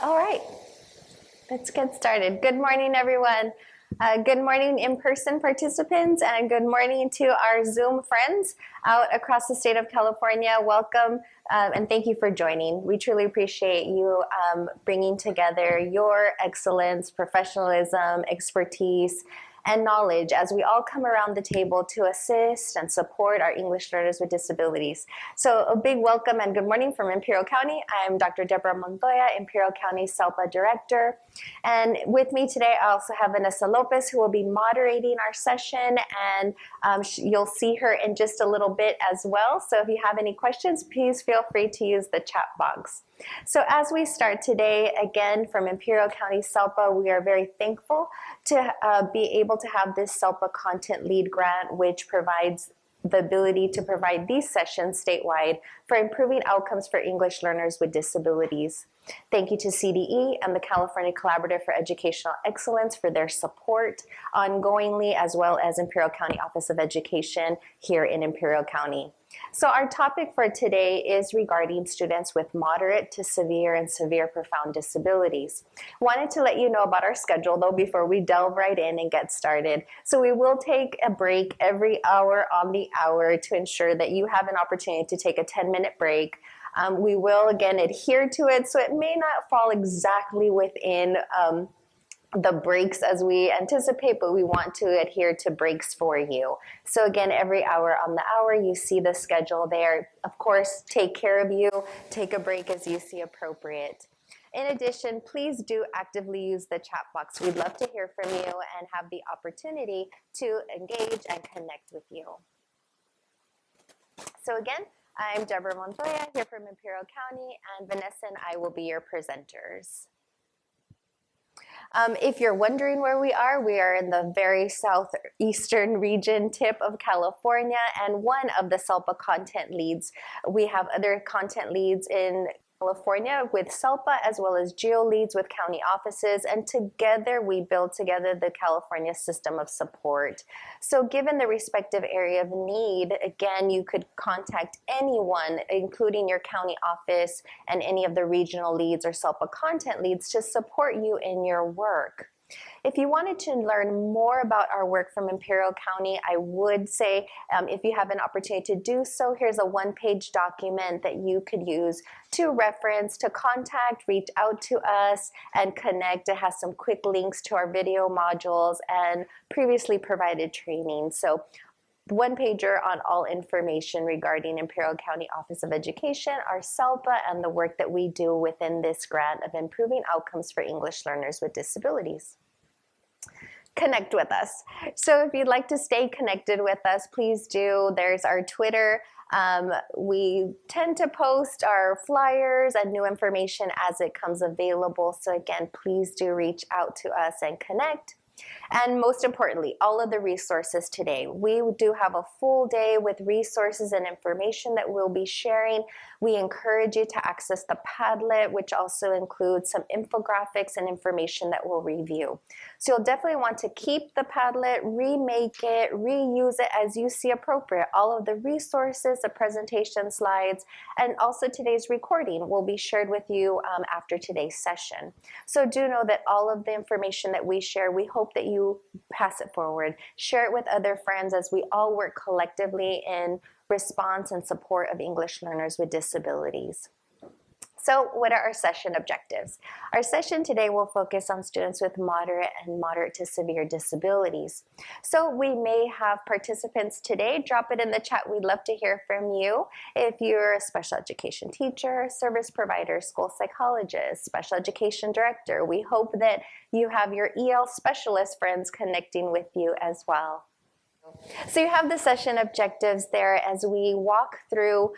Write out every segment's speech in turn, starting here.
All right, let's get started. Good morning, everyone. Good morning, in-person participants, and good morning to our Zoom friends out across the state of California. Welcome, and thank you for joining. We truly appreciate you bringing together your excellence, professionalism, expertise, and knowledge as we all come around the table to assist and support our English learners with disabilities. So a big welcome and good morning from Imperial County. I'm Dr. Deborah Montoya, Imperial County SELPA Director. And with me today, I also have Vanessa Lopez, who will be moderating our session, and you'll see her in just a little bit as well. So if you have any questions, please feel free to use the chat box. So as we start today, again, from Imperial County SELPA, we are very thankful to be able to have this SELPA Content Lead Grant, which provides the ability to provide these sessions statewide for improving outcomes for English learners with disabilities. Thank you to CDE and the California Collaborative for Educational Excellence for their support ongoingly, as well as Imperial County Office of Education here in Imperial County. So our topic for today is regarding students with moderate to severe and severe profound disabilities. Wanted to let you know about our schedule though before we delve right in and get started. So we will take a break every hour on the hour to ensure that you have an opportunity to take a 10-minute break. We will again adhere to it, so it may not fall exactly within the breaks as we anticipate, but we want to adhere to breaks for you. So again, every hour on the hour, you see the schedule there. Of course, take care of you, take a break as you see appropriate. In addition, please do actively use the chat box. We'd love to hear from you and have the opportunity to engage and connect with you. So again, I'm Deborah Montoya here from Imperial County, and Vanessa and I will be your presenters. If you're wondering where we are in the very southeastern region tip of California and one of the SELPA content leads. We have other content leads in California with SELPA as well as geo leads with county offices, and together we build together the California system of support. So given the respective area of need, again, you could contact anyone, including your county office and any of the regional leads or SELPA content leads to support you in your work. If you wanted to learn more about our work from Imperial County, I would say if you have an opportunity to do so, here's a one-page document that you could use to reference, to contact, reach out to us, and connect. It has some quick links to our video modules and previously provided training. So one-pager on all information regarding Imperial County Office of Education, our SELPA, and the work that we do within this grant of improving outcomes for English learners with disabilities. Connect with us. So if you'd like to stay connected with us, please do. There's our Twitter. We tend to post our flyers and new information as it comes available. So again, please do reach out to us and connect. And most importantly, all of the resources today. We do have a full day with resources and information that we'll be sharing. We encourage you to access the Padlet, which also includes some infographics and information that we'll review. So you'll definitely want to keep the Padlet, remake it, reuse it as you see appropriate. All of the resources, the presentation slides, and also today's recording will be shared with you after today's session. So do know that all of the information that we share, we hope that you pass it forward, share it with other friends as we all work collectively in response and support of English learners with disabilities. So what are our session objectives? Our session today will focus on students with moderate and moderate to severe disabilities. So we may have participants today. Drop it in the chat. We'd love to hear from you. If you're a special education teacher, service provider, school psychologist, special education director, we hope that you have your EL specialist friends connecting with you as well. So you have the session objectives there as we walk through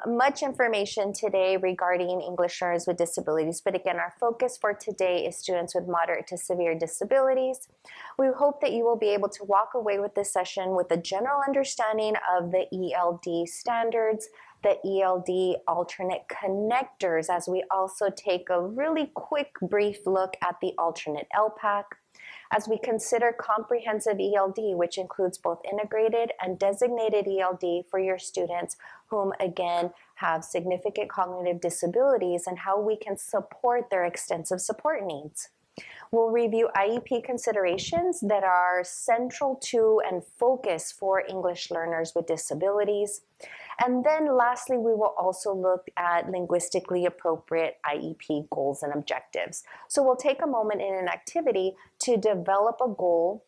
much information today regarding English learners with disabilities. But again, our focus for today is students with moderate to severe disabilities. We hope that you will be able to walk away with this session with a general understanding of the ELD standards, the ELD alternate connectors, as we also take a really quick, brief look at the alternate LPAC. as we consider comprehensive ELD, which includes both integrated and designated ELD for your students whom, again, have significant cognitive disabilities, and how we can support their extensive support needs. We'll review IEP considerations that are central to and focus for English learners with disabilities. And then lastly, we will also look at linguistically appropriate IEP goals and objectives. So we'll take a moment in an activity to develop a goal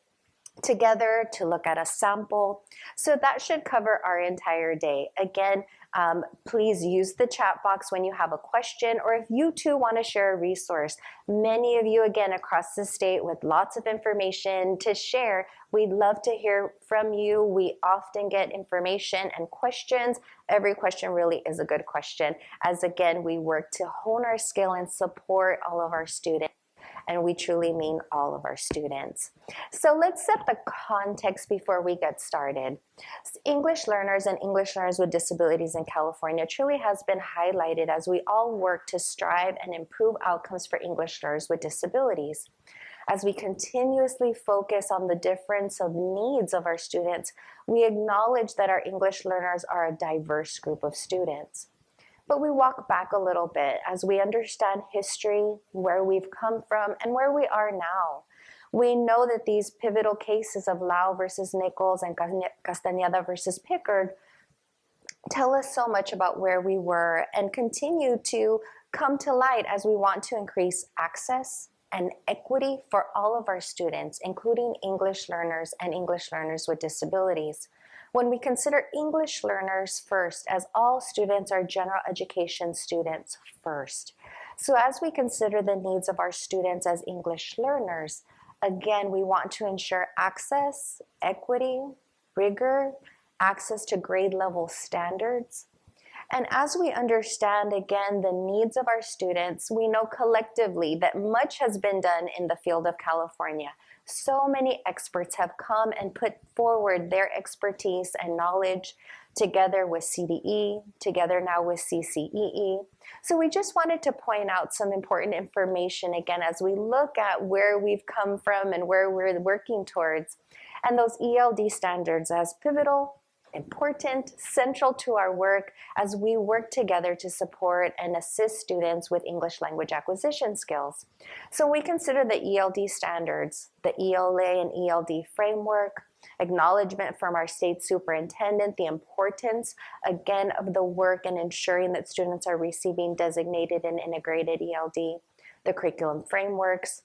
together, to look at a sample. So that should cover our entire day. Again, please use the chat box when you have a question, or if you too want to share a resource. Many of you, again, across the state with lots of information to share. We'd love to hear from you. We often get information and questions. Every question really is a good question, as again, we work to hone our skill and support all of our students. And we truly mean all of our students. So let's set the context before we get started. English learners and English learners with disabilities in California truly has been highlighted as we all work to strive and improve outcomes for English learners with disabilities. As we continuously focus on the difference of needs of our students, we acknowledge that our English learners are a diverse group of students. But we walk back a little bit as we understand history, where we've come from, and where we are now. We know that these pivotal cases of Lau versus Nichols and Castañeda versus Pickard tell us so much about where we were and continue to come to light as we want to increase access and equity for all of our students, including English learners and English learners with disabilities. When we consider English learners first, as all students are general education students first. So as we consider the needs of our students as English learners, again, we want to ensure access, equity, rigor, access to grade level standards. And as we understand, again, the needs of our students, we know collectively that much has been done in the field of California. So many experts have come and put forward their expertise and knowledge together with CDE, together now with CCEE. So we just wanted to point out some important information again as we look at where we've come from and where we're working towards. And those ELD standards as pivotal, important, central to our work as we work together to support and assist students with English language acquisition skills. So we consider the ELD standards, the ELA and ELD framework, acknowledgement from our state superintendent, the importance, again, of the work and ensuring that students are receiving designated and integrated ELD, the curriculum frameworks,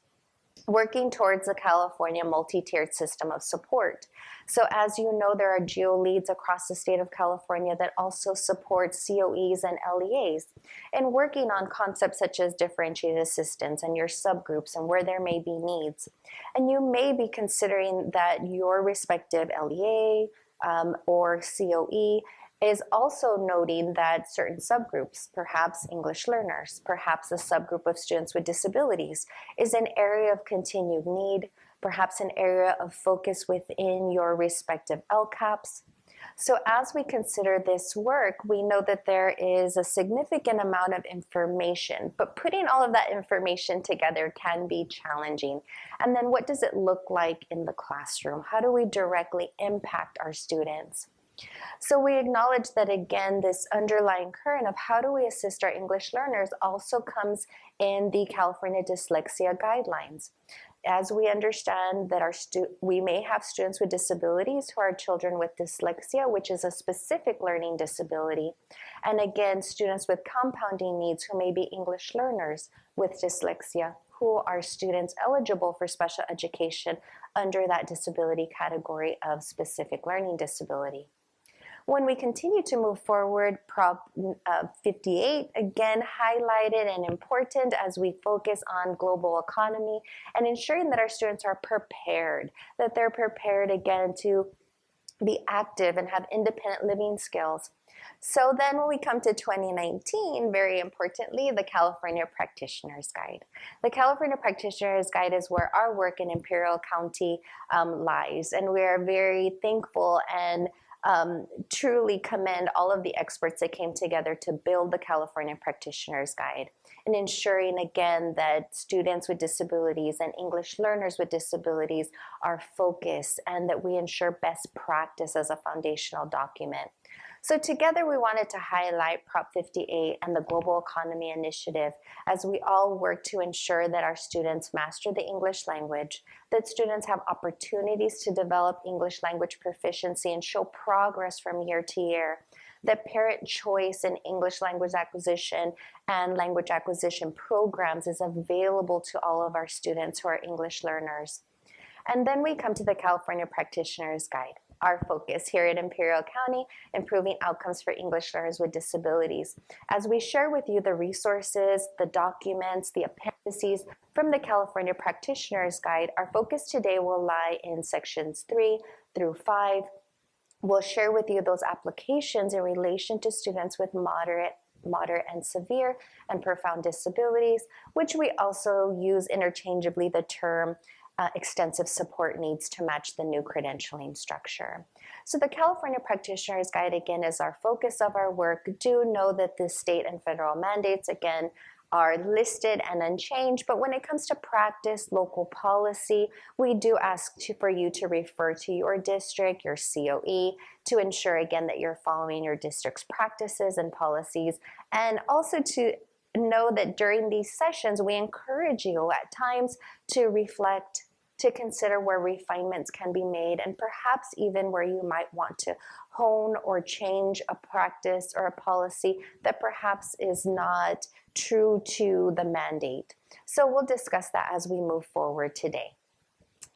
working towards the California multi-tiered system of support. So as you know, there are GEO leads across the state of California that also support COEs and LEAs and working on concepts such as differentiated assistance and your subgroups and where there may be needs. And you may be considering that your respective LEA or COE is also noting that certain subgroups, perhaps English learners, perhaps a subgroup of students with disabilities, is an area of continued need, perhaps an area of focus within your respective LCAPs. So as we consider this work, we know that there is a significant amount of information, but putting all of that information together can be challenging. And then what does it look like in the classroom? How do we directly impact our students? So we acknowledge that, again, this underlying current of how do we assist our English learners also comes in the California Dyslexia Guidelines. As we understand that we may have students with disabilities who are children with dyslexia, which is a specific learning disability, and again, students with compounding needs who may be English learners with dyslexia, who are students eligible for special education under that disability category of specific learning disability. When we continue to move forward, Prop 58, again highlighted and important as we focus on global economy and ensuring that our students are prepared, that they're prepared again to be active and have independent living skills. So then when we come to 2019, very importantly, the California Practitioner's Guide. The California Practitioner's Guide is where our work in Imperial County lies, and we are very thankful and truly commend all of the experts that came together to build the California Practitioner's Guide, and ensuring again that students with disabilities and English learners with disabilities are focused, and that we ensure best practice as a foundational document. So together we wanted to highlight Prop 58 and the Global Economy Initiative as we all work to ensure that our students master the English language, that students have opportunities to develop English language proficiency and show progress from year to year, that parent choice in English language acquisition and language acquisition programs is available to all of our students who are English learners. And then we come to the California Practitioner's Guide. Our focus here at Imperial County, improving outcomes for English learners with disabilities. As we share with you the resources, the documents, the appendices from the California Practitioner's Guide, our focus today will lie in sections 3 through 5. We'll share with you those applications in relation to students with moderate and severe and profound disabilities, which we also use interchangeably the term extensive support needs to match the new credentialing structure. So the California Practitioner's Guide, again, is our focus of our work. Do know that the state and federal mandates, again, are listed and unchanged, but when it comes to practice, local policy, we do ask for you to refer to your district, your COE, to ensure, again, that you're following your district's practices and policies, and also to know that during these sessions, we encourage you at times to reflect, to consider where refinements can be made, and perhaps even where you might want to hone or change a practice or a policy that perhaps is not true to the mandate. So we'll discuss that as we move forward today.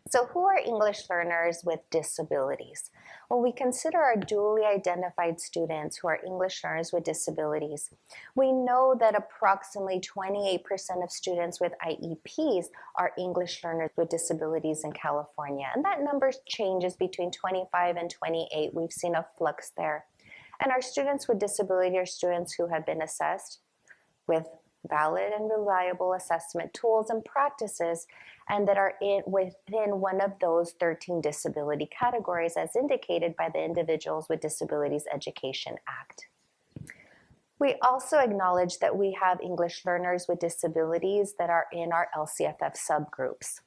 So who are English learners with disabilities? When we consider our dually identified students who are English learners with disabilities, we know that approximately 28% of students with IEPs are English learners with disabilities in California. And that number changes between 25 and 28. We've seen a flux there. And our students with disability are students who have been assessed with valid and reliable assessment tools and practices, and that are within one of those 13 disability categories as indicated by the Individuals with Disabilities Education Act. We also acknowledge that we have English learners with disabilities that are in our LCFF subgroups,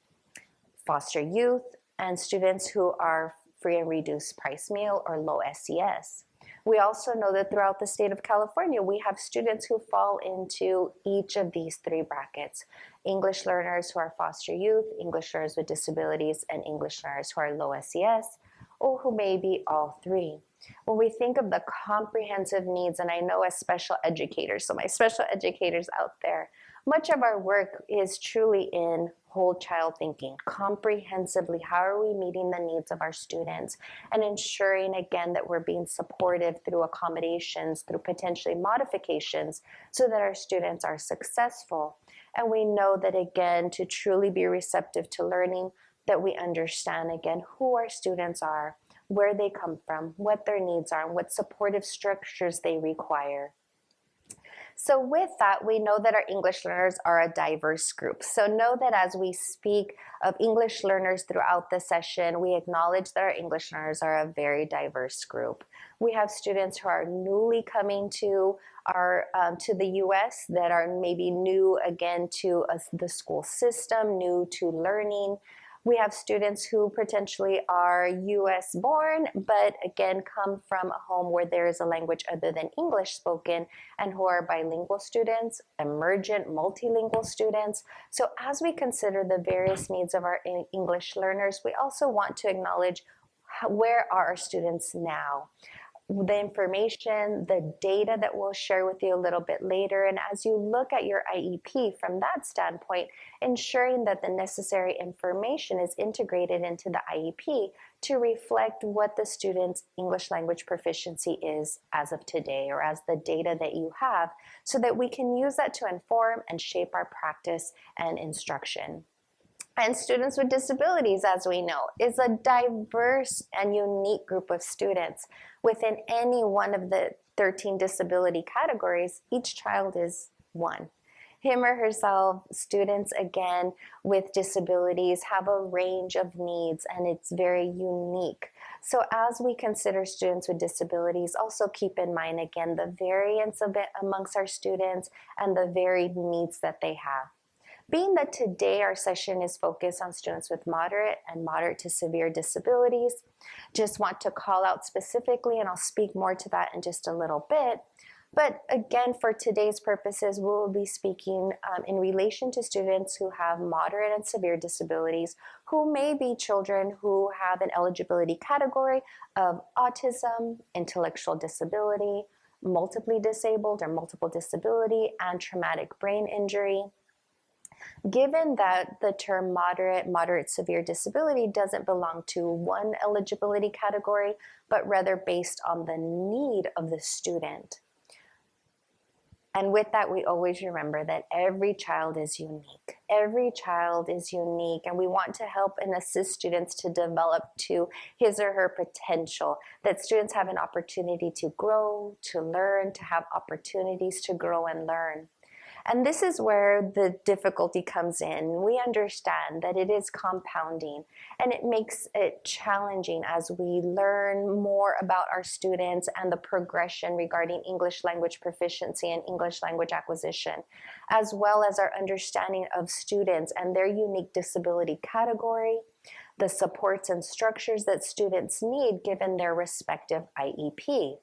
foster youth, and students who are free and reduced price meal or low SES. We also know that throughout the state of California, we have students who fall into each of these three brackets: English learners who are foster youth, English learners with disabilities, and English learners who are low SES, or who may be all three. When we think of the comprehensive needs, and I know as special educators, so my special educators out there, much of our work is truly in whole child thinking, comprehensively. How are we meeting the needs of our students and ensuring, again, that we're being supportive through accommodations, through potentially modifications, so that our students are successful. And we know that, again, to truly be receptive to learning, that we understand, again, who our students are, where they come from, what their needs are, and what supportive structures they require. So with that, we know that our English learners are a diverse group. So know that as we speak of English learners throughout the session, we acknowledge that our English learners are a very diverse group. We have students who are newly coming to the U.S. that are maybe new again to the school system, new to learning. We have students who potentially are U.S. born, but again come from a home where there is a language other than English spoken, and who are bilingual students, emergent multilingual students. So as we consider the various needs of our English learners, we also want to acknowledge where are our students now. The information, the data that we'll share with you a little bit later. And as you look at your IEP from that standpoint, ensuring that the necessary information is integrated into the IEP to reflect what the student's English language proficiency is as of today, or as the data that you have, so that we can use that to inform and shape our practice and instruction. And students with disabilities, as we know, is a diverse and unique group of students. Within any one of the 13 disability categories, each child is one. Him or herself, students, again, with disabilities have a range of needs, and it's very unique. So as we consider students with disabilities, also keep in mind, again, the variance a bit amongst our students and the varied needs that they have. Being that today our session is focused on students with moderate and moderate to severe disabilities, just want to call out specifically, and I'll speak more to that in just a little bit. But again, for today's purposes, we will be speaking in relation to students who have moderate and severe disabilities, who may be children who have an eligibility category of autism, intellectual disability, multiply disabled or multiple disability, and traumatic brain injury. Given that the term moderate severe disability doesn't belong to one eligibility category, but rather based on the need of the student. And with that, we always remember that every child is unique. Every child is unique, and we want to help and assist students to develop to his or her potential, that students have an opportunity to grow, to learn, to have opportunities to grow and learn. And this is where the difficulty comes in. We understand that it is compounding, and it makes it challenging as we learn more about our students and the progression regarding English language proficiency and English language acquisition, as well as our understanding of students and their unique disability category, the supports and structures that students need given their respective IEP.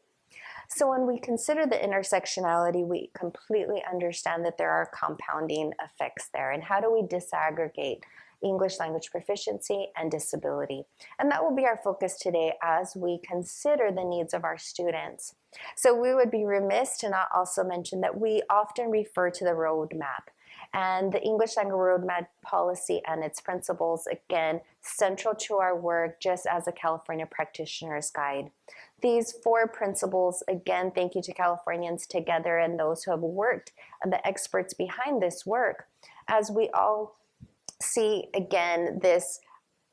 So when we consider the intersectionality, we completely understand that there are compounding effects there. And how do we disaggregate English language proficiency and disability? And that will be our focus today as we consider the needs of our students. So we would be remiss to not also mention that we often refer to the roadmap. And the English Language Roadmap policy and its principles, again, central to our work just as a California practitioner's guide. These 4 principles, again, thank you to Californians Together and those who have worked and the experts behind this work, as we all see, again, this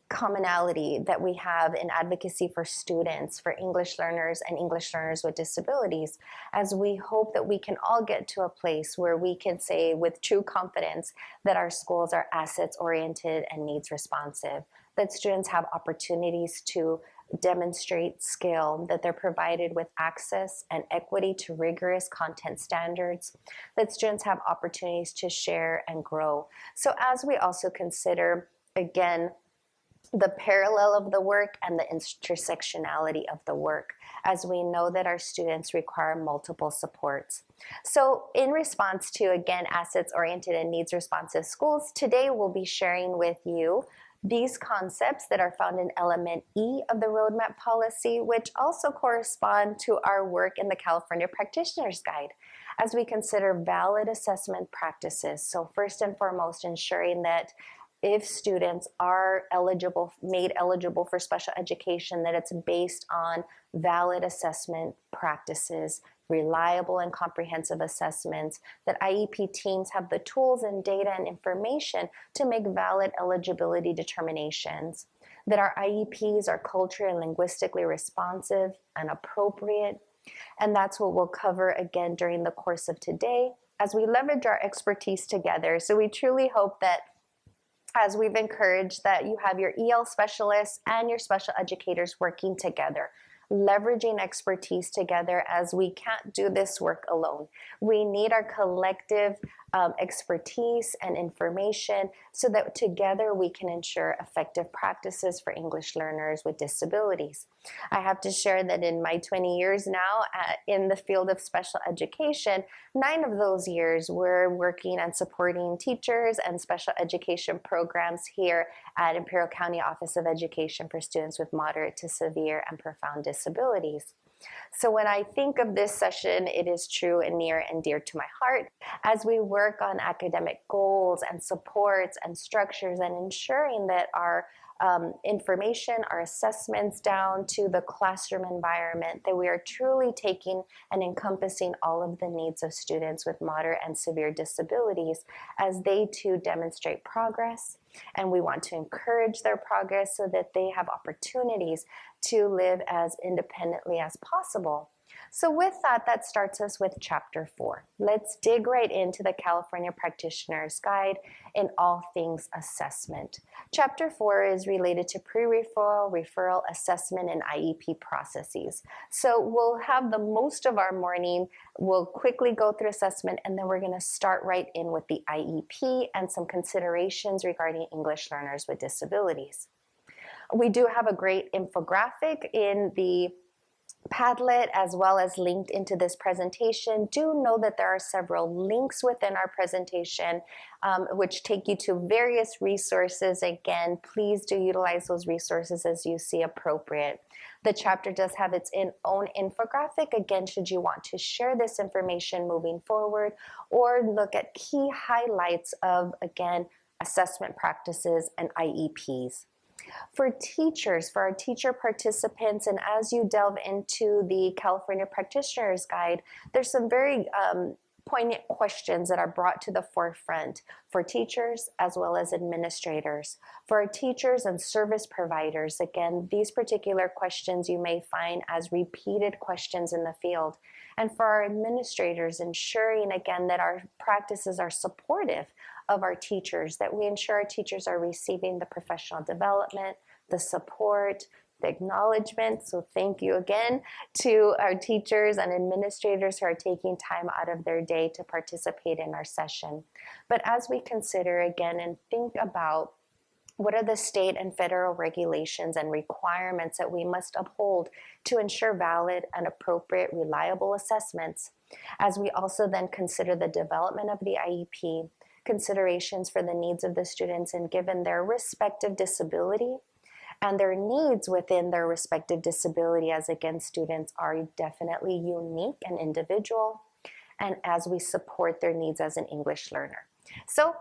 commonality that we have in advocacy for students, for English learners and English learners with disabilities, as we hope that we can all get to a place where we can say with true confidence that our schools are assets oriented and needs responsive, that students have opportunities to demonstrate skill, that they're provided with access and equity to rigorous content standards, that students have opportunities to share and grow. So as we also consider, again, the parallel of the work and the intersectionality of the work, as we know that our students require multiple supports. So in response to, again, assets-oriented and needs-responsive schools, today we'll be sharing with you these concepts that are found in element E of the roadmap policy, which also correspond to our work in the California Practitioner's Guide, as we consider valid assessment practices. So first and foremost, ensuring that if students are made eligible for special education, that it's based on valid assessment practices, reliable and comprehensive assessments, that IEP teams have the tools and data and information to make valid eligibility determinations, that our IEPs are culturally and linguistically responsive and appropriate. And that's what we'll cover again during the course of today as we leverage our expertise together. So we truly hope that as we've encouraged that you have your EL specialists and your special educators working together, leveraging expertise together, as we can't do this work alone. We need our collective expertise and information so that together we can ensure effective practices for English learners with disabilities. I have to share that in my 20 years now in the field of special education, 9 of those years we're working and supporting teachers and special education programs here at Imperial County Office of Education for students with moderate to severe and profound disabilities. So when I think of this session, it is true and near and dear to my heart as we work on academic goals and supports and structures and ensuring that our information, our assessments down to the classroom environment, that we are truly taking and encompassing all of the needs of students with moderate and severe disabilities as they too demonstrate progress. And we want to encourage their progress so that they have opportunities to live as independently as possible. So with that, that starts us with Chapter 4. Let's dig right into the California Practitioner's Guide in all things assessment. Chapter 4 is related to pre-referral, referral, assessment, and IEP processes. So we'll have the most of our morning. We'll quickly go through assessment, and then we're going to start right in with the IEP and some considerations regarding English learners with disabilities. We do have a great infographic in the Padlet as well as linked into this presentation. Do know that there are several links within our presentation which take you to various resources. Again, please do utilize those resources as you see appropriate. The chapter does have its own infographic. Again, should you want to share this information moving forward or look at key highlights of, again, assessment practices and IEPs. For teachers, for our teacher participants, and as you delve into the California Practitioner's Guide, there's some very poignant questions that are brought to the forefront for teachers as well as administrators. For our teachers and service providers, again, these particular questions you may find as repeated questions in the field. And for our administrators, ensuring again that our practices are supportive of our teachers, that we ensure our teachers are receiving the professional development, the support, the acknowledgement. So thank you again to our teachers and administrators who are taking time out of their day to participate in our session. But as we consider again and think about what are the state and federal regulations and requirements that we must uphold to ensure valid and appropriate, reliable assessments, as we also then consider the development of the IEP, considerations for the needs of the students and given their respective disability and their needs within their respective disability, as again students are definitely unique and individual, and as we support their needs as an English learner. So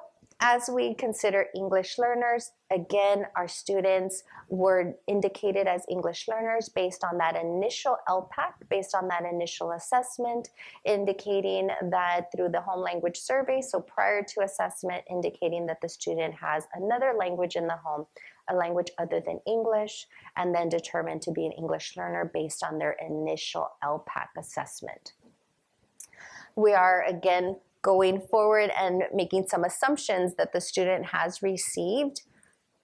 as we consider English learners, again, our students were indicated as English learners based on that initial LPAC, based on that initial assessment, indicating that through the home language survey, so prior to assessment, indicating that the student has another language in the home, a language other than English, and then determined to be an English learner based on their initial LPAC assessment. We are, again, going forward and making some assumptions that the student has received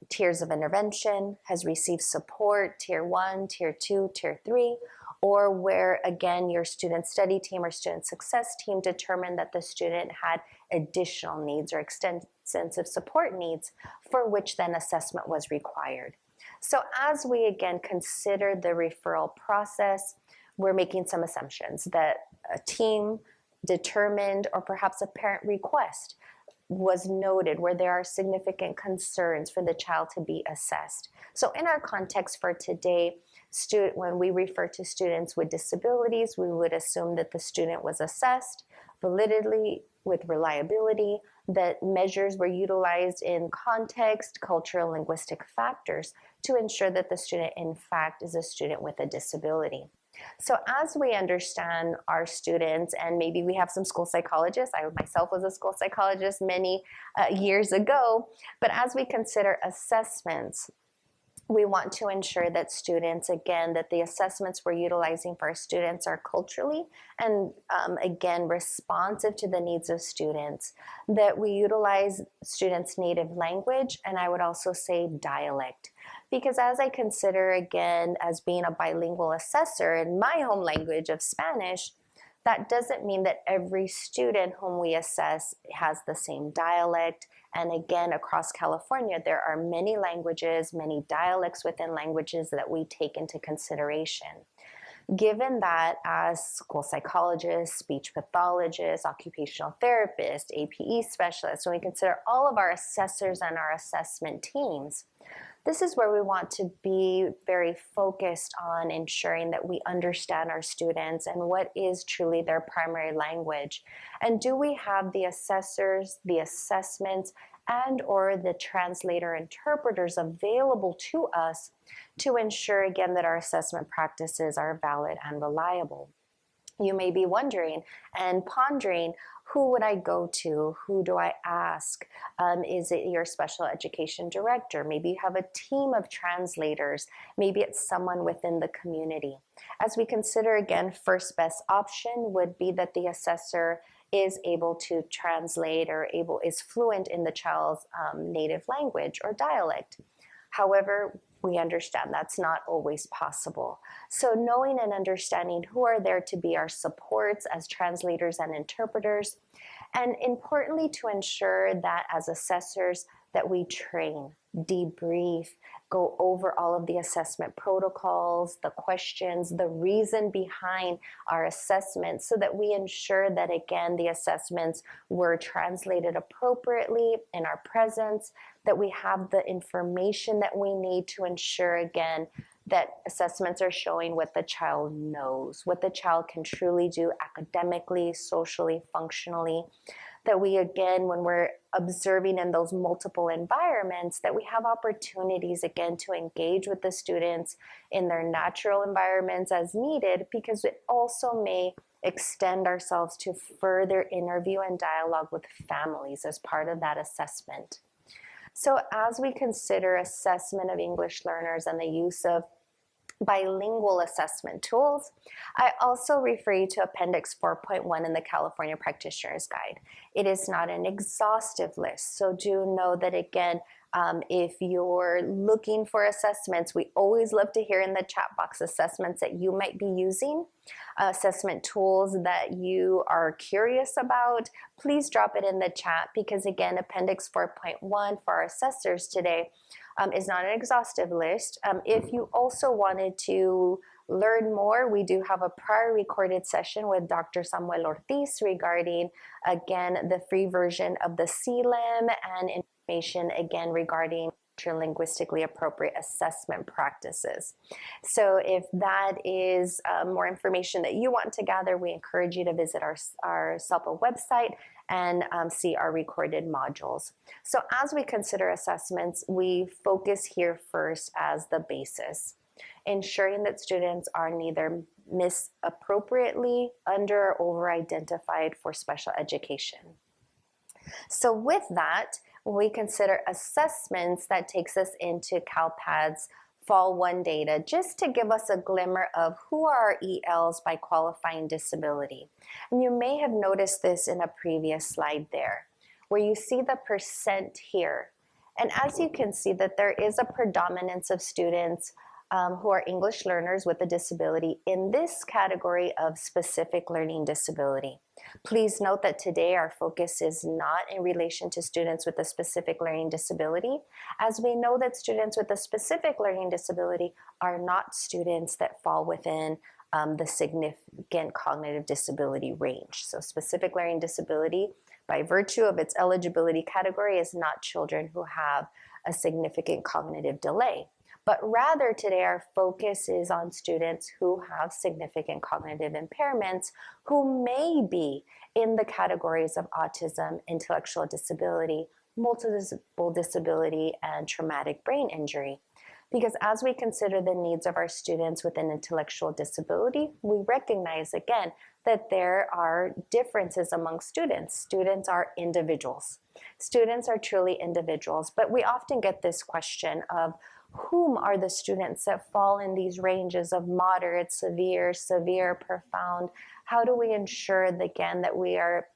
tiers of intervention, has received support, tier 1, tier 2, tier 3, or where again your student study team or student success team determined that the student had additional needs or extensive support needs for which then assessment was required. So as we again consider the referral process, we're making some assumptions that a team determined or perhaps a parent request was noted where there are significant concerns for the child to be assessed. So in our context for today, when we refer to students with disabilities, we would assume that the student was assessed validly with reliability, that measures were utilized in context, cultural, linguistic factors to ensure that the student in fact is a student with a disability. So as we understand our students, and maybe we have some school psychologists, I myself was a school psychologist many years ago, but as we consider assessments, we want to ensure that students, again, that the assessments we're utilizing for our students are culturally and again, responsive to the needs of students, that we utilize students' native language, and I would also say dialect. Because as I consider, again, as being a bilingual assessor in my home language of Spanish, that doesn't mean that every student whom we assess has the same dialect. And again, across California, there are many languages, many dialects within languages that we take into consideration. Given that as school psychologists, speech pathologists, occupational therapists, APE specialists, when we consider all of our assessors and our assessment teams, this is where we want to be very focused on ensuring that we understand our students and what is truly their primary language. And do we have the assessors, the assessments, and or the translator interpreters available to us to ensure, again, that our assessment practices are valid and reliable. You may be wondering and pondering, who would I go to? Who do I ask? Is it your special education director? Maybe you have a team of translators. Maybe it's someone within the community. As we consider, again, first best option would be that the assessor is able to translate or is fluent in the child's native language or dialect. However, we understand that's not always possible. So knowing and understanding who are there to be our supports as translators and interpreters, and importantly to ensure that as assessors that we train, debrief, go over all of the assessment protocols, the questions, the reason behind our assessments, so that we ensure that, again, the assessments were translated appropriately in our presence, that we have the information that we need to ensure, again, that assessments are showing what the child knows, what the child can truly do academically, socially, functionally. That we, again, when we're observing in those multiple environments, that we have opportunities, again, to engage with the students in their natural environments as needed, because it also may extend ourselves to further interview and dialogue with families as part of that assessment. So as we consider assessment of English learners and the use of bilingual assessment tools, I also refer you to Appendix 4.1 in the California Practitioner's Guide. It is not an exhaustive list, so do know that, again, if you're looking for assessments, we always love to hear in the chat box assessments that you might be using, assessment tools that you are curious about. Please drop it in the chat, because, again, Appendix 4.1 for our assessors today is not an exhaustive list. If you also wanted to learn more, we do have a prior recorded session with Dr. Samuel Ortiz regarding, again, the free version of the CLIM and information, again, regarding linguistically appropriate assessment practices. So if that is more information that you want to gather, we encourage you to visit our SELPA website and see our recorded modules. So as we consider assessments, we focus here first as the basis, ensuring that students are neither misappropriately under or over-identified for special education. So with that, we consider assessments that takes us into CalPAD's Fall 1 data, just to give us a glimmer of who are our ELs by qualifying disability. And you may have noticed this in a previous slide there, where you see the percent here. And as you can see, that there is a predominance of students who are English learners with a disability in this category of specific learning disability. Please note that today our focus is not in relation to students with a specific learning disability, as we know that students with a specific learning disability are not students that fall within the significant cognitive disability range. So specific learning disability, by virtue of its eligibility category, is not children who have a significant cognitive delay. But rather today our focus is on students who have significant cognitive impairments, who may be in the categories of autism, intellectual disability, multiple disability, and traumatic brain injury. Because as we consider the needs of our students with an intellectual disability, we recognize, again, that there are differences among students. Students are individuals. Students are truly individuals, but we often get this question of, whom are the students that fall in these ranges of moderate, severe, profound? How do we ensure, again, that we are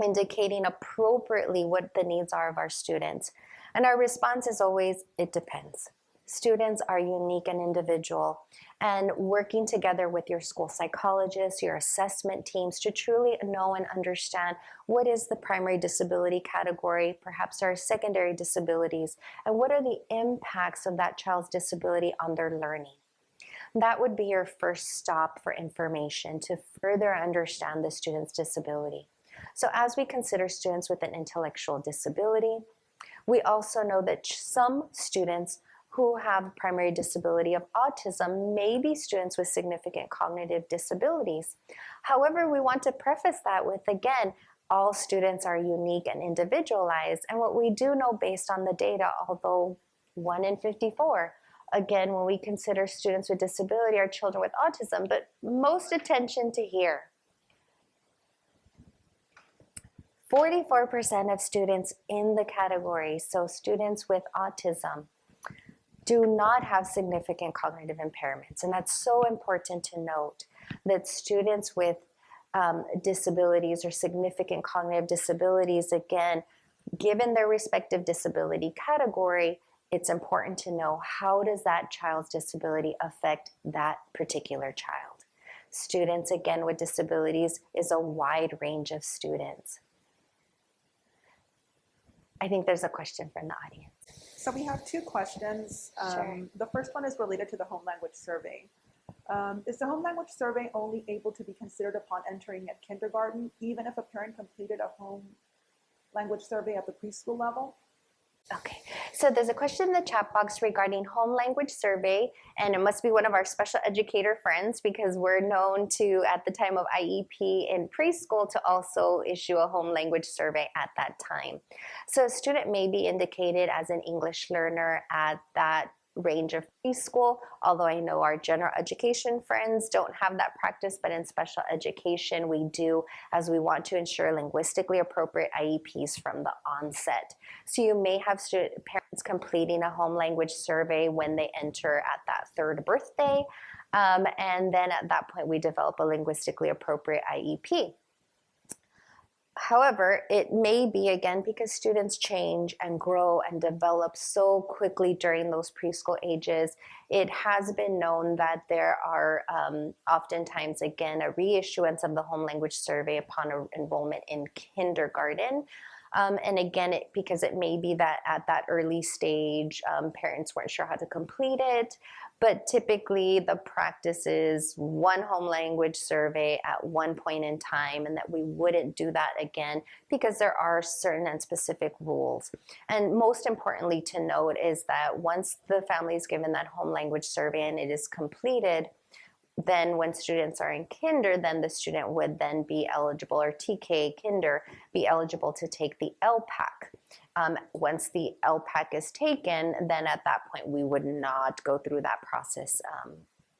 indicating appropriately what the needs are of our students? And our response is always, it depends. Students are unique and individual, and working together with your school psychologists, your assessment teams, to truly know and understand what is the primary disability category, perhaps our secondary disabilities, and what are the impacts of that child's disability on their learning. That would be your first stop for information to further understand the student's disability. So as we consider students with an intellectual disability, we also know that some students who have primary disability of autism may be students with significant cognitive disabilities. However, we want to preface that with, again, all students are unique and individualized. And what we do know based on the data, although 1 in 54 again, when we consider students with disability or children with autism, but most attention to here. 44% of students in the category, so students with autism, do not have significant cognitive impairments. And that's so important to note, that students with disabilities or significant cognitive disabilities, again, given their respective disability category, it's important to know, how does that child's disability affect that particular child? Students, again, with disabilities is a wide range of students. I think there's a question from the audience. So we have two questions. Sure. The first one is related to the home language survey. Is the home language survey only able to be considered upon entering at kindergarten, even if a parent completed a home language survey at the preschool level? Okay, so there's a question in the chat box regarding home language survey, and it must be one of our special educator friends, because we're known to, at the time of IEP in preschool, to also issue a home language survey at that time. So a student may be indicated as an English learner at that range of preschool, although I know our general education friends don't have that practice, but in special education we do, as we want to ensure linguistically appropriate IEPs from the onset. So you may have parents completing a home language survey when they enter at that third birthday, and then at that point we develop a linguistically appropriate IEP. However, it may be, again, because students change and grow and develop so quickly during those preschool ages, it has been known that there are oftentimes, again, a reissuance of the home language survey upon enrollment in kindergarten. And again, because it may be that at that early stage, parents weren't sure how to complete it, but typically the practice is one home language survey at one point in time, and that we wouldn't do that again because there are certain and specific rules. And most importantly to note is that once the family is given that home language survey and it is completed, then when students are in kinder, then the student would then be eligible, or TK kinder, be eligible to take the LPAC. Once the LPAC is taken, then at that point we would not go through that process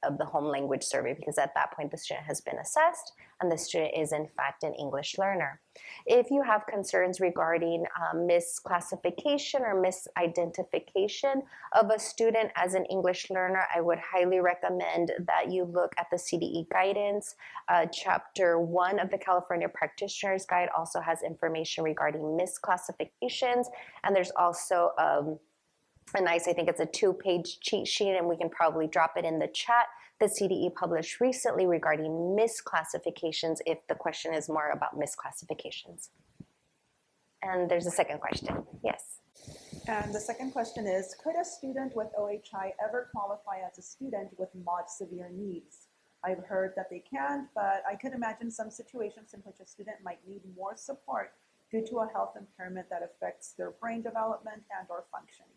of the home language survey, because at that point the student has been assessed and the student is in fact an English learner. If you have concerns regarding misclassification or misidentification of a student as an English learner, I would highly recommend that you look at the CDE guidance. Chapter 1 of the California Practitioner's Guide also has information regarding misclassifications, and there's also a nice, I think it's a 2-page cheat sheet, and we can probably drop it in the chat, the CDE published recently regarding misclassifications, if the question is more about misclassifications. And there's a second question. Yes. And the second question is, could a student with OHI ever qualify as a student with mod severe needs? I've heard that they can, but I could imagine some situations in which a student might need more support due to a health impairment that affects their brain development and or functioning.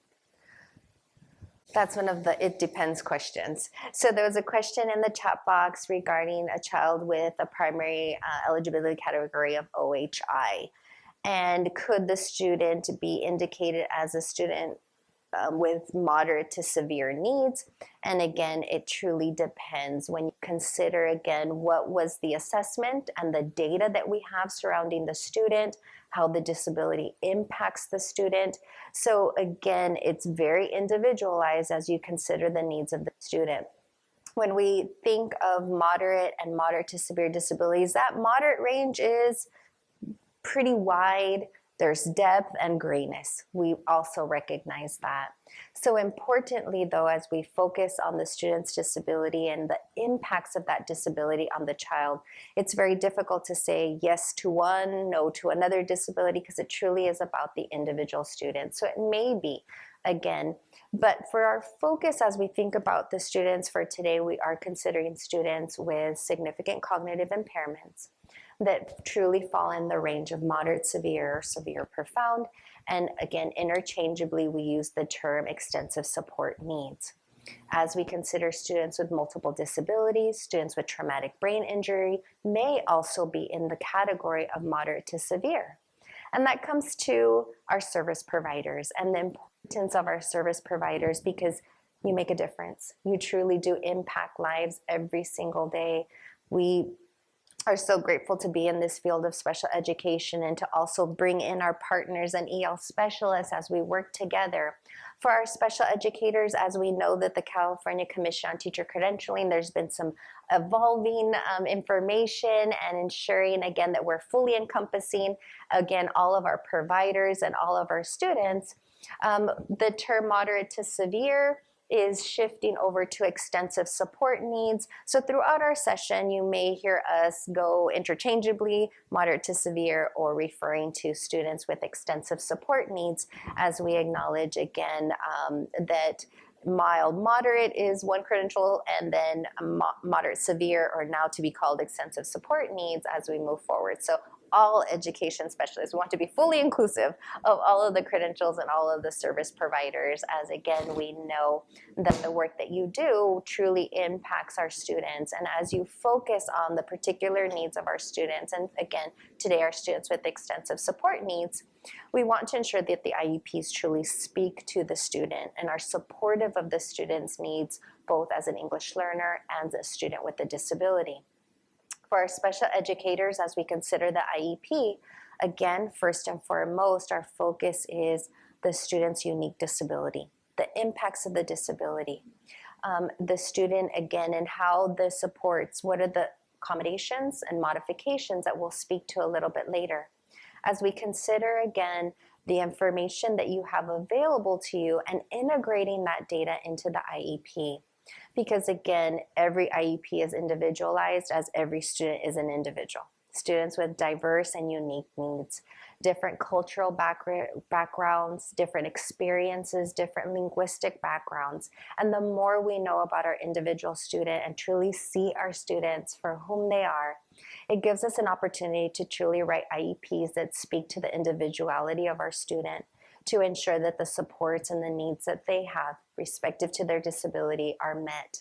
That's one of the it depends questions. So there was a question in the chat box regarding a child with a primary eligibility category of OHI. And could the student be indicated as a student with moderate to severe needs? And again, it truly depends when you consider, again, what was the assessment and the data that we have surrounding the student, how the disability impacts the student. So again, it's very individualized as you consider the needs of the student. When we think of moderate and moderate to severe disabilities, that moderate range is pretty wide. There's depth and grayness. We also recognize that. So importantly though, as we focus on the student's disability and the impacts of that disability on the child, it's very difficult to say yes to one, no to another disability, because it truly is about the individual student. So it may be, again, but for our focus as we think about the students for today, we are considering students with significant cognitive impairments that truly fall in the range of moderate severe or severe profound. And again, interchangeably, we use the term extensive support needs. As we consider students with multiple disabilities, students with traumatic brain injury may also be in the category of moderate to severe. And that comes to our service providers and the importance of our service providers, because you make a difference. You truly do impact lives every single day. We are so grateful to be in this field of special education and to also bring in our partners and EL specialists as we work together. For our special educators, as we know that the California Commission on Teacher Credentialing, there's been some evolving information and ensuring, again, that we're fully encompassing, again, all of our providers and all of our students. The term moderate to severe is shifting over to extensive support needs. So throughout our session, you may hear us go interchangeably, moderate to severe, or referring to students with extensive support needs, as we acknowledge again that mild moderate is one credential, and then moderate severe, or now to be called extensive support needs, as we move forward. So all education specialists, we want to be fully inclusive of all of the credentials and all of the service providers, as again, we know that the work that you do truly impacts our students. And as you focus on the particular needs of our students, and again, today our students with extensive support needs, we want to ensure that the IEPs truly speak to the student and are supportive of the student's needs, both as an English learner and as a student with a disability. For our special educators, as we consider the IEP, again, first and foremost, our focus is the student's unique disability, the impacts of the disability, the student, again, and how the supports, what are the accommodations and modifications that we'll speak to a little bit later. As we consider, again, the information that you have available to you and integrating that data into the IEP. Because again, every IEP is individualized, as every student is an individual. Students with diverse and unique needs, different cultural backgrounds, different experiences, different linguistic backgrounds. And the more we know about our individual student and truly see our students for whom they are, it gives us an opportunity to truly write IEPs that speak to the individuality of our student, to ensure that the supports and the needs that they have, respective to their disability, are met.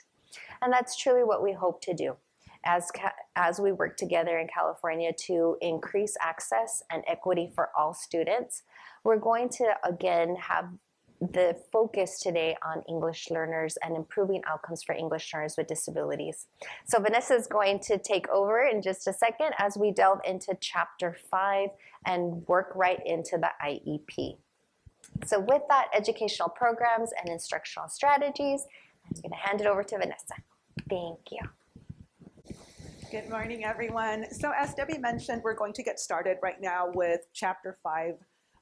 And that's truly what we hope to do as we work together in California to increase access and equity for all students. We're going to, again, have the focus today on English learners and improving outcomes for English learners with disabilities. So Vanessa is going to take over in just a second as we delve into Chapter 5 and work right into the IEP. So with that, educational programs and instructional strategies, I'm going to hand it over to Vanessa. Thank you. Good morning, everyone. So as Debbie mentioned, we're going to get started right now with Chapter 5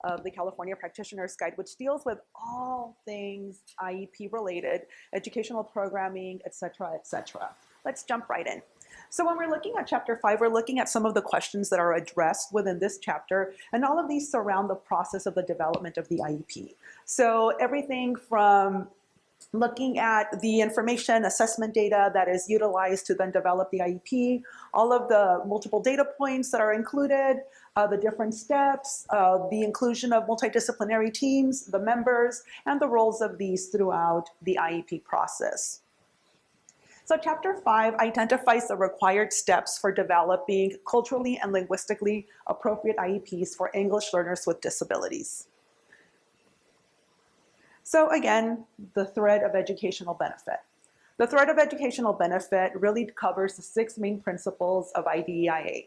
of the California Practitioner's Guide, which deals with all things IEP related, educational programming, etc., etc. Let's jump right in. So when we're looking at Chapter 5, we're looking at some of the questions that are addressed within this chapter, and all of these surround the process of the development of the IEP. So everything from looking at the information assessment data that is utilized to then develop the IEP, all of the multiple data points that are included, the different steps, the inclusion of multidisciplinary teams, the members, and the roles of these throughout the IEP process. So Chapter 5 identifies the required steps for developing culturally and linguistically appropriate IEPs for English learners with disabilities. So again, the thread of educational benefit. The thread of educational benefit really covers the 6 main principles of IDEIA,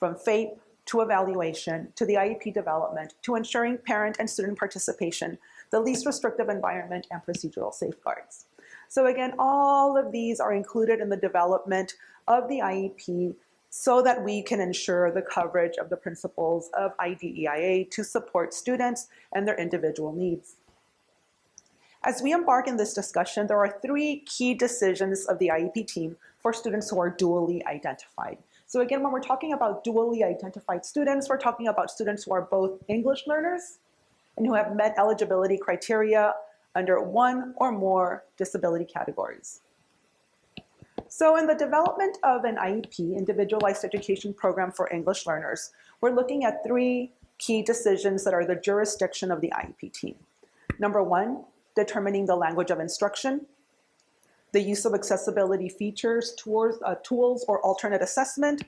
from FAPE to evaluation, to the IEP development, to ensuring parent and student participation, the least restrictive environment, and procedural safeguards. So again, all of these are included in the development of the IEP so that we can ensure the coverage of the principles of IDEIA to support students and their individual needs. As we embark in this discussion, there are 3 key decisions of the IEP team for students who are dually identified. So again, when we're talking about dually identified students, we're talking about students who are both English learners and who have met eligibility criteria under 1 or more disability categories. So in the development of an IEP, Individualized Education Program for English Learners, we're looking at 3 key decisions that are the jurisdiction of the IEP team. Number 1, determining the language of instruction, the use of accessibility features, tools, or alternate assessment,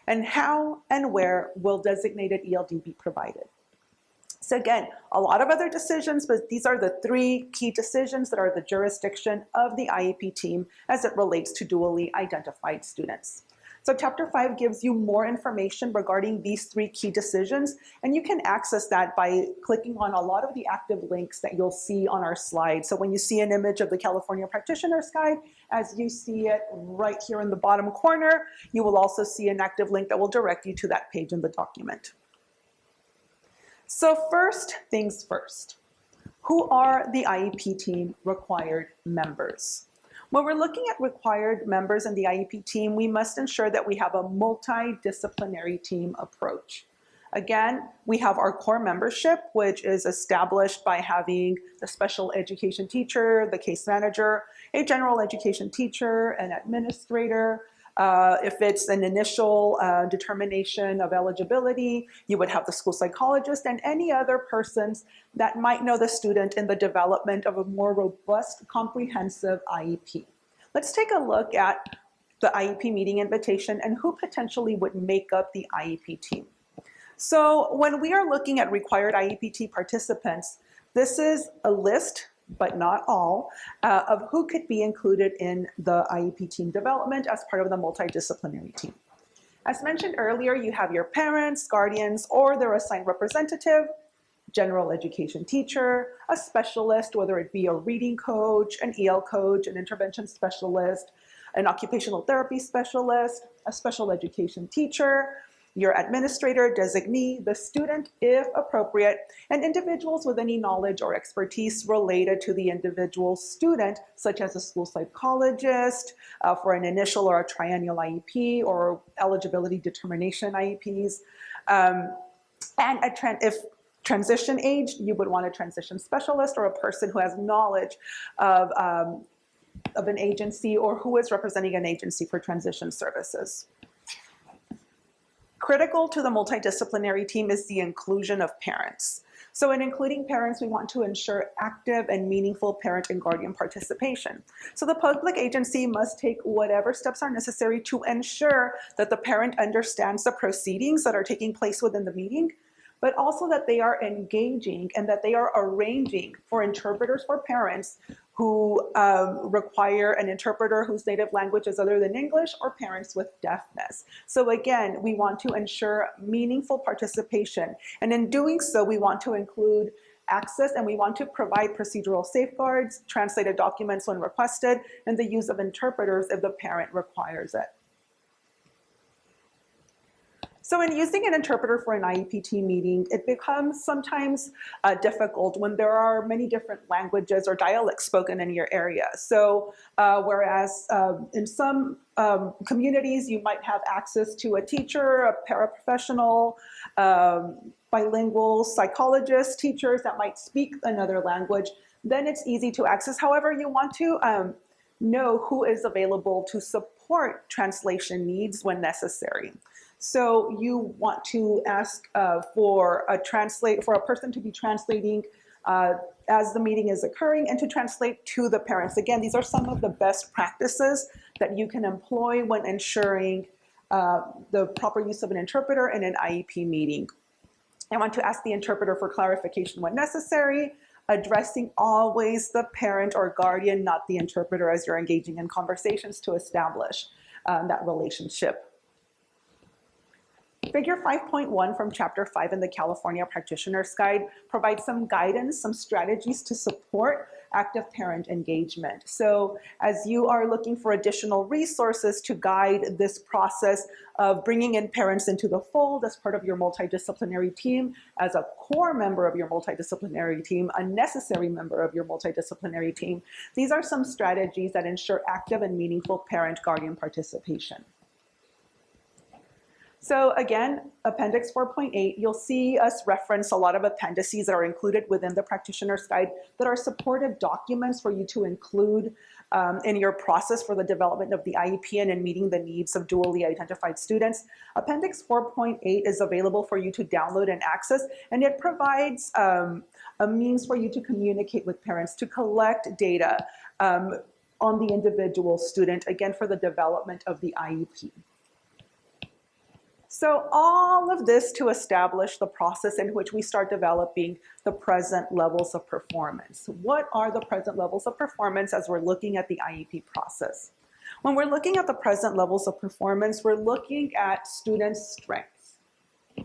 and how and where will designated ELD be provided. So again, a lot of other decisions, but these are the 3 key decisions that are the jurisdiction of the IEP team as it relates to dually identified students. So Chapter 5 gives you more information regarding these 3 key decisions, and you can access that by clicking on a lot of the active links that you'll see on our slide. So when you see an image of the California Practitioner's Guide, as you see it right here in the bottom corner, you will also see an active link that will direct you to that page in the document. So first things first, who are the IEP team required members? When we're looking at required members in the IEP team, we must ensure that we have a multidisciplinary team approach. Again, we have our core membership, which is established by having the special education teacher, the case manager, a general education teacher, an administrator. If it's an initial determination of eligibility, you would have the school psychologist and any other persons that might know the student in the development of a more robust, comprehensive IEP. Let's take a look at the IEP meeting invitation and who potentially would make up the IEP team. So when we are looking at required IEP participants, this is a list, but not all, of who could be included in the IEP team development as part of the multidisciplinary team. As mentioned earlier, you have your parents, guardians, or their assigned representative, general education teacher, a specialist, whether it be a reading coach, an EL coach, an intervention specialist, an occupational therapy specialist, a special education teacher, your administrator, designee, the student if appropriate, and individuals with any knowledge or expertise related to the individual student, such as a school psychologist for an initial or a triennial IEP or eligibility determination IEPs. If transition age, you would want a transition specialist or a person who has knowledge of an agency or who is representing an agency for transition services. Critical to the multidisciplinary team is the inclusion of parents. So in including parents, we want to ensure active and meaningful parent and guardian participation. So the public agency must take whatever steps are necessary to ensure that the parent understands the proceedings that are taking place within the meeting, but also that they are engaging and that they are arranging for interpreters for parents who require an interpreter whose native language is other than English, or parents with deafness. So again, we want to ensure meaningful participation. And in doing so, we want to include access and we want to provide procedural safeguards, translated documents when requested, and the use of interpreters if the parent requires it. So in using an interpreter for an IEPT meeting, it becomes sometimes difficult when there are many different languages or dialects spoken in your area. So whereas in some communities, you might have access to a teacher, a paraprofessional, bilingual psychologists, teachers that might speak another language, then it's easy to access. However, you want to know who is available to support translation needs when necessary. So you want to ask for a person to be translating as the meeting is occurring and to translate to the parents. Again, these are some of the best practices that you can employ when ensuring the proper use of an interpreter in an IEP meeting. I want to ask the interpreter for clarification when necessary, addressing always the parent or guardian, not the interpreter, as you're engaging in conversations to establish that relationship. Figure 5.1 from Chapter 5 in the California Practitioner's Guide provides some guidance, some strategies to support active parent engagement. So as you are looking for additional resources to guide this process of bringing in parents into the fold as part of your multidisciplinary team, as a core member of your multidisciplinary team, a necessary member of your multidisciplinary team, these are some strategies that ensure active and meaningful parent-guardian participation. So again, Appendix 4.8, you'll see us reference a lot of appendices that are included within the Practitioner's Guide that are supportive documents for you to include in your process for the development of the IEP and in meeting the needs of dually identified students. Appendix 4.8 is available for you to download and access, and it provides a means for you to communicate with parents, to collect data on the individual student, again, for the development of the IEP. So all of this to establish the process in which we start developing the present levels of performance. What are the present levels of performance as we're looking at the IEP process? When we're looking at the present levels of performance, we're looking at students' strengths.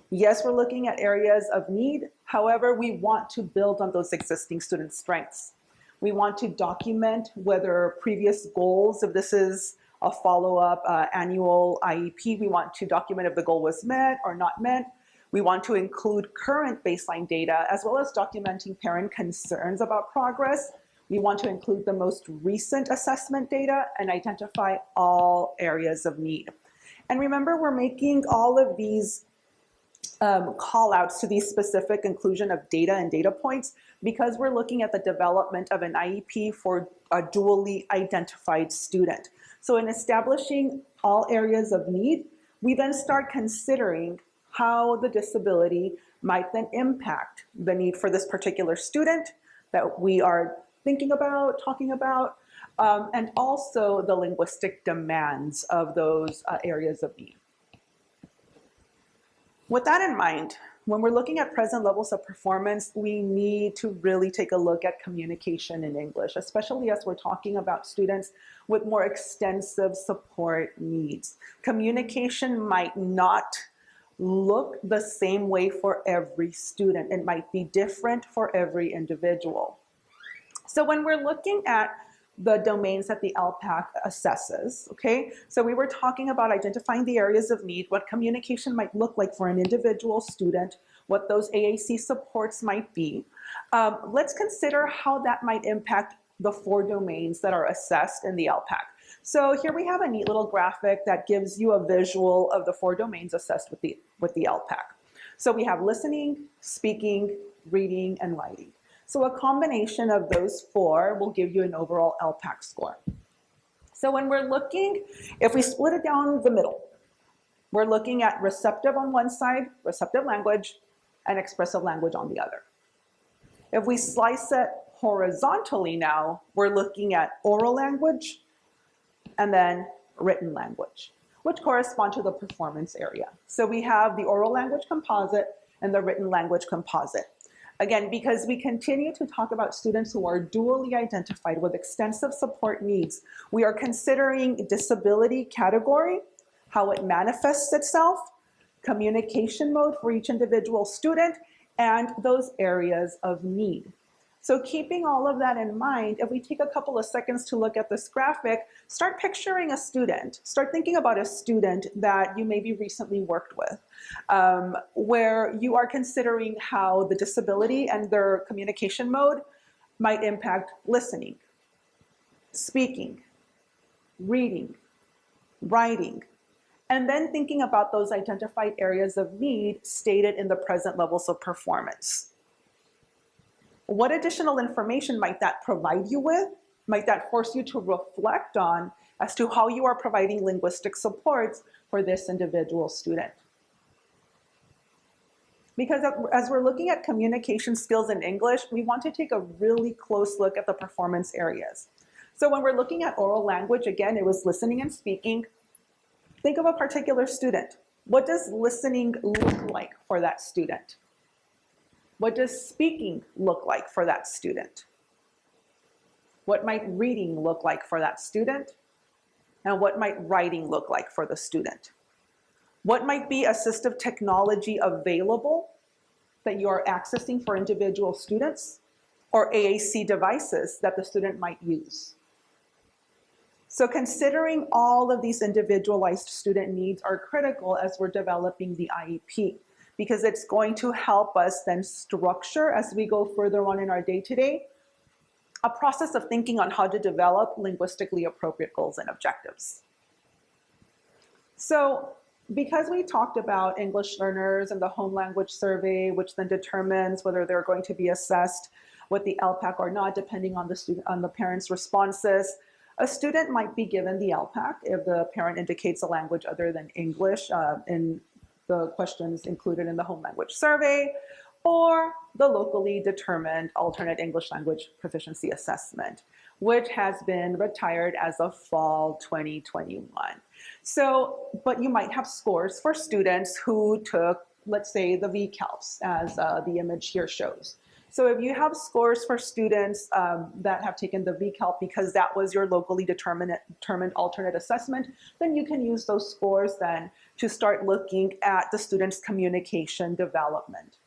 Yes, we're looking at areas of need. However, we want to build on those existing student strengths. We want to document whether previous goals, if this is a follow-up annual IEP, we want to document if the goal was met or not met. We want to include current baseline data as well as documenting parent concerns about progress. We want to include the most recent assessment data and identify all areas of need. And remember, we're making all of these call outs to the specific inclusion of data and data points because we're looking at the development of an IEP for a dually identified student. So in establishing all areas of need, we then start considering how the disability might then impact the need for this particular student that we are thinking about, talking about, and also the linguistic demands of those areas of need. With that in mind, when we're looking at present levels of performance, we need to really take a look at communication in English, especially as we're talking about students with more extensive support needs. Communication might not look the same way for every student. It might be different for every individual. So when we're looking at the domains that the LPAC assesses, okay? So we were talking about identifying the areas of need, what communication might look like for an individual student, what those AAC supports might be. Let's consider how that might impact the 4 domains that are assessed in the LPAC. So here we have a neat little graphic that gives you a visual of the 4 domains assessed with the LPAC. So we have listening, speaking, reading, and writing. So a combination of those 4 will give you an overall LPAC score. So when we're looking, if we split it down the middle, we're looking at receptive on one side, receptive language, and expressive language on the other. If we slice it horizontally now, we're looking at oral language and then written language, which correspond to the performance area. So we have the oral language composite and the written language composite. Again, because we continue to talk about students who are dually identified with extensive support needs, we are considering disability category, how it manifests itself, communication mode for each individual student, and those areas of need. So keeping all of that in mind, if we take a couple of seconds to look at this graphic, start picturing a student. Start thinking about a student that you maybe recently worked with, where you are considering how the disability and their communication mode might impact listening, speaking, reading, writing, and then thinking about those identified areas of need stated in the present levels of performance. What additional information might that provide you with? Might that force you to reflect on as to how you are providing linguistic supports for this individual student? Because as we're looking at communication skills in English, we want to take a really close look at the performance areas. So when we're looking at oral language, again, it was listening and speaking. Think of a particular student. What does listening look like for that student? What does speaking look like for that student? What might reading look like for that student? And what might writing look like for the student? What might be assistive technology available that you are accessing for individual students, or AAC devices that the student might use? So considering all of these individualized student needs are critical as we're developing the IEP, because it's going to help us then structure, as we go further on in our day-to-day, a process of thinking on how to develop linguistically appropriate goals and objectives. So because we talked about English learners and the home language survey, which then determines whether they're going to be assessed with the LPAC or not, depending on the parent's responses, a student might be given the LPAC if the parent indicates a language other than English in the questions included in the home language survey, or the locally determined alternate English language proficiency assessment, which has been retired as of fall 2021. So, but you might have scores for students who took, let's say, the VCALPs, as the image here shows. So if you have scores for students that have taken the VCALP because that was your locally determined alternate assessment, then you can use those scores then to start looking at the student's communication development.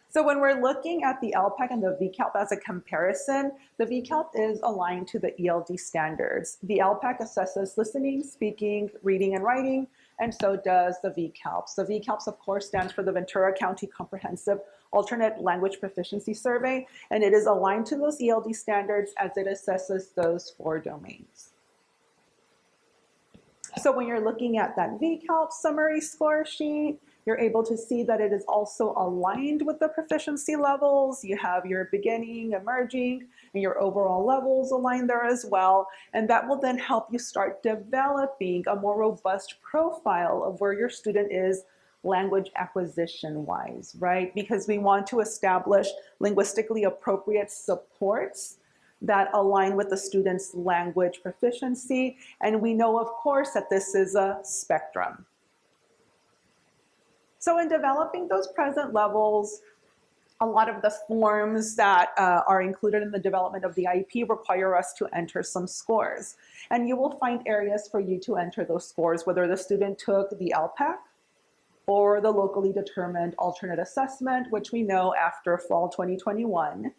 So when we're looking at the LPAC and the VCALP as a comparison, the VCALP is aligned to the ELD standards. The LPAC assesses listening, speaking, reading, and writing, and so does the VCALPs. The VCALPs, of course, stands for the Ventura County Comprehensive Alternate Language Proficiency Survey, and it is aligned to those ELD standards as it assesses those 4 domains. So when you're looking at that VCALP summary score sheet, you're able to see that it is also aligned with the proficiency levels. You have your beginning, emerging, and your overall levels aligned there as well. And that will then help you start developing a more robust profile of where your student is language acquisition wise, right? Because we want to establish linguistically appropriate supports that align with the student's language proficiency. And we know, of course, that this is a spectrum. So in developing those present levels, a lot of the forms that are included in the development of the IEP require us to enter some scores. And you will find areas for you to enter those scores, whether the student took the LPAC or the locally determined alternate assessment, which we know after fall 2021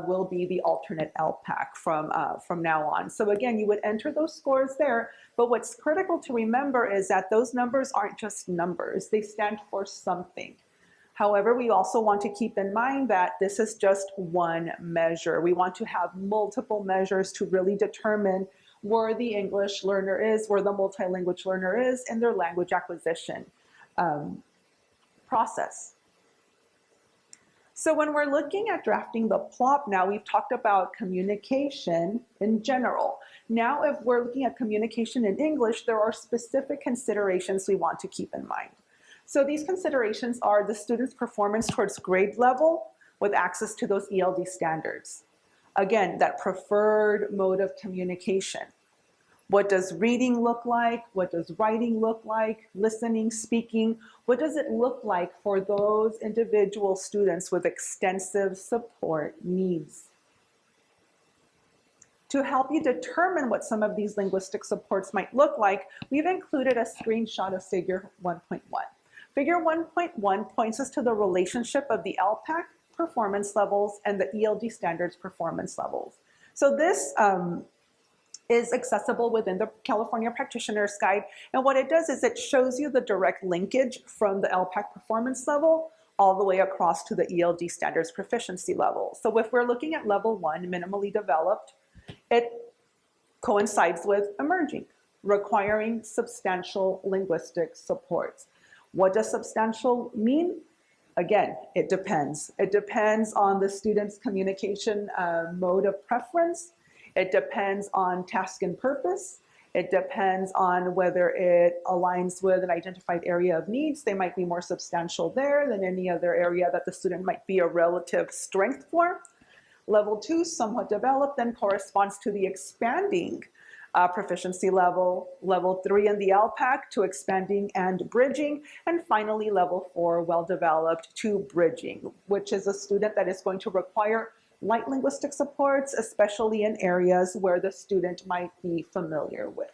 will be the alternate LPAC from now on. So again, you would enter those scores there, but what's critical to remember is that those numbers aren't just numbers, they stand for something. However, we also want to keep in mind that this is just one measure. We want to have multiple measures to really determine where the English learner is, where the multilingual learner is in their language acquisition process. So when we're looking at drafting the plot now, we've talked about communication in general. Now, if we're looking at communication in English, there are specific considerations we want to keep in mind. So these considerations are the student's performance towards grade level with access to those ELD standards. Again, that preferred mode of communication. What does reading look like? What does writing look like? Listening, speaking. What does it look like for those individual students with extensive support needs? To help you determine what some of these linguistic supports might look like, we've included a screenshot of Figure 1.1. Figure 1.1 points us to the relationship of the LPAC performance levels and the ELD standards performance levels. So this is accessible within the California Practitioner's Guide. And what it does is it shows you the direct linkage from the LPAC performance level all the way across to the ELD standards proficiency level. So if we're looking at level 1, minimally developed, it coincides with emerging, requiring substantial linguistic supports. What does substantial mean? Again, it depends. It depends on the student's communication mode of preference. It depends on task and purpose. It depends on whether it aligns with an identified area of needs. They might be more substantial there than any other area that the student might be a relative strength for. Level 2, somewhat developed, then corresponds to the expanding proficiency level. Level 3 in the LPAC to expanding and bridging. And finally, level 4, well-developed to bridging, which is a student that is going to require light linguistic supports, especially in areas where the student might be familiar with.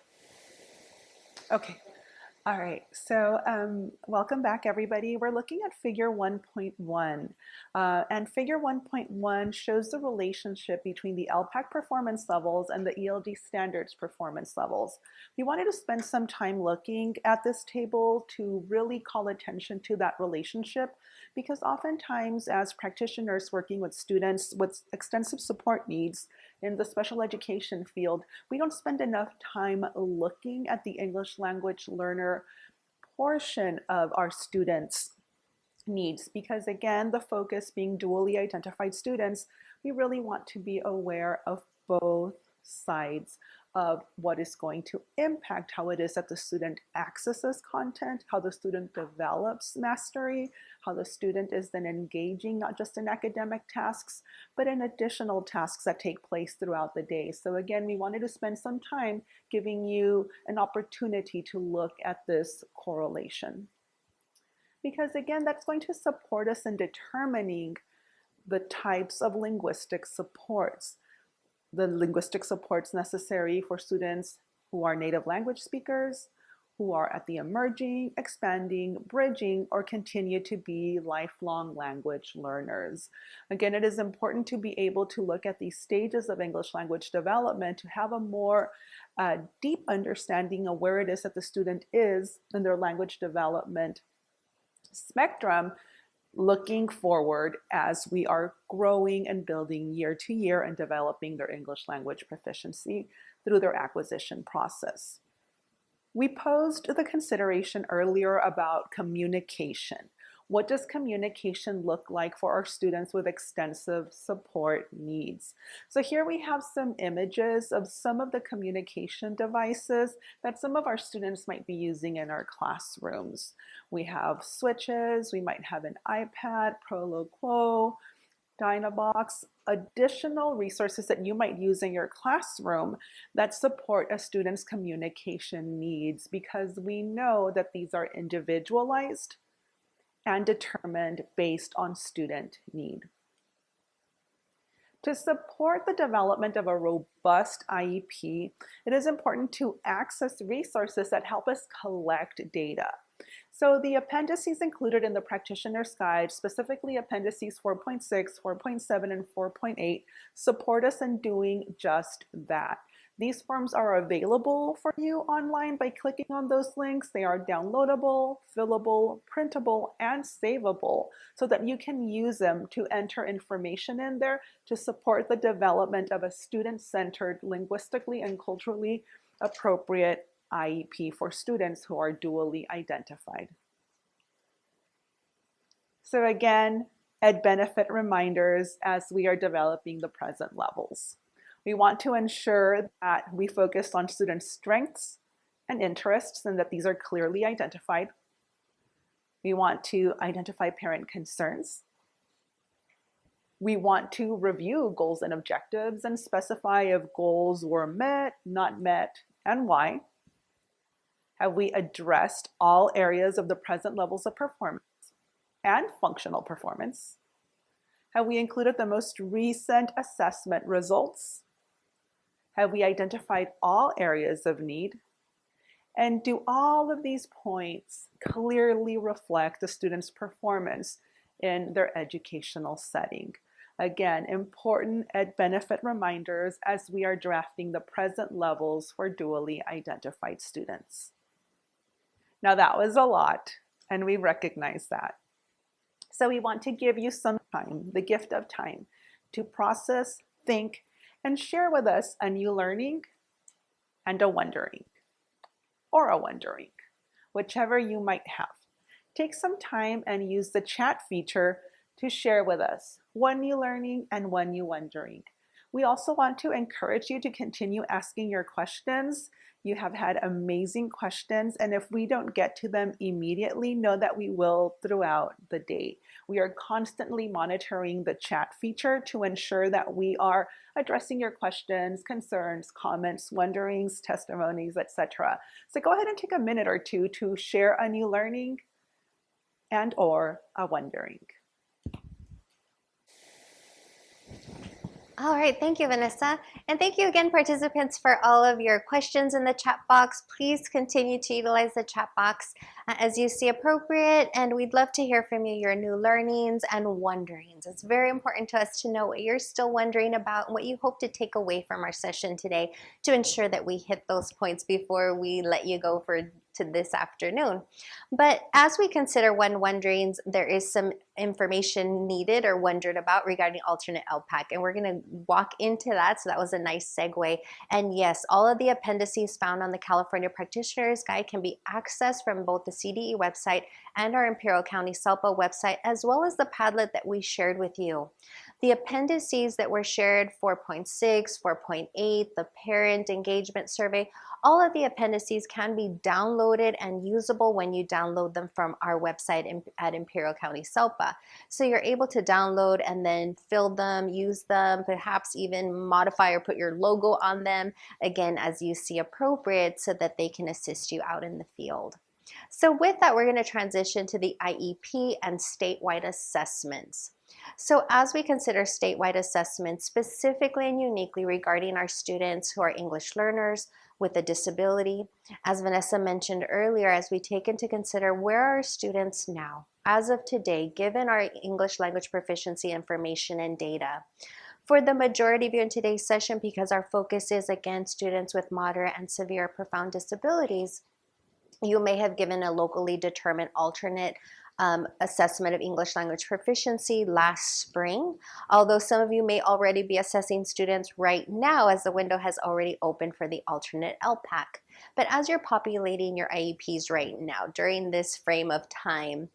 Okay, all right, so welcome back everybody. We're looking at figure 1.1 and figure 1.1 shows the relationship between the LPAC performance levels and the ELD standards performance levels. We wanted to spend some time looking at this table to really call attention to that relationship, because oftentimes as practitioners working with students with extensive support needs in the special education field, we don't spend enough time looking at the English language learner portion of our students' needs, because again, the focus being dually identified students, we really want to be aware of both sides of what is going to impact how it is that the student accesses content, how the student develops mastery, how the student is then engaging not just in academic tasks, but in additional tasks that take place throughout the day. So again, we wanted to spend some time giving you an opportunity to look at this correlation. Because again, that's going to support us in determining the types of linguistic supports. The linguistic supports necessary for students who are native language speakers, who are at the emerging, expanding, bridging, or continue to be lifelong language learners. Again, it is important to be able to look at these stages of English language development to have a more deep understanding of where it is that the student is in their language development spectrum, looking forward as we are growing and building year to year and developing their English language proficiency through their acquisition process. We posed the consideration earlier about communication. What does communication look like for our students with extensive support needs? So here we have some images of some of the communication devices that some of our students might be using in our classrooms. We have switches, we might have an iPad, Proloquo, Dynabox, additional resources that you might use in your classroom that support a student's communication needs, because we know that these are individualized and determined based on student need. To support the development of a robust IEP, it is important to access resources that help us collect data. So the appendices included in the practitioner's guide, specifically appendices 4.6, 4.7, and 4.8, support us in doing just that. These forms are available for you online by clicking on those links. They are downloadable, fillable, printable, and savable so that you can use them to enter information in there to support the development of a student-centered, linguistically and culturally appropriate IEP for students who are dually identified. So again, Ed benefit reminders as we are developing the present levels. We want to ensure that we focus on students' strengths and interests and that these are clearly identified. We want to identify parent concerns. We want to review goals and objectives and specify if goals were met, not met, and why. Have we addressed all areas of the present levels of performance and functional performance? Have we included the most recent assessment results? Have we identified all areas of need? And do all of these points clearly reflect the student's performance in their educational setting? Again, important Ed benefit reminders as we are drafting the present levels for dually identified students. Now that was a lot, and we recognize that. So we want to give you some time, the gift of time, to process, think, and share with us a new learning and a wondering, or a wondering, whichever you might have. Take some time and use the chat feature to share with us one new learning and one new wondering. We also want to encourage you to continue asking your questions. You have had amazing questions, and if we don't get to them immediately, know that we will throughout the day. We are constantly monitoring the chat feature to ensure that we are addressing your questions, concerns, comments, wonderings, testimonies, etc. So go ahead and take a minute or two to share a new learning and or a wondering. All right, thank you, Vanessa. And thank you again, participants, for all of your questions in the chat box. Please continue to utilize the chat box as you see appropriate, and we'd love to hear from you, your new learnings and wonderings. It's very important to us to know what you're still wondering about and what you hope to take away from our session today to ensure that we hit those points before we let you go to this afternoon. But as we consider when wonderings, there is some information needed or wondered about regarding alternate LPAC, and we're going to walk into that. So that was a nice segue. And yes, all of the appendices found on the California Practitioner's Guide can be accessed from both the CDE website and our Imperial County SELPA website, as well as the Padlet that we shared with you. The appendices that were shared, 4.6, 4.8, the parent engagement survey, all of the appendices can be downloaded and usable when you download them from our website at Imperial County SELPA. So you're able to download and then fill them, use them, perhaps even modify or put your logo on them, again, as you see appropriate, so that they can assist you out in the field. So with that, we're going to transition to the IEP and statewide assessments. So as we consider statewide assessments specifically and uniquely regarding our students who are English learners with a disability, as Vanessa mentioned earlier, as we take into consider where are our students now, as of today, given our English language proficiency information and data. For the majority of you in today's session, because our focus is again students with moderate and severe or profound disabilities, you may have given a locally determined alternate assessment of English language proficiency last spring, although some of you may already be assessing students right now as the window has already opened for the alternate LPAC. But as you're populating your IEPs right now, during this frame of time,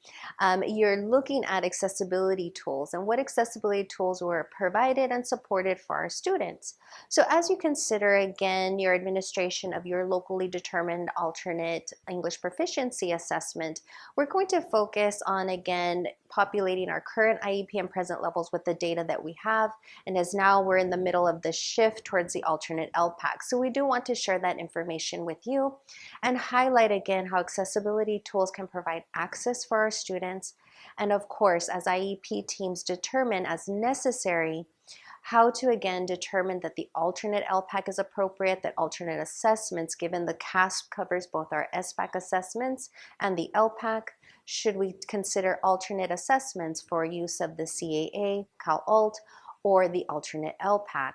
you're looking at accessibility tools and what accessibility tools were provided and supported for our students. So as you consider again your administration of your locally determined alternate English proficiency assessment, we're going to focus on again populating our current IEP and present levels with the data that we have, and as now we're in the middle of the shift towards the alternate LPAC. So we do want to share that information with you and highlight again how accessibility tools can provide access for our students, and of course as IEP teams determine as necessary how to again determine that the alternate LPAC is appropriate, that alternate assessments, given the CASP covers both our SBAC assessments and the LPAC, should we consider alternate assessments for use of the CAA, CalAlt, or the alternate LPAC.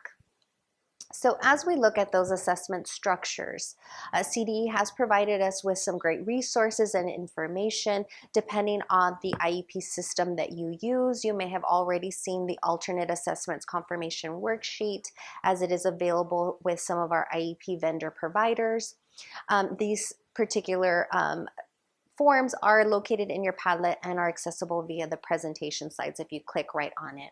So as we look at those assessment structures, CDE has provided us with some great resources and information depending on the IEP system that you use. You may have already seen the alternate assessments confirmation worksheet as it is available with some of our IEP vendor providers. These particular forms are located in your Padlet and are accessible via the presentation slides if you click right on it.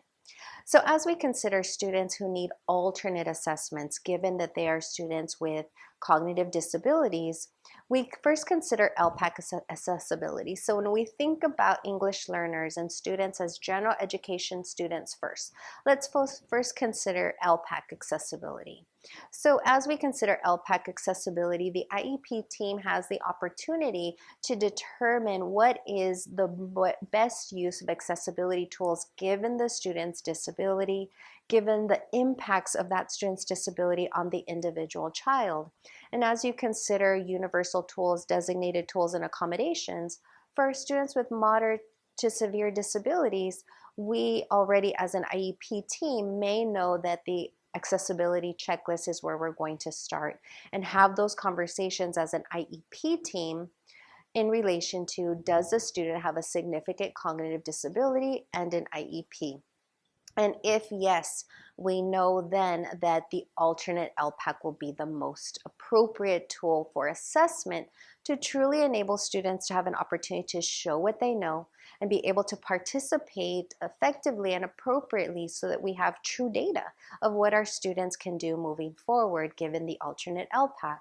So as we consider students who need alternate assessments, given that they are students with cognitive disabilities, we first consider LPAC accessibility. So when we think about English learners and students as general education students first, let's first consider LPAC accessibility. So as we consider LPAC accessibility, the IEP team has the opportunity to determine what is the best use of accessibility tools given the student's disability, given the impacts of that student's disability on the individual child. And as you consider universal tools, designated tools, and accommodations, for students with moderate to severe disabilities, we already as an IEP team may know that the accessibility checklist is where we're going to start and have those conversations as an IEP team in relation to, does the student have a significant cognitive disability and an IEP? And if yes, we know then that the alternate LPAC will be the most appropriate tool for assessment to truly enable students to have an opportunity to show what they know and be able to participate effectively and appropriately so that we have true data of what our students can do moving forward given the alternate LPAC.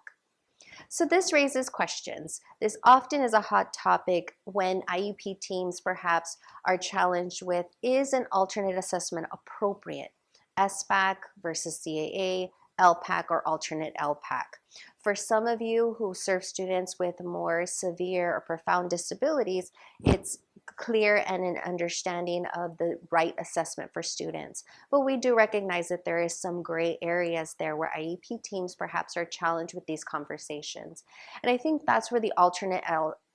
So this raises questions. This often is a hot topic when IEP teams perhaps are challenged with, is an alternate assessment appropriate? SBAC versus CAA, LPAC, or alternate LPAC. For some of you who serve students with more severe or profound disabilities, it's clear and an understanding of the right assessment for students. But we do recognize that there is some gray areas there where IEP teams perhaps are challenged with these conversations. And I think that's where the alternate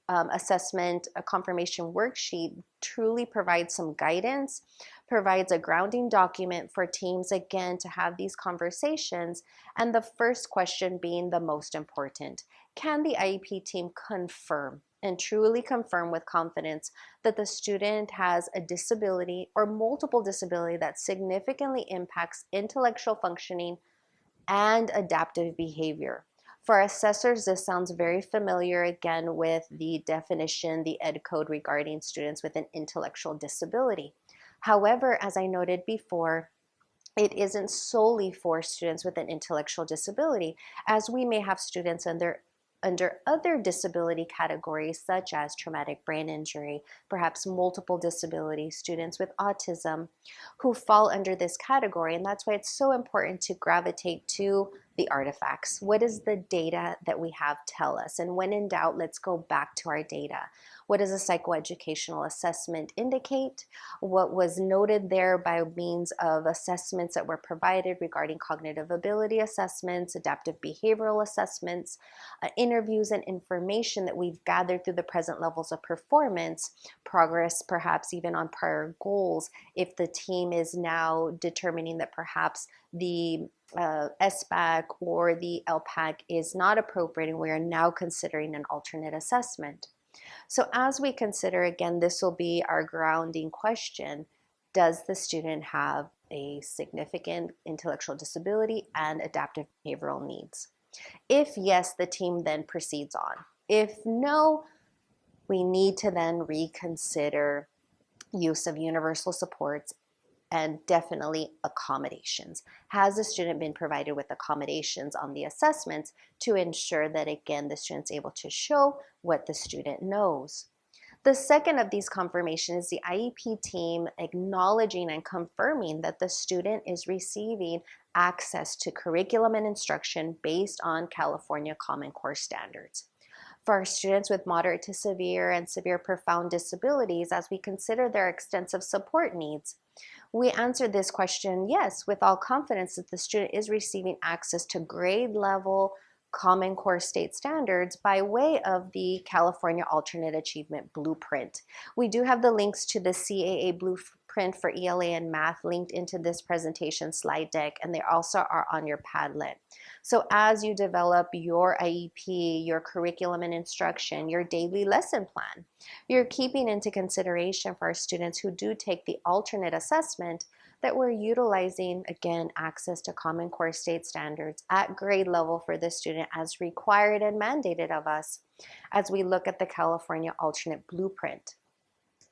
assessment confirmation worksheet truly provides some guidance, provides a grounding document for teams again to have these conversations, and the first question being the most important. Can the IEP team confirm and truly confirm with confidence that the student has a disability or multiple disability that significantly impacts intellectual functioning and adaptive behavior? For assessors, this sounds very familiar again with the definition, the Ed code regarding students with an intellectual disability. However, as I noted before, it isn't solely for students with an intellectual disability, as we may have students under other disability categories such as traumatic brain injury, perhaps multiple disability, students with autism who fall under this category. And that's why it's so important to gravitate to the artifacts. What does the data that we have tell us? And when in doubt, let's go back to our data. What does a psychoeducational assessment indicate? What was noted there by means of assessments that were provided regarding cognitive ability assessments, adaptive behavioral assessments, interviews and information that we've gathered through the present levels of performance, progress perhaps even on prior goals, if the team is now determining that perhaps the SBAC or the LPAC is not appropriate and we are now considering an alternate assessment. So as we consider, again, this will be our grounding question: does the student have a significant intellectual disability and adaptive behavioral needs? If yes, the team then proceeds on. If no, we need to then reconsider use of universal supports and definitely accommodations. Has the student been provided with accommodations on the assessments to ensure that, again, the student's able to show what the student knows? The second of these confirmations is the IEP team acknowledging and confirming that the student is receiving access to curriculum and instruction based on California Common Core standards. For our students with moderate to severe and severe profound disabilities, as we consider their extensive support needs, we answered this question, yes, with all confidence that the student is receiving access to grade level Common Core state standards by way of the California Alternate Achievement Blueprint. We do have the links to the CAA Blueprint for ELA and Math linked into this presentation slide deck, and they also are on your Padlet. So as you develop your IEP, your curriculum and instruction, your daily lesson plan, you're keeping into consideration for our students who do take the alternate assessment that we're utilizing, again, access to Common Core state standards at grade level for the student as required and mandated of us as we look at the California Alternate Blueprint.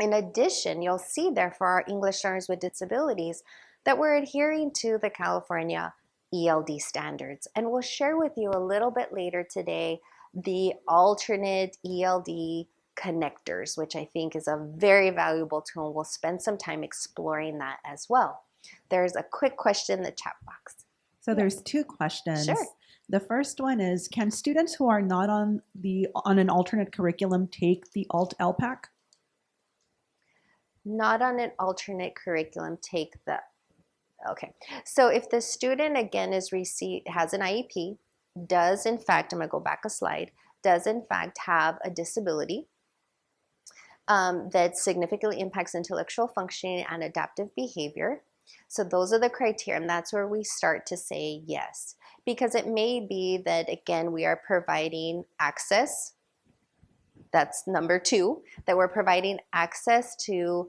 In addition, you'll see there for our English learners with disabilities that we're adhering to the California ELD standards. And we'll share with you a little bit later today the alternate ELD connectors, which I think is a very valuable tool. We'll spend some time exploring that as well. There's a quick question in the chat box. So there's two questions. Sure. The first one is, can students who are not on an alternate curriculum take the alt LPAC? Not on an alternate curriculum, take the, okay. So if the student, again, has an IEP, does in fact, I'm gonna go back a slide, does in fact have a disability, that significantly impacts intellectual functioning and adaptive behavior. So those are the criteria, and that's where we start to say yes. Because it may be that, again, we are providing access. That's number two, that we're providing access to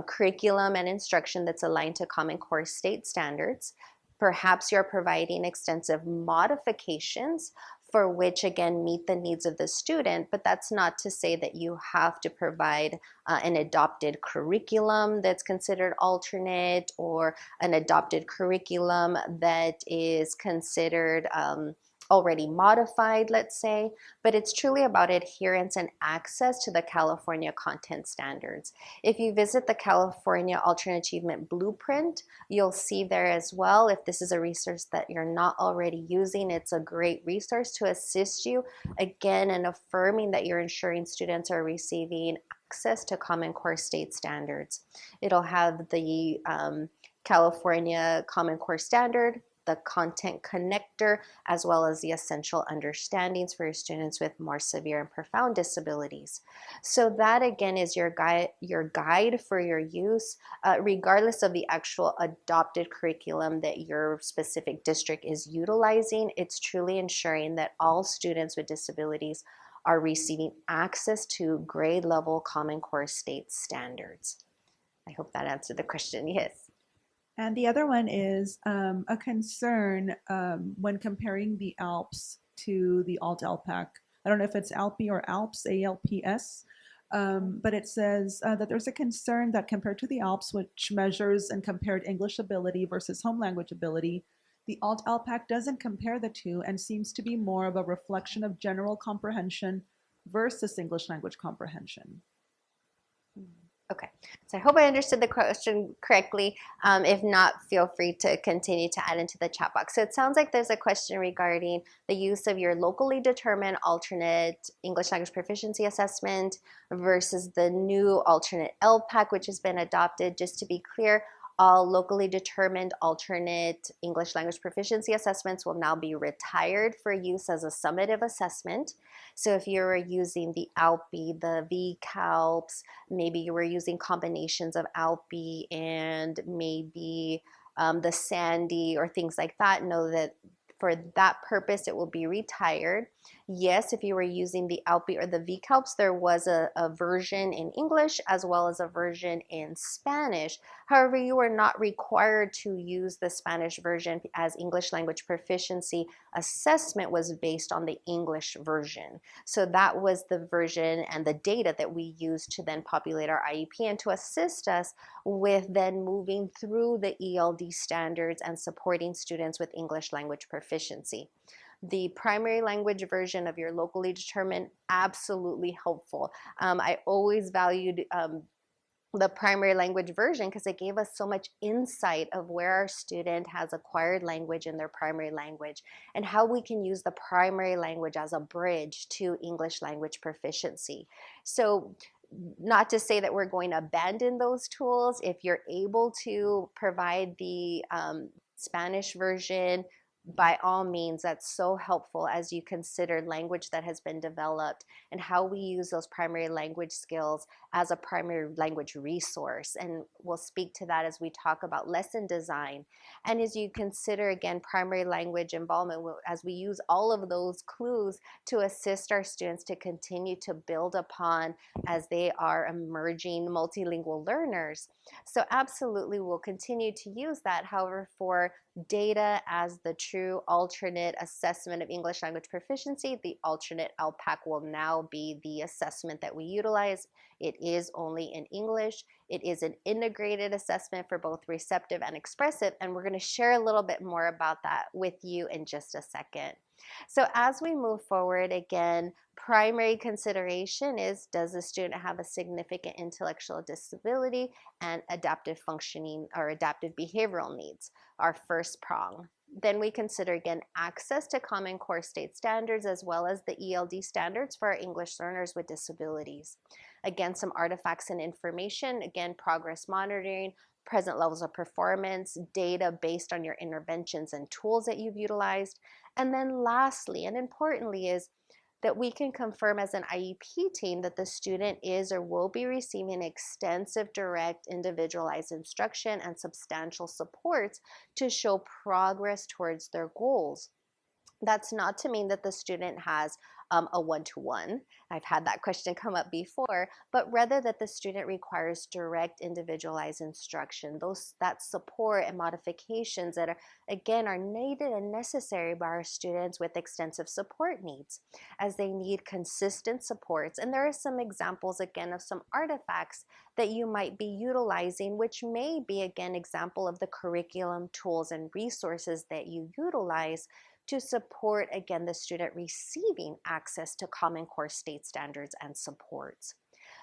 curriculum and instruction that's aligned to Common Core state standards. Perhaps you're providing extensive modifications for which, again, meet the needs of the student, but that's not to say that you have to provide an adopted curriculum that's considered alternate or an adopted curriculum that is considered already modified, let's say, but it's truly about adherence and access to the California content standards. If you visit the California Alternate Achievement Blueprint, you'll see there as well, if this is a resource that you're not already using, it's a great resource to assist you, again, in affirming that you're ensuring students are receiving access to Common Core state standards. It'll have the California Common Core standard, the content connector, as well as the essential understandings for your students with more severe and profound disabilities. So that, again, is your guide for your use, regardless of the actual adopted curriculum that your specific district is utilizing. It's truly ensuring that all students with disabilities are receiving access to grade level Common Core state standards. I hope that answered the question, yes. And the other one is a concern when comparing the ALPS to the alt LPAC. I don't know if it's ALPI or ALPS, ALPS. But it says that there's a concern that compared to the ALPS, which measures and compared English ability versus home language ability, the ALT-LPAC doesn't compare the two and seems to be more of a reflection of general comprehension versus English language comprehension. Okay, so I hope I understood the question correctly. If not, feel free to continue to add into the chat box. So it sounds like there's a question regarding the use of your locally determined alternate English language proficiency assessment versus the new alternate LPAC, which has been adopted. Just to be clear, all locally determined alternate English language proficiency assessments will now be retired for use as a summative assessment. So if you were using the ALPI, the VCALPS, maybe you were using combinations of ALPI and maybe the Sandy or things like that, know that for that purpose it will be retired. Yes, if you were using the ALPI or the VCALPS, there was a version in English as well as a version in Spanish. However, you are not required to use the Spanish version, as English language proficiency assessment was based on the English version. So that was the version and the data that we used to then populate our IEP and to assist us with then moving through the ELD standards and supporting students with English language proficiency. The primary language version of your locally determined, absolutely helpful. I always valued the primary language version because it gave us so much insight of where our student has acquired language in their primary language and how we can use the primary language as a bridge to English language proficiency. So not to say that we're going to abandon those tools. If you're able to provide the Spanish version, by all means, that's so helpful as you consider language that has been developed and how we use those primary language skills as a primary language resource. And we'll speak to that as we talk about lesson design. And as you consider, again, primary language involvement, as we use all of those clues to assist our students to continue to build upon as they are emerging multilingual learners. So absolutely, we'll continue to use that. However, for data as the true alternate assessment of English language proficiency, the alternate LPAC will now be the assessment that we utilize. It is only in English. It is an integrated assessment for both receptive and expressive, and we're going to share a little bit more about that with you in just a second. So as we move forward, again, primary consideration is, does the student have a significant intellectual disability and adaptive functioning or adaptive behavioral needs? Our first prong. Then we consider, again, access to Common Core state standards as well as the ELD standards for our English learners with disabilities. Again, some artifacts and information, again, progress monitoring, present levels of performance, data based on your interventions and tools that you've utilized. And then lastly, and importantly, is that we can confirm as an IEP team that the student is or will be receiving extensive, direct, individualized instruction and substantial supports to show progress towards their goals. That's not to mean that the student has a one-to-one. I've had that question come up before, but rather that the student requires direct individualized instruction, that support and modifications that are, again, are needed and necessary by our students with extensive support needs, as they need consistent supports. And there are some examples, again, of some artifacts that you might be utilizing, which may be, again, example of the curriculum, tools, and resources that you utilize to support, again, the student receiving access to Common Core state standards and supports.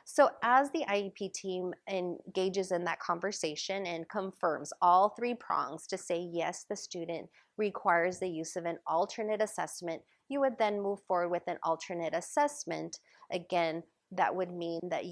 So as the IEP team engages in that conversation and confirms all three prongs to say, yes, the student requires the use of an alternate assessment, you would then move forward with an alternate assessment. Again, that would mean that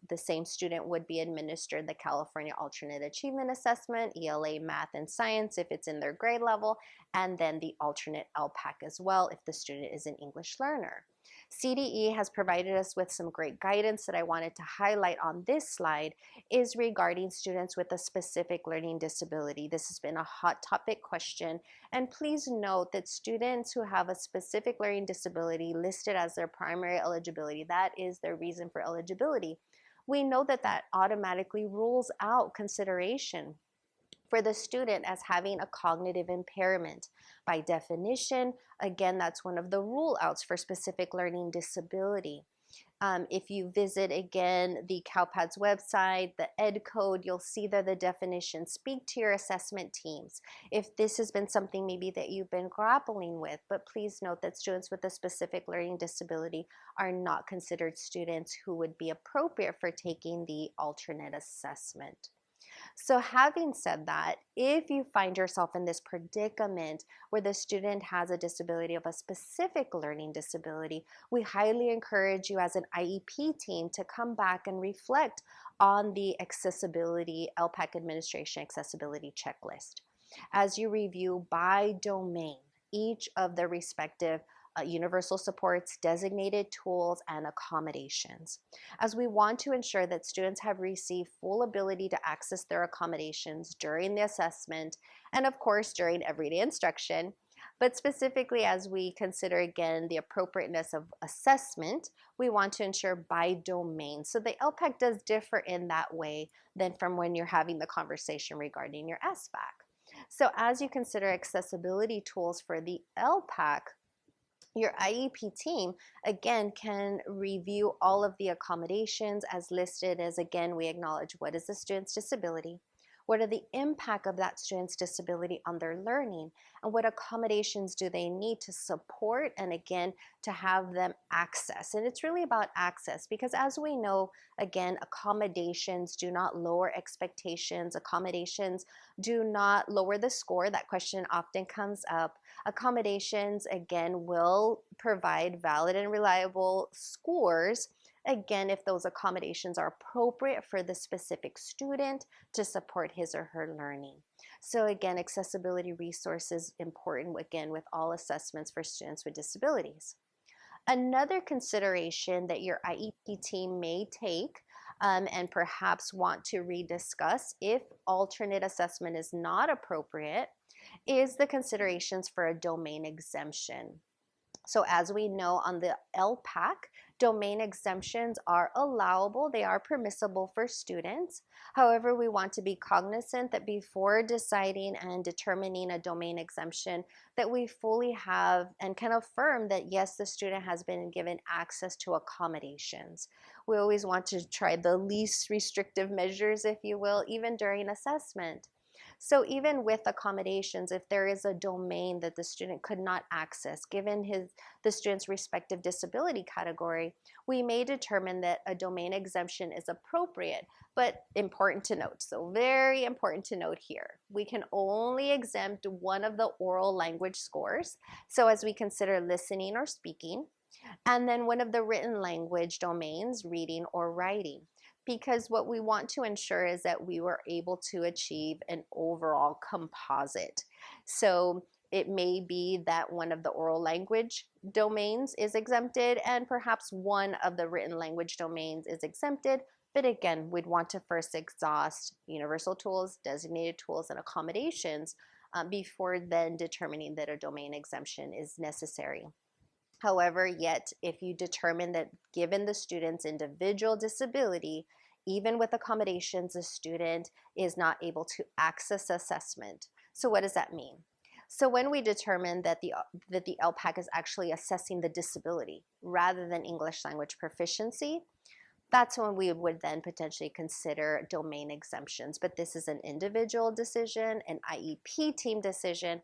the same student would be administered the California Alternate Achievement Assessment, ELA Math and Science if it's in their grade level, and then the alternate LPAC as well if the student is an English learner. CDE has provided us with some great guidance that I wanted to highlight on this slide is regarding students with a specific learning disability. This has been a hot topic question, and please note that students who have a specific learning disability listed as their primary eligibility, that is their reason for eligibility, we know that that automatically rules out consideration for the student as having a cognitive impairment. By definition, again, that's one of the rule outs for specific learning disability. If you visit again the CalPADS website, the Ed code, you'll see there the definitions. Speak to your assessment teams. If this has been something maybe that you've been grappling with, but please note that students with a specific learning disability are not considered students who would be appropriate for taking the alternate assessment. So having said that, if you find yourself in this predicament where the student has a disability of a specific learning disability, we highly encourage you as an IEP team to come back and reflect on the accessibility, LPAC administration accessibility checklist. As you review by domain, each of the respective universal supports, designated tools, and accommodations, as we want to ensure that students have received full ability to access their accommodations during the assessment and of course during everyday instruction. But specifically as we consider again the appropriateness of assessment, we want to ensure by domain. So the LPAC does differ in that way than from when you're having the conversation regarding your SBAC. So as you consider accessibility tools for the LPAC, your IEP team, again, can review all of the accommodations as listed as, again, we acknowledge what is the student's disability, what are the impact of that student's disability on their learning, and what accommodations do they need to support and, again, to have them access. And it's really about access because as we know, again, accommodations do not lower expectations. Accommodations do not lower the score. That question often comes up. Accommodations, again, will provide valid and reliable scores, again, if those accommodations are appropriate for the specific student to support his or her learning. So again, accessibility resources important, again, with all assessments for students with disabilities. Another consideration that your IEP team may take and perhaps want to rediscuss if alternate assessment is not appropriate is the considerations for a domain exemption. So as we know on the LPAC, domain exemptions are allowable. They are permissible for students. However, we want to be cognizant that before deciding and determining a domain exemption, that we fully have and can affirm that yes, the student has been given access to accommodations. We always want to try the least restrictive measures, if you will, even during assessment. So even with accommodations, if there is a domain that the student could not access, given the student's respective disability category, we may determine that a domain exemption is appropriate, but important to note. So very important to note here, we can only exempt one of the oral language scores. So as we consider listening or speaking, and then one of the written language domains, reading or writing, because what we want to ensure is that we were able to achieve an overall composite. So it may be that one of the oral language domains is exempted and perhaps one of the written language domains is exempted. But again, we'd want to first exhaust universal tools, designated tools, and accommodations before then determining that a domain exemption is necessary. However, yet, if you determine that given the student's individual disability, even with accommodations, the student is not able to access assessment. So what does that mean? So when we determine that the LPAC is actually assessing the disability rather than English language proficiency, that's when we would then potentially consider domain exemptions. But this is an individual decision, an IEP team decision,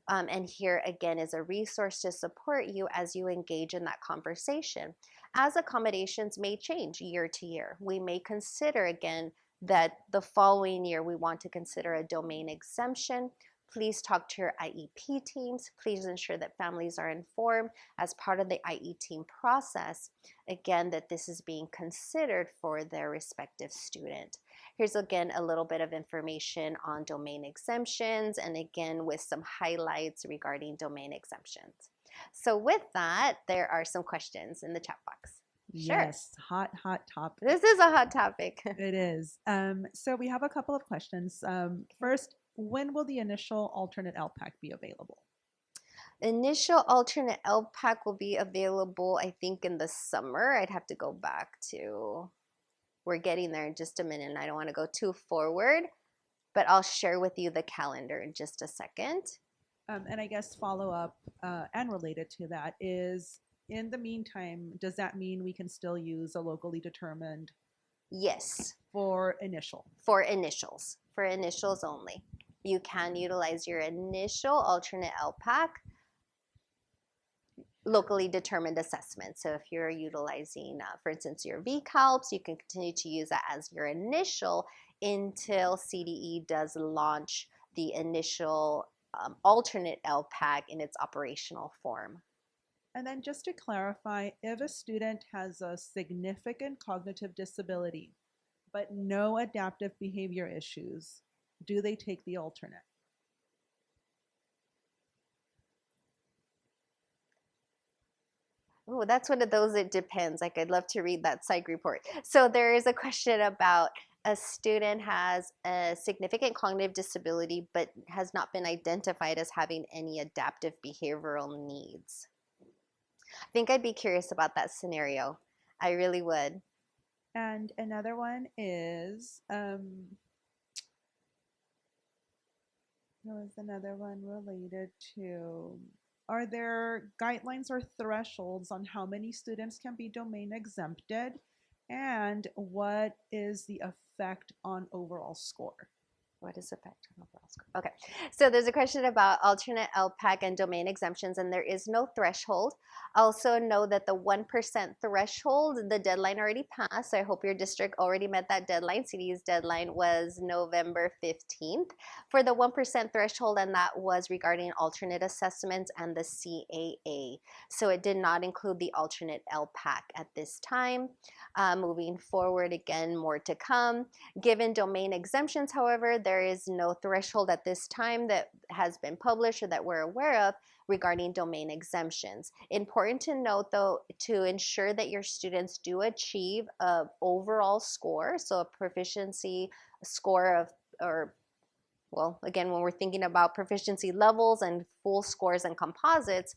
and here again is a resource to support you as you engage in that conversation. As accommodations may change year to year, we may consider again that the following year we want to consider a domain exemption. Please talk to your IEP teams. Please ensure that families are informed as part of the IE team process, again, that this is being considered for their respective student. Here's again a little bit of information on domain exemptions and again with some highlights regarding domain exemptions. So with that, there are some questions in the chat box. Yes, hot topic. This is a hot topic. It is. So we have a couple of questions. First, when will the initial alternate LPAC be available? Initial alternate LPAC will be available, I think, in the summer. I'd have to go back to, we're getting there in just a minute, and I don't want to go too forward, but I'll share with you the calendar in just a second. And I guess follow up and related to that is, in the meantime, does that mean we can still use a locally determined Yes, for initial? for initials only. You can utilize your initial alternate LPAC locally determined assessment. So if you're utilizing, for instance, your VCALPs, you can continue to use that as your initial until CDE does launch the initial alternate LPAC in its operational form. And then just to clarify, if a student has a significant cognitive disability, but no adaptive behavior issues, do they take the alternate? Oh, that's one of those, it depends. Like, I'd love to read that psych report. So there is a question about a student has a significant cognitive disability but has not been identified as having any adaptive behavioral needs. I think I'd be curious about that scenario. I really would. And another one is, there was another one related to, are there guidelines or thresholds on how many students can be domain exempted? And what is the effect on overall score? What is effect on overall score? Okay, so there's a question about alternate LPAC and domain exemptions, and there is no threshold. Also know that the 1% threshold, the deadline already passed. So I hope your district already met that deadline. CD's deadline was November 15th for the 1% threshold, and that was regarding alternate assessments and the CAA. So it did not include the alternate LPAC at this time. Moving forward, again, more to come. Given domain exemptions, however, there is no threshold at this time that has been published or that we're aware of regarding domain exemptions. Important to note, though, to ensure that your students do achieve an overall score, so a proficiency score of, or well, again, when we're thinking about proficiency levels and full scores and composites,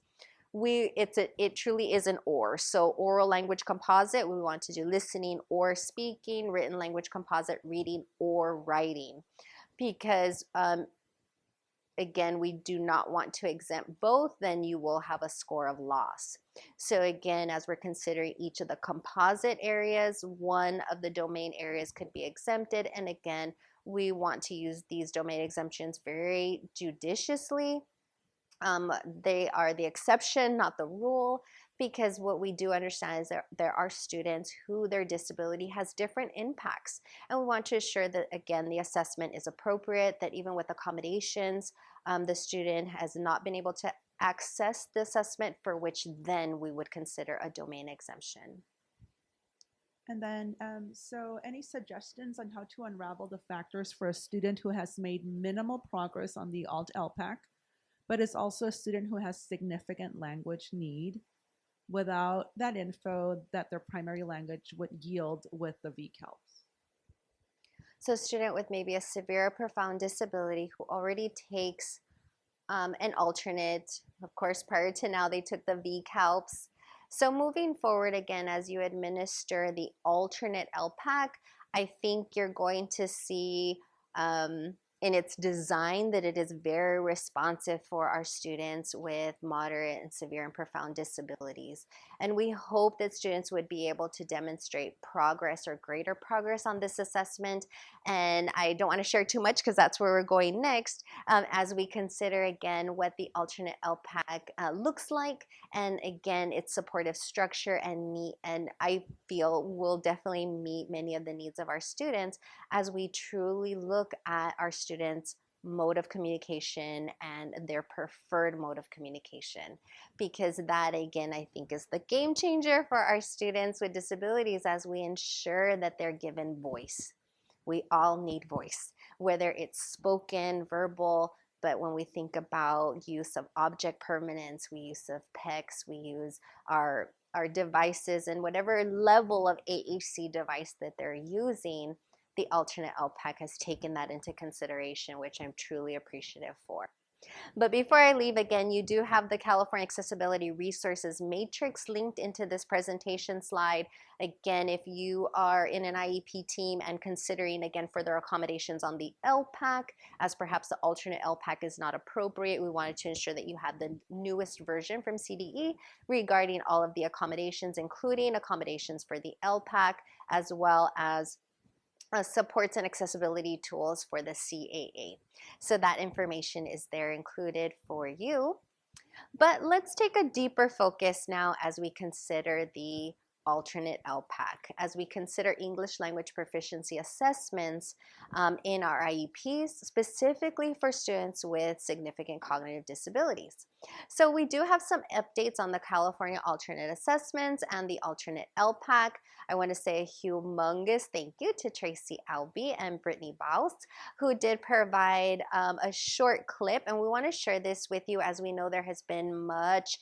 it truly is an or. So oral language composite, we want to do listening or speaking, written language composite, reading or writing, because again, we do not want to exempt both, then you will have a score of loss. So again, as we're considering each of the composite areas, one of the domain areas could be exempted, and again, we want to use these domain exemptions very judiciously. They are the exception, not the rule, because what we do understand is that there are students who their disability has different impacts. And we want to ensure that, again, the assessment is appropriate, that even with accommodations, the student has not been able to access the assessment, for which then we would consider a domain exemption. And then, so any suggestions on how to unravel the factors for a student who has made minimal progress on the Alt LPAC, but is also a student who has significant language need without that info that their primary language would yield with the VCALPs? So a student with maybe a severe or profound disability who already takes an alternate, of course, prior to now, they took the VCALPs. So moving forward, again, as you administer the alternate LPAC, I think you're going to see in its design that it is very responsive for our students with moderate and severe and profound disabilities. And we hope that students would be able to demonstrate progress or greater progress on this assessment. And I don't want to share too much because that's where we're going next, as we consider again what the alternate LPAC looks like, and again its supportive structure and I feel will definitely meet many of the needs of our students as we truly look at our students' mode of communication and their preferred mode of communication, because that again I think is the game changer for our students with disabilities as we ensure that they're given voice. We all need voice, whether it's spoken, verbal, but when we think about use of object permanence, we use of PECs, we use our devices, and whatever level of AHC device that they're using, the alternate LPAC has taken that into consideration, which I'm truly appreciative for. But before I leave again, you do have the California Accessibility Resources Matrix linked into this presentation slide. Again, if you are in an IEP team and considering, again, further accommodations on the LPAC, as perhaps the alternate LPAC is not appropriate, we wanted to ensure that you had the newest version from CDE regarding all of the accommodations, including accommodations for the LPAC, as well as supports and accessibility tools for the CAA. So that information is there included for you. But let's take a deeper focus now as we consider the alternate LPAC, as we consider English language proficiency assessments in our IEPs, specifically for students with significant cognitive disabilities. So we do have some updates on the California alternate assessments and the alternate LPAC. I want to say a humongous thank you to Tracy Albee and Brittany Baus, who did provide a short clip, and we want to share this with you as we know there has been much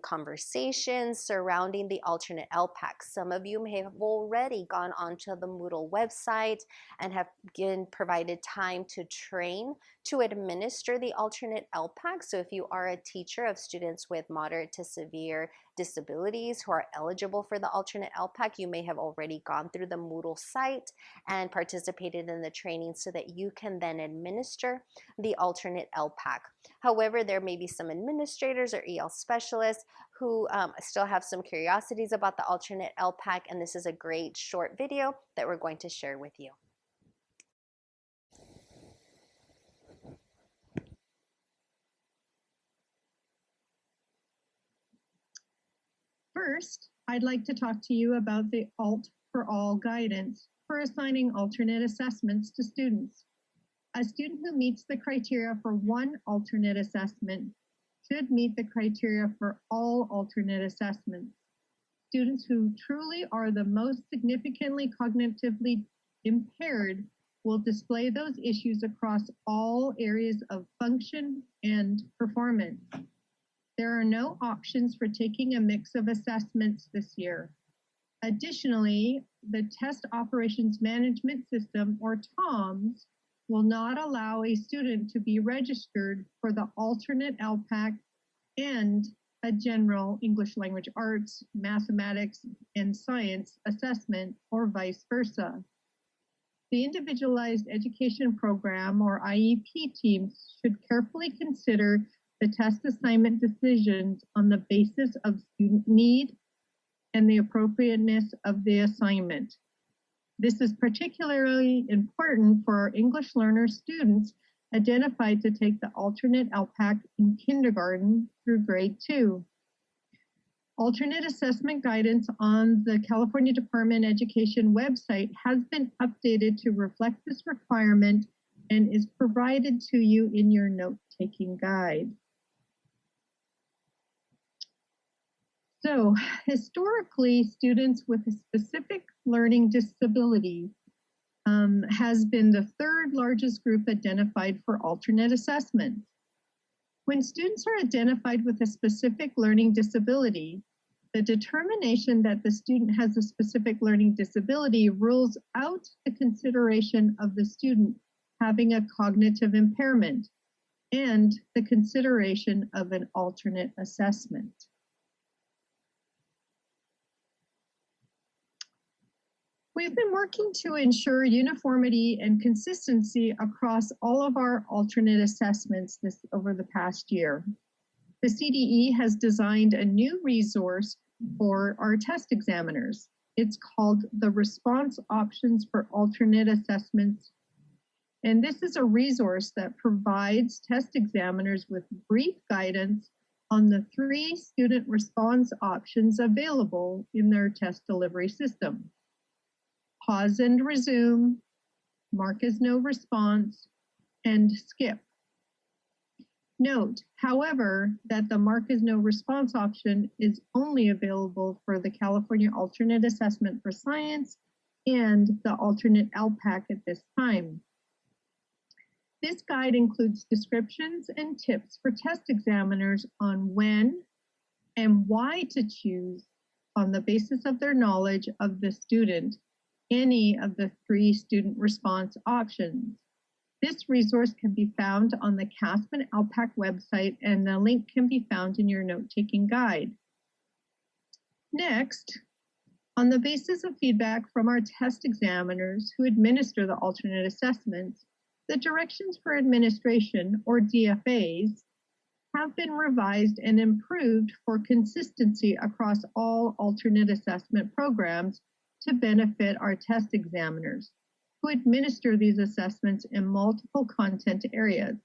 conversations surrounding the alternate LPAC. Some of you may have already gone onto the Moodle website and have been provided time to train to administer the alternate LPAC. So if you are a teacher of students with moderate to severe disabilities who are eligible for the alternate LPAC, you may have already gone through the Moodle site and participated in the training so that you can then administer the alternate LPAC. However, there may be some administrators or EL specialists who still have some curiosities about the alternate LPAC, and this is a great short video that we're going to share with you. First, I'd like to talk to you about the ALT for All guidance for assigning alternate assessments to students. A student who meets the criteria for one alternate assessment should meet the criteria for all alternate assessments. Students who truly are the most significantly cognitively impaired will display those issues across all areas of function and performance. There are no options for taking a mix of assessments this year. Additionally, the Test Operations Management System, or TOMS, will not allow a student to be registered for the alternate LPAC and a general English language arts, mathematics, and science assessment, or vice versa. The Individualized Education Program, or IEP teams, should carefully consider the test assignment decisions on the basis of student need and the appropriateness of the assignment. This is particularly important for our English learner students identified to take the alternate LPAC in kindergarten through grade 2. Alternate assessment guidance on the California Department of Education website has been updated to reflect this requirement and is provided to you in your note-taking guide. So, historically, students with a specific learning disability has been the third largest group identified for alternate assessment. When students are identified with a specific learning disability, the determination that the student has a specific learning disability rules out the consideration of the student having a cognitive impairment and the consideration of an alternate assessment. We've been working to ensure uniformity and consistency across all of our alternate assessments over the past year. The CDE has designed a new resource for our test examiners. It's called the Response Options for Alternate Assessments. And this is a resource that provides test examiners with brief guidance on the 3 student response options available in their test delivery system: pause and resume, mark as no response, and skip. Note, however, that the mark as no response option is only available for the California Alternate Assessment for Science and the alternate LPAC at this time. This guide includes descriptions and tips for test examiners on when and why to choose, on the basis of their knowledge of the student, any of the 3 student response options. This resource can be found on the CASP and LPAC website, and the link can be found in your note-taking guide. Next, on the basis of feedback from our test examiners who administer the alternate assessments, the directions for administration, or DFAs, have been revised and improved for consistency across all alternate assessment programs to benefit our test examiners who administer these assessments in multiple content areas.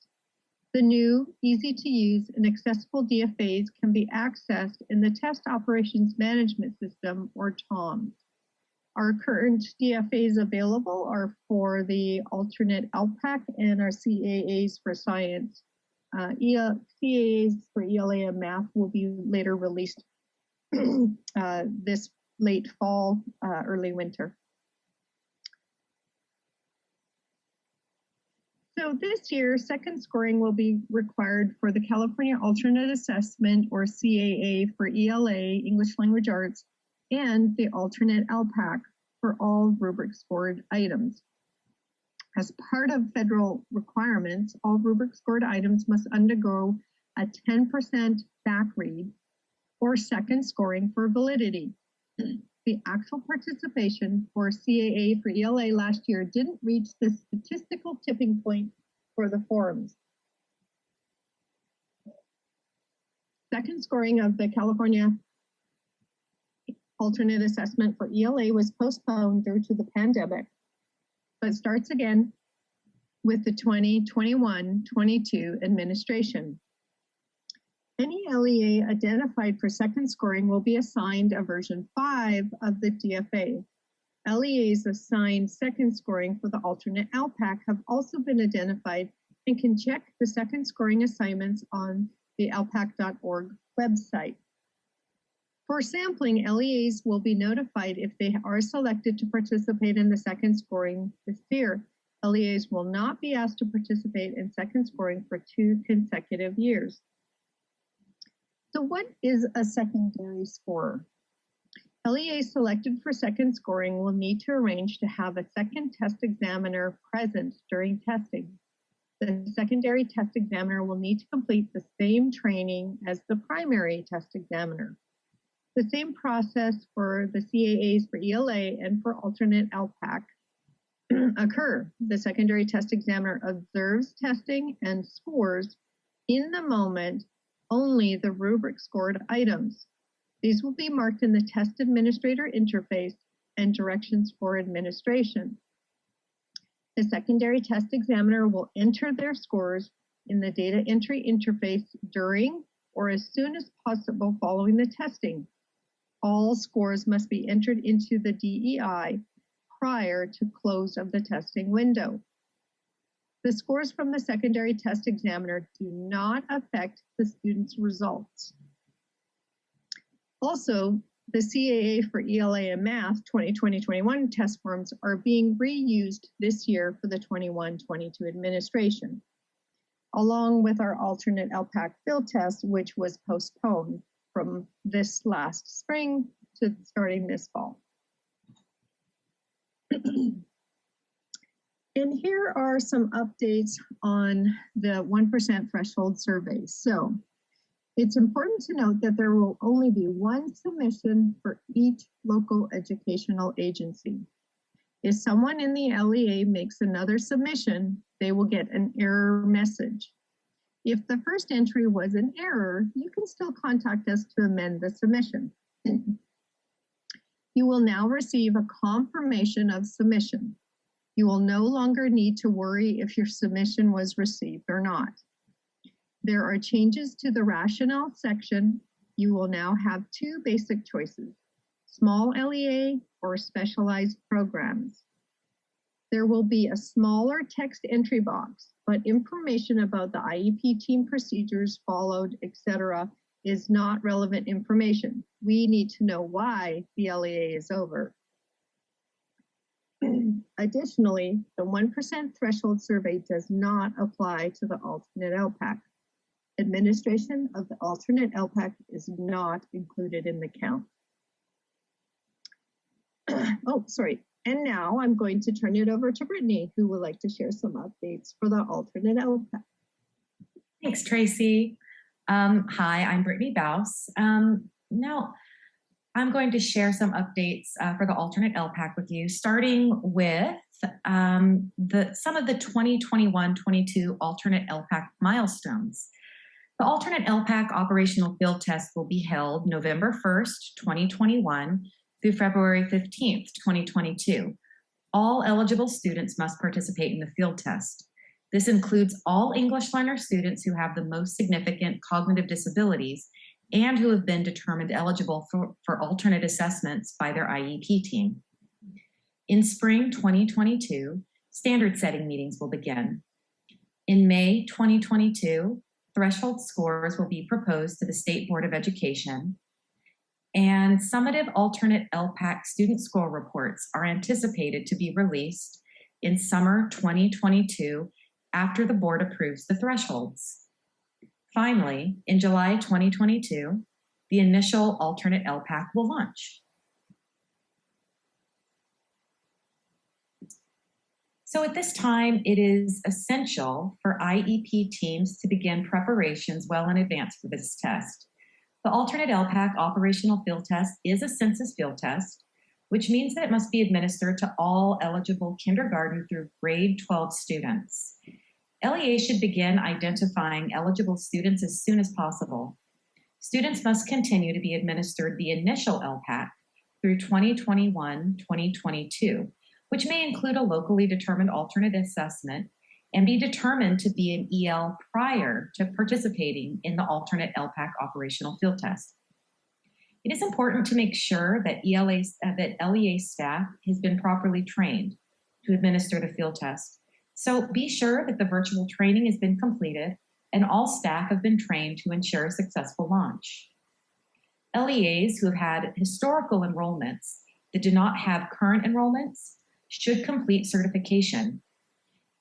The new, easy-to-use, and accessible DFAs can be accessed in the Test Operations Management System, or TOMS. Our current DFAs available are for the alternate LPAC and our CAAs for science. CAAs for ELA and math will be later released this late fall, early winter. So this year, second scoring will be required for the California Alternate Assessment, or CAA, for ELA, English Language Arts, and the alternate LPAC for all rubric scored items. As part of federal requirements, all rubric scored items must undergo a 10% back read or second scoring for validity. The actual participation for CAA for ELA last year didn't reach the statistical tipping point for the forums. Second scoring of the California alternate assessment for ELA was postponed due to the pandemic, but starts again with the 2021-22 administration. Any LEA identified for second scoring will be assigned a version 5 of the DFA. LEAs assigned second scoring for the alternate LPAC have also been identified and can check the second scoring assignments on the lpac.org website. For sampling, LEAs will be notified if they are selected to participate in the second scoring this year. LEAs will not be asked to participate in second scoring for 2 consecutive years. So what is a secondary scorer? LEAs selected for second scoring will need to arrange to have a second test examiner present during testing. The secondary test examiner will need to complete the same training as the primary test examiner. The same process for the CAAs for ELA and for alternate LPAC occur. The secondary test examiner observes testing and scores in the moment only the rubric scored items. These will be marked in the test administrator interface and directions for administration. The secondary test examiner will enter their scores in the data entry interface during or as soon as possible following the testing. All scores must be entered into the DEI prior to close of the testing window. The scores from the secondary test examiner do not affect the student's results. Also, the CAA for ELA and Math 2020-21 test forms are being reused this year for the 21-22 administration, along with our alternate LPAC field test, which was postponed from this last spring to starting this fall. And here are some updates on the 1% threshold survey. So it's important to note that there will only be one submission for each local educational agency. If someone in the LEA makes another submission, they will get an error message. If the first entry was an error, you can still contact us to amend the submission. You will now receive a confirmation of submission. You will no longer need to worry if your submission was received or not. There are changes to the rationale section. You will now have 2 basic choices, small LEA or specialized programs. There will be a smaller text entry box, but information about the IEP team procedures followed, etc., is not relevant information. We need to know why the LEA is over. Additionally, the 1% threshold survey does not apply to the alternate LPAC. Administration of the alternate LPAC is not included in the count. And now I'm going to turn it over to Brittany, who would like to share some updates for the alternate LPAC. Thanks, Tracy. Hi, I'm Brittany Baus. Now, I'm going to share some updates for the alternate LPAC with you, starting with some of the 2021-22 alternate LPAC milestones. The alternate LPAC operational field test will be held November 1st, 2021 through February 15th, 2022. All eligible students must participate in the field test. This includes all English learner students who have the most significant cognitive disabilities and who have been determined eligible for alternate assessments by their IEP team. In spring 2022, standard setting meetings will begin. In May 2022, threshold scores will be proposed to the State Board of Education, and summative alternate LPAC student score reports are anticipated to be released in summer 2022 after the board approves the thresholds. Finally, in July 2022, the initial alternate LPAC will launch. So at this time, it is essential for IEP teams to begin preparations well in advance for this test. The alternate LPAC operational field test is a census field test, which means that it must be administered to all eligible kindergarten through grade 12 students. LEA should begin identifying eligible students as soon as possible. Students must continue to be administered the initial LPAC through 2021-2022, which may include a locally determined alternate assessment and be determined to be an EL prior to participating in the alternate LPAC operational field test. It is important to make sure that LEA staff has been properly trained to administer the field test. So be sure that the virtual training has been completed and all staff have been trained to ensure a successful launch. LEAs who have had historical enrollments that do not have current enrollments should complete certification.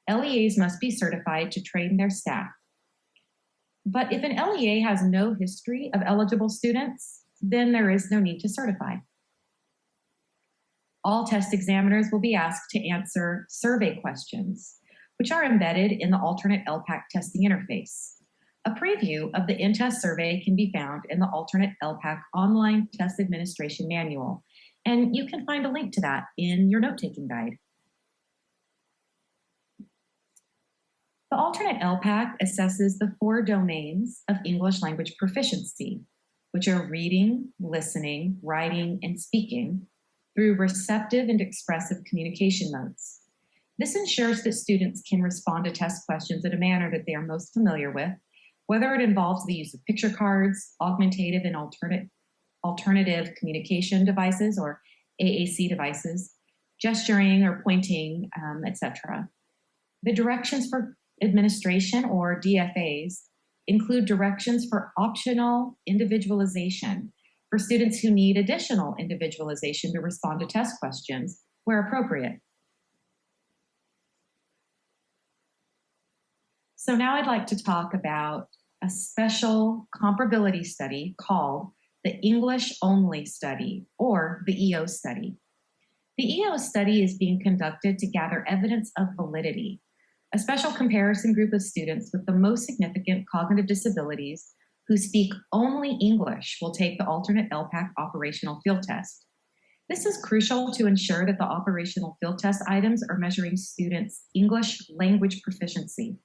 LEAs must be certified to train their staff. But if an LEA has no history of eligible students, then there is no need to certify. All test examiners will be asked to answer survey questions, which are embedded in the alternate LPAC testing interface. A preview of the in-test survey can be found in the alternate LPAC online test administration manual, and you can find a link to that in your note-taking guide. The alternate LPAC assesses the 4 domains of English language proficiency, which are reading, listening, writing, and speaking, through receptive and expressive communication modes. This ensures that students can respond to test questions in a manner that they are most familiar with, whether it involves the use of picture cards, augmentative and alternative communication devices or AAC devices, gesturing or pointing, etc. The directions for administration, or DFAs, include directions for optional individualization for students who need additional individualization to respond to test questions where appropriate. So now I'd like to talk about a special comparability study called the English Only Study, or the EO study. The EO study is being conducted to gather evidence of validity. A special comparison group of students with the most significant cognitive disabilities who speak only English will take the alternate LPAC operational field test. This is crucial to ensure that the operational field test items are measuring students' English language proficiency.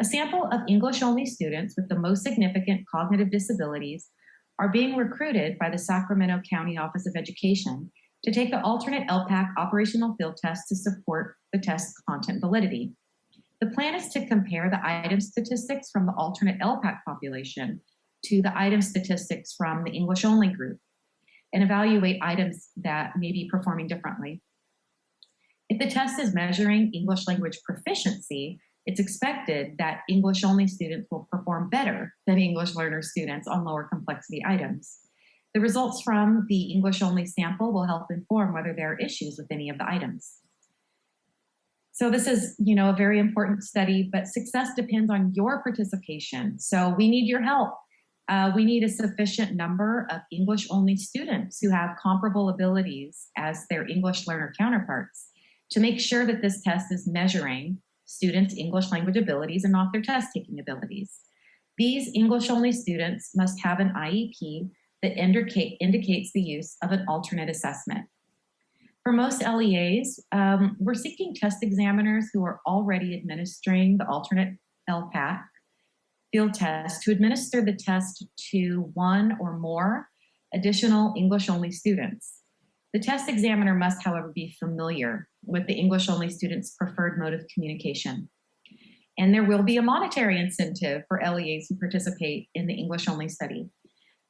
A sample of English-only students with the most significant cognitive disabilities are being recruited by the Sacramento County Office of Education to take the alternate LPAC operational field test to support the test content validity. The plan is to compare the item statistics from the alternate LPAC population to the item statistics from the English-only group and evaluate items that may be performing differently. If the test is measuring English language proficiency, it's expected that English-only students will perform better than English learner students on lower complexity items. The results from the English-only sample will help inform whether there are issues with any of the items. So this is, a very important study, but success depends on your participation. So we need your help. We need a sufficient number of English-only students who have comparable abilities as their English learner counterparts to make sure that this test is measuring students' English language abilities and not their test-taking abilities. These English-only students must have an IEP that indicates the use of an alternate assessment. For most LEAs, we're seeking test examiners who are already administering the alternate LPAC field test to administer the test to one or more additional English-only students. The test examiner must, however, be familiar with the English-only student's preferred mode of communication. And there will be a monetary incentive for LEAs who participate in the English-only study.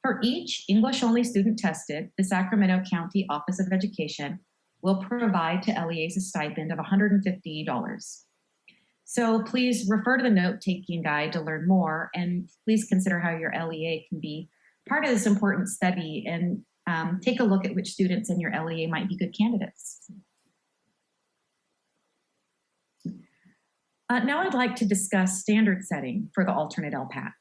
For each English-only student tested, the Sacramento County Office of Education will provide to LEAs a stipend of $150. So please refer to the note-taking guide to learn more, and please consider how your LEA can be part of this important study, and take a look at which students in your LEA might be good candidates. Now I'd like to discuss standard setting for the alternate LPAC.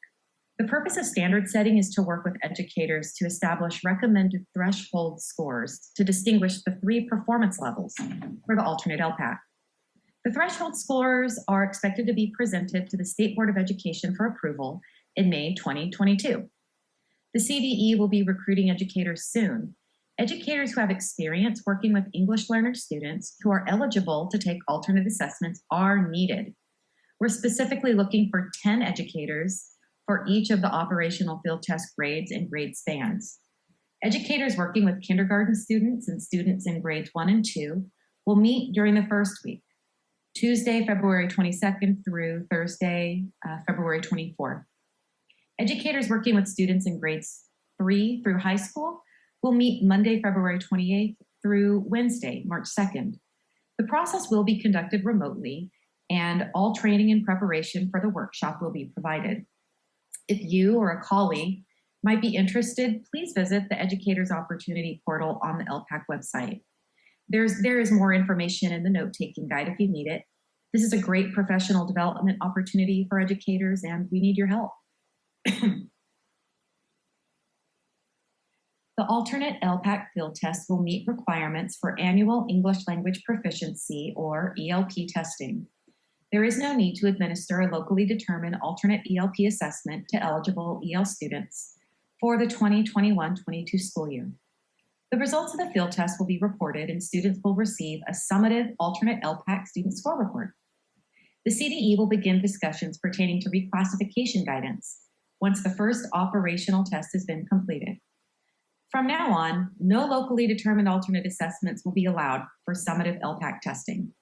The purpose of standard setting is to work with educators to establish recommended threshold scores to distinguish the 3 performance levels for the alternate LPAC. The threshold scores are expected to be presented to the State Board of Education for approval in May 2022. The CDE will be recruiting educators soon. Educators who have experience working with English learner students who are eligible to take alternate assessments are needed. We're specifically looking for 10 educators for each of the operational field test grades and grade spans. Educators working with kindergarten students and students in grades 1 and 2 will meet during the first week, Tuesday, February 22nd through Thursday, February 24th. Educators working with students in grades 3 through high school will meet Monday, February 28th through Wednesday, March 2nd. The process will be conducted remotely, and all training and preparation for the workshop will be provided. If you or a colleague might be interested, please visit the Educators Opportunity portal on the LPAC website. There is more information in the note-taking guide if you need it. This is a great professional development opportunity for educators, and we need your help. The alternate LPAC field test will meet requirements for annual English language proficiency, or ELP testing. There is no need to administer a locally determined alternate ELP assessment to eligible EL students for the 2021-22 school year. The results of the field test will be reported, and students will receive a summative alternate LPAC student score report. The CDE will begin discussions pertaining to reclassification guidance once the first operational test has been completed. From now on, no locally determined alternate assessments will be allowed for summative LPAC testing.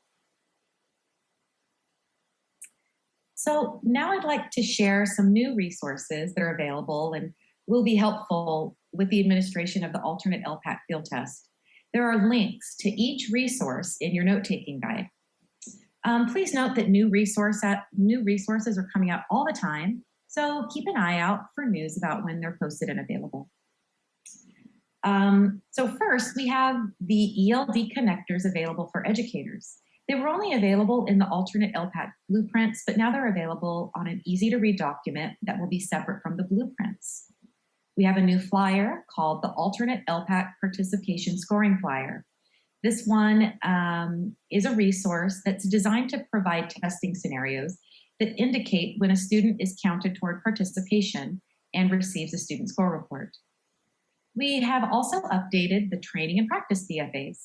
So now I'd like to share some new resources that are available and will be helpful with the administration of the alternate LPAC field test. There are links to each resource in your note-taking guide. Please note that new resources are coming out all the time, so keep an eye out for news about when they're posted and available. So first, we have the ELD connectors available for educators. They were only available in the alternate LPAC blueprints, but now they're available on an easy-to-read document that will be separate from the blueprints. We have a new flyer called the Alternate LPAC Participation Scoring Flyer. This one is a resource that's designed to provide testing scenarios that indicate when a student is counted toward participation and receives a student score report. We have also updated the training and practice DFAs,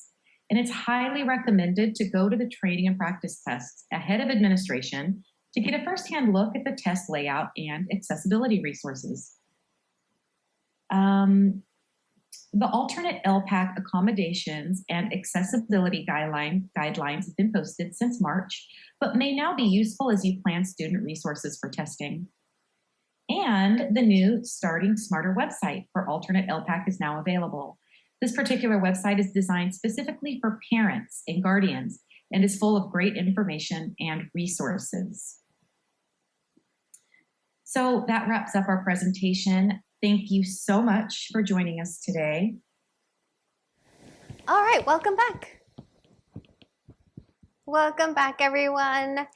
and it's highly recommended to go to the training and practice tests ahead of administration to get a firsthand look at the test layout and accessibility resources. The alternate LPAC accommodations and accessibility guidelines have been posted since March, but may now be useful as you plan student resources for testing. And the new Starting Smarter website for alternate LPAC is now available. This particular website is designed specifically for parents and guardians and is full of great information and resources. So that wraps up our presentation. Thank you so much for joining us today. All right, welcome back. Welcome back, everyone.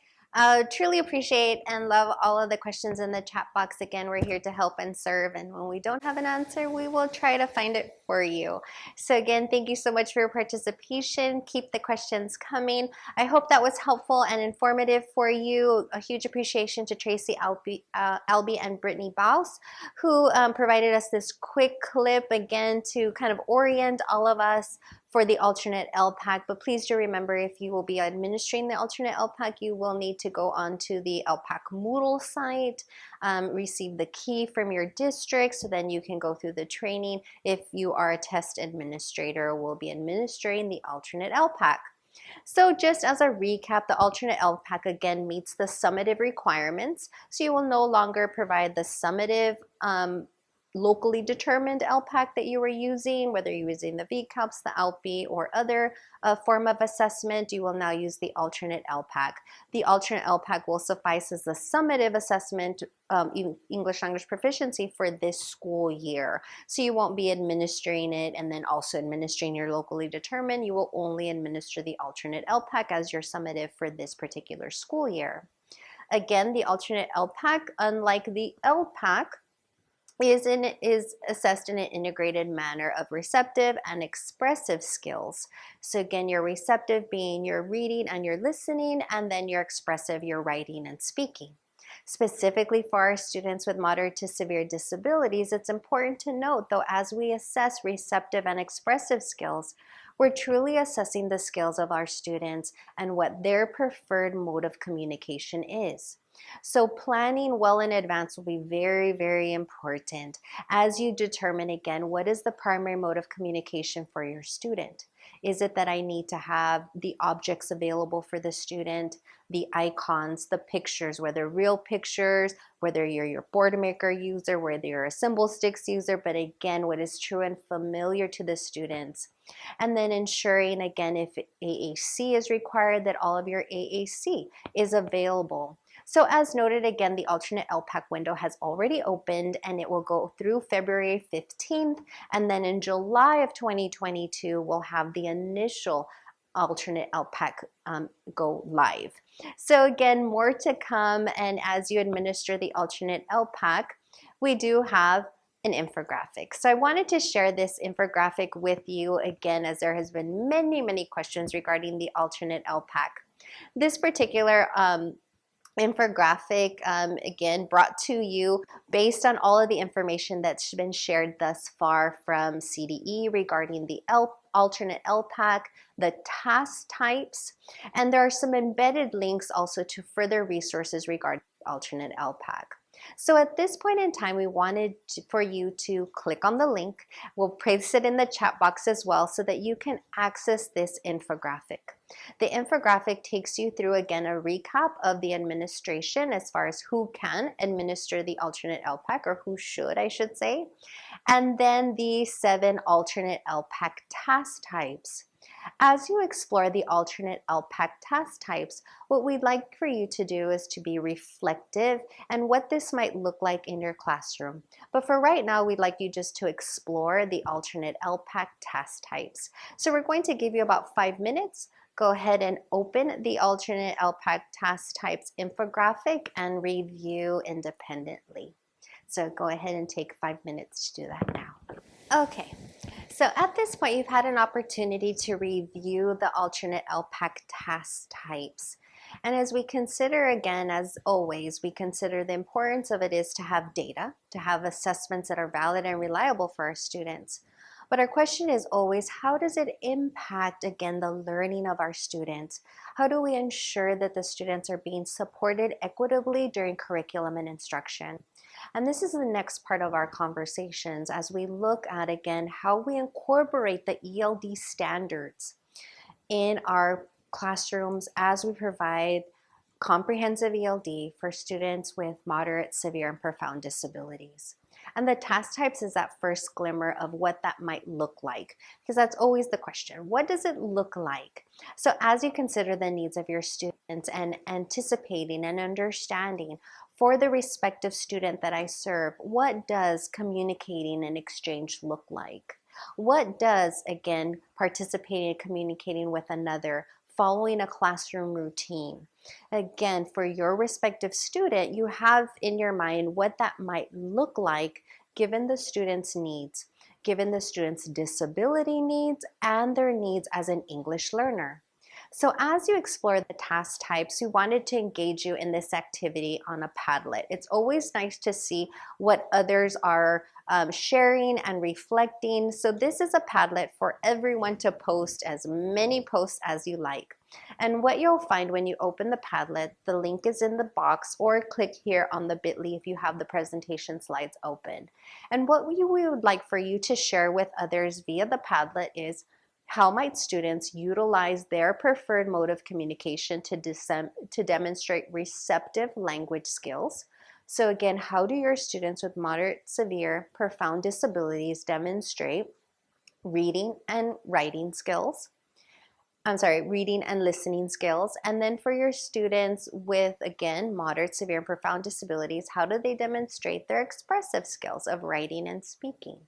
Truly appreciate and love all of the questions in the chat box. Again, we're here to help and serve, and when we don't have an answer, we will try to find it for you. So again, thank you so much for your participation. Keep the questions coming. I hope that was helpful and informative for you. A huge appreciation to Tracy Albee and Brittany Baus, who provided us this quick clip again to kind of orient all of us for the alternate LPAC. But please do remember, if you will be administering the alternate LPAC, you will need to go onto the LPAC Moodle site, receive the key from your district, so then you can go through the training. If you are a test administrator, will be administering the alternate LPAC. So just as a recap, the alternate LPAC again meets the summative requirements. So you will no longer provide the summative locally determined LPAC that you were using, whether you're using the VCAPS, the ALPI, or other form of assessment. You will now use the alternate LPAC. The alternate LPAC will suffice as the summative assessment, English language proficiency for this school year. So you won't be administering it and then also administering your locally determined. You will only administer the alternate LPAC as your summative for this particular school year. Again, the alternate LPAC, unlike the LPAC, is assessed in an integrated manner of receptive and expressive skills. So again, your receptive being your reading and your listening, and then your expressive, your writing and speaking. Specifically for our students with moderate to severe disabilities, it's important to note, though, as we assess receptive and expressive skills, we're truly assessing the skills of our students and what their preferred mode of communication is. So planning well in advance will be very, very important as you determine, again, what is the primary mode of communication for your student. Is it that I need to have the objects available for the student, the icons, the pictures, whether real pictures, whether you're your board maker user, whether you're a symbol sticks user, but again, what is true and familiar to the students. And then ensuring, again, if AAC is required, that all of your AAC is available. So as noted, again, the alternate LPAC window has already opened and it will go through February 15th. And then in July of 2022, we'll have the initial alternate LPAC go live. So again, more to come. And as you administer the alternate LPAC, we do have an infographic. So I wanted to share this infographic with you again, as there has been many questions regarding the alternate LPAC. This particular infographic, again, brought to you based on all of the information that's been shared thus far from CDE regarding the alternate LPAC, the task types, and there are some embedded links also to further resources regarding alternate LPAC. So at this point in time, we wanted for you to click on the link. We'll place it in the chat box as well so that you can access this infographic. The infographic takes you through, again, a recap of the administration as far as who can administer the alternate LPAC, or who should, I should say, and then the 7 alternate LPAC task types. As you explore the alternate LPAC task types, what we'd like for you to do is to be reflective and what this might look like in your classroom. But for right now, we'd like you just to explore the alternate LPAC task types. So we're going to give you about 5 minutes. Go ahead and open the alternate LPAC task types infographic and review independently. So go ahead and take 5 minutes to do that now. Okay. So at this point, you've had an opportunity to review the alternate LPAC task types. And as we consider, again, as always, we consider the importance of it is to have data, to have assessments that are valid and reliable for our students. But our question is always, how does it impact, again, the learning of our students? How do we ensure that the students are being supported equitably during curriculum and instruction? And this is the next part of our conversations as we look at, again, how we incorporate the ELD standards in our classrooms as we provide comprehensive ELD for students with moderate, severe, and profound disabilities. And the task types is that first glimmer of what that might look like, because that's always the question. What does it look like? So as you consider the needs of your students and anticipating and understanding for the respective student that I serve, what does communicating and exchange look like? What does, again, participating and communicating with another following a classroom routine. Again, for your respective student, you have in your mind what that might look like given the student's needs, given the student's disability needs and their needs as an English learner. So as you explore the task types, we wanted to engage you in this activity on a Padlet. It's always nice to see what others are sharing and reflecting. So this is a Padlet for everyone to post as many posts as you like. And what you'll find when you open the Padlet, the link is in the box, or click here on the bit.ly if you have the presentation slides open. And what we would like for you to share with others via the Padlet is how might students utilize their preferred mode of communication to demonstrate receptive language skills? So again, how do your students with moderate, severe, profound disabilities demonstrate reading and writing skills? Reading and listening skills. And then for your students with, again, moderate, severe, and profound disabilities, how do they demonstrate their expressive skills of writing and speaking?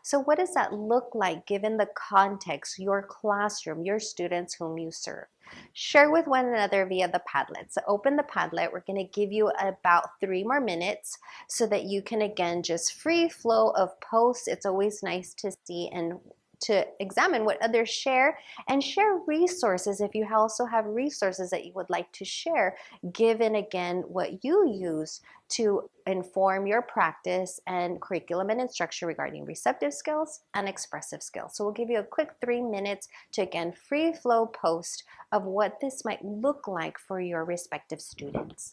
So what does that look like given the context, your classroom, your students whom you serve? Share with one another via the Padlet. So open the Padlet. We're going to give you about 3 more minutes so that you can, again, just free flow of posts. It's always nice to see and to examine what others share, and share resources if you also have resources that you would like to share, given again what you use to inform your practice and curriculum and instruction regarding receptive skills and expressive skills. So we'll give you a quick 3 minutes to again free flow post of what this might look like for your respective students.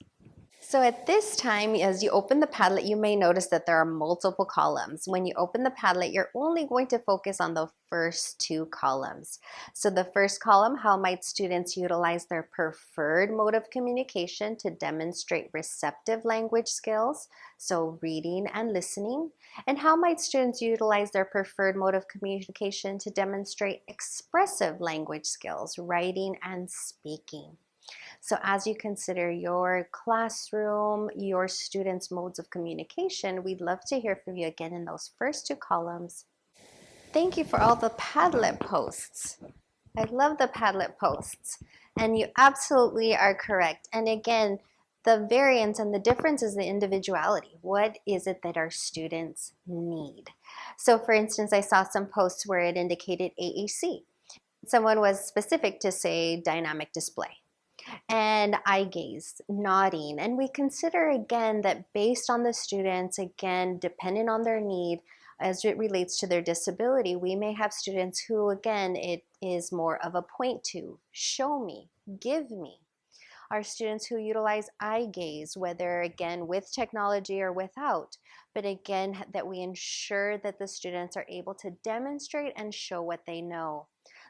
So at this time, as you open the Padlet, you may notice that there are multiple columns. When you open the Padlet, you're only going to focus on the first 2 columns. So the first column, how might students utilize their preferred mode of communication to demonstrate receptive language skills, so reading and listening? And how might students utilize their preferred mode of communication to demonstrate expressive language skills, writing and speaking? So as you consider your classroom, your students' modes of communication, we'd love to hear from you again in those first 2 columns. Thank you for all the Padlet posts. I love the Padlet posts. And you absolutely are correct. And again, the variance and the difference is the individuality. What is it that our students need? So for instance, I saw some posts where it indicated AAC. Someone was specific to say dynamic display and eye gaze, nodding. And we consider again that based on the students, again, depending on their need, as it relates to their disability, we may have students who, again, it is more of a point to, show me, give me. Our students who utilize eye gaze, whether again with technology or without, but again, that we ensure that the students are able to demonstrate and show what they know.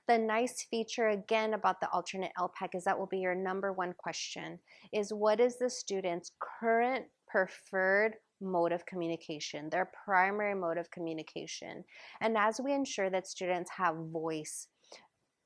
The nice feature again about the alternate LPAC is that will be your number 1 question, is what is the student's current preferred mode of communication, their primary mode of communication. And as we ensure that students have voice,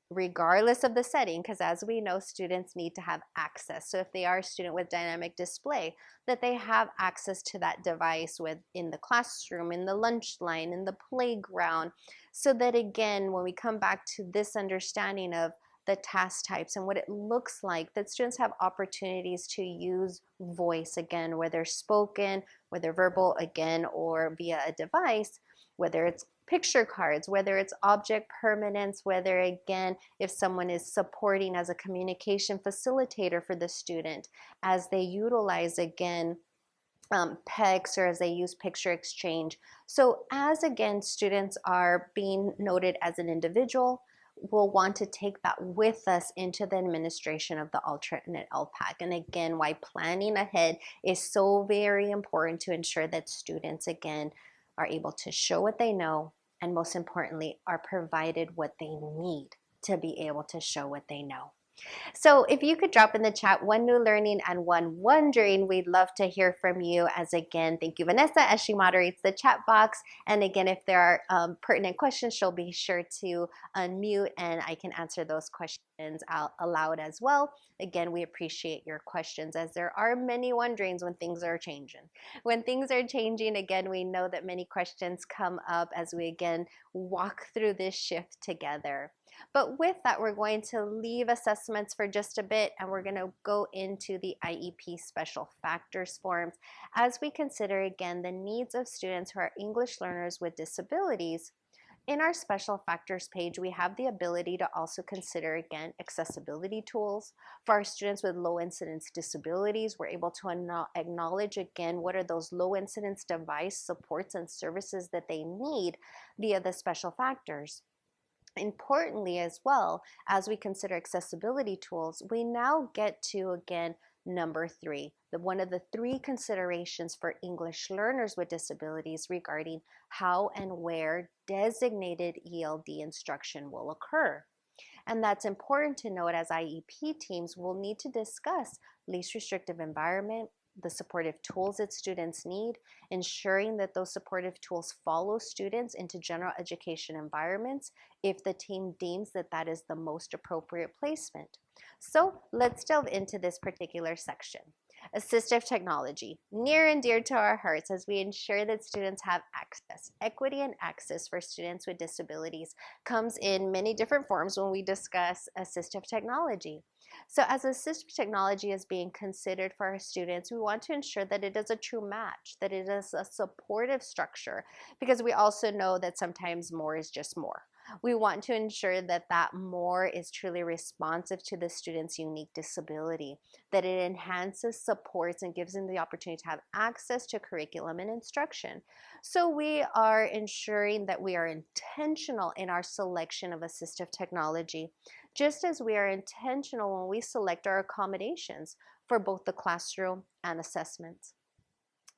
regardless of the setting, because as we know, students need to have access. So if they are a student with dynamic display, that they have access to that device in the classroom, in the lunch line, in the playground, so that again, when we come back to this understanding of the task types and what it looks like, that students have opportunities to use voice again, whether spoken, whether verbal again, or via a device, whether it's picture cards, whether it's object permanence, whether again, if someone is supporting as a communication facilitator for the student, as they utilize again PECs or as they use picture exchange. So as again, students are being noted as an individual, we'll want to take that with us into the administration of the alternate LPAC. And again, why planning ahead is so very important to ensure that students again are able to show what they know, and most importantly, are provided what they need to be able to show what they know. So if you could drop in the chat 1 new learning and 1 wondering, we'd love to hear from you. As again, thank you, Vanessa, as she moderates the chat box. And again, if there are pertinent questions, she'll be sure to unmute and I can answer those questions out aloud as well. Again, we appreciate your questions, as there are many wonderings when things are changing. When things are changing, again, we know that many questions come up as we again walk through this shift together. But with that, we're going to leave assessments for just a bit, and we're going to go into the IEP special factors forms as we consider again the needs of students who are English learners with disabilities. In our special factors page, we have the ability to also consider again accessibility tools. For our students with low incidence disabilities, we're able to acknowledge again what are those low incidence device supports and services that they need via the special factors. Importantly as well, as we consider accessibility tools, we now get to again number 3, one of the 3 considerations for English learners with disabilities regarding how and where designated ELD instruction will occur. And that's important to note as IEP teams will need to discuss least restrictive environment, the supportive tools that students need, ensuring that those supportive tools follow students into general education environments if the team deems that that is the most appropriate placement. So let's delve into this particular section. Assistive technology, near and dear to our hearts as we ensure that students have access. Equity and access for students with disabilities comes in many different forms when we discuss assistive technology. So as assistive technology is being considered for our students, we want to ensure that it is a true match, that it is a supportive structure, because we also know that sometimes more is just more. We want to ensure that that more is truly responsive to the student's unique disability, that it enhances, supports, and gives them the opportunity to have access to curriculum and instruction. So we are ensuring that we are intentional in our selection of assistive technology, just as we are intentional when we select our accommodations for both the classroom and assessments.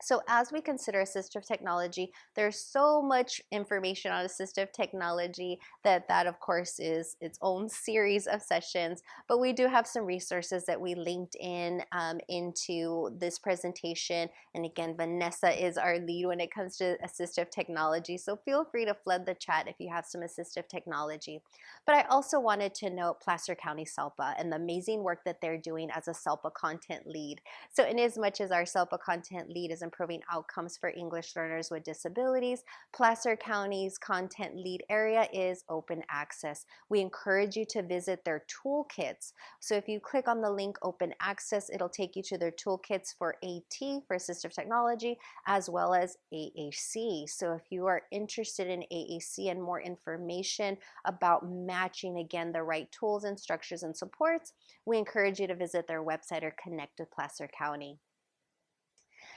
So as we consider assistive technology, there's so much information on assistive technology that of course is its own series of sessions, but we do have some resources that we linked in into this presentation. And again, Vanessa is our lead when it comes to assistive technology, so feel free to flood the chat if you have some assistive technology. But I also wanted to note Placer County SELPA and the amazing work that they're doing as a SELPA content lead. So in as much as our SELPA content lead is improving outcomes for English learners with disabilities, Placer County's content lead area is open access. We encourage you to visit their toolkits. So if you click on the link open access, it'll take you to their toolkits for AT, for assistive technology, as well as AAC. So if you are interested in AAC and more information about matching again the right tools and structures and supports, we encourage you to visit their website or connect with Placer County.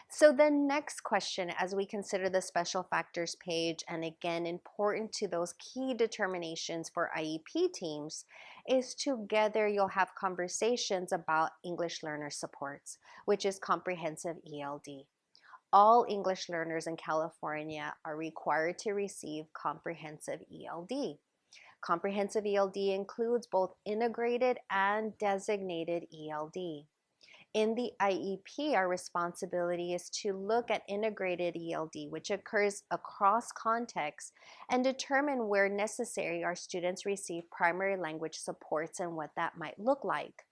So the next question as we consider the special factors page, and again important to those key determinations for IEP teams, is together you'll have conversations about English learner supports, which is comprehensive ELD. All English learners in California are required to receive comprehensive ELD. Comprehensive ELD includes both integrated and designated ELD. In the IEP, our responsibility is to look at integrated ELD, which occurs across contexts, and determine where necessary our students receive primary language supports and what that might look like.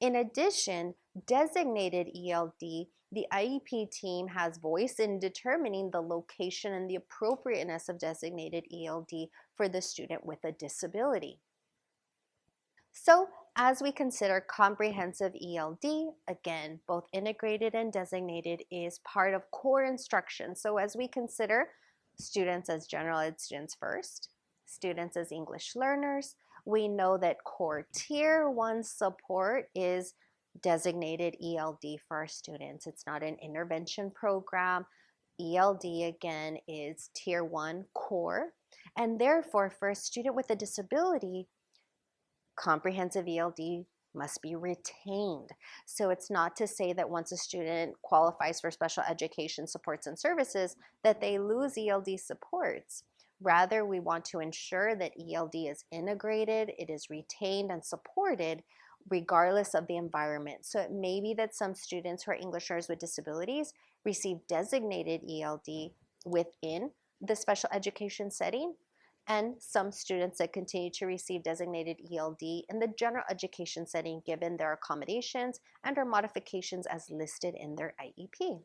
In addition, designated ELD, the IEP team has voice in determining the location and the appropriateness of designated ELD for the student with a disability. So as we consider comprehensive ELD, again, both integrated and designated is part of core instruction. So as we consider students as general ed students first, students as English learners, we know that core tier 1 support is designated ELD for our students. It's not an intervention program. ELD again is tier 1 core, and therefore for a student with a disability, comprehensive ELD must be retained. So it's not to say that once a student qualifies for special education supports and services that they lose ELD supports. Rather, we want to ensure that ELD is integrated, it is retained and supported regardless of the environment. So it may be that some students who are English learners with disabilities receive designated ELD within the special education setting, and some students that continue to receive designated ELD in the general education setting given their accommodations and or modifications as listed in their IEP.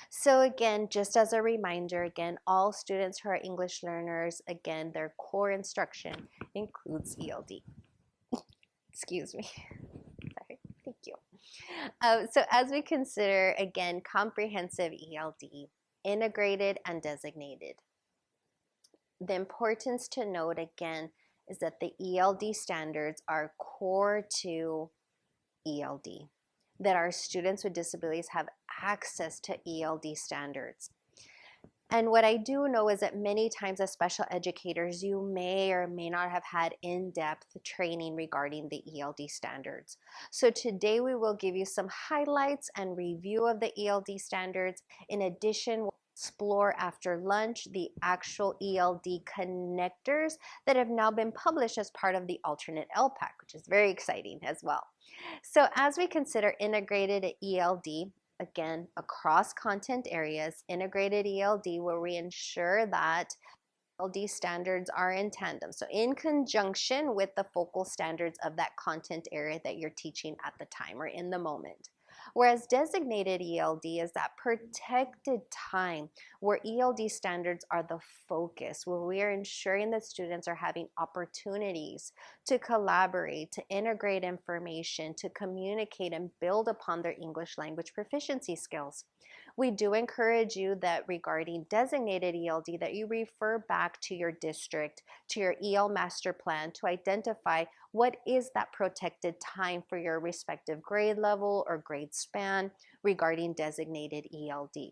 So again, just as a reminder, again, all students who are English learners, again, their core instruction includes ELD. Excuse me. Sorry. Thank you. So as we consider, again, comprehensive ELD, integrated and designated, the importance to note again is that the ELD standards are core to ELD, that our students with disabilities have access to ELD standards. And what I do know is that many times as special educators, you may or may not have had in-depth training regarding the ELD standards. So today we will give you some highlights and review of the ELD standards. In addition, we'll explore after lunch the actual ELD connectors that have now been published as part of the alternate LPAC, which is very exciting as well. So as we consider integrated ELD, again, across content areas, integrated ELD, where we ensure that ELD standards are in tandem. So in conjunction with the focal standards of that content area that you're teaching at the time or in the moment. Whereas designated ELD is that protected time where ELD standards are the focus, where we are ensuring that students are having opportunities to collaborate, to integrate information, to communicate and build upon their English language proficiency skills. We do encourage you that regarding designated ELD that you refer back to your district, to your EL master plan to identify what is that protected time for your respective grade level or grade span regarding designated ELD.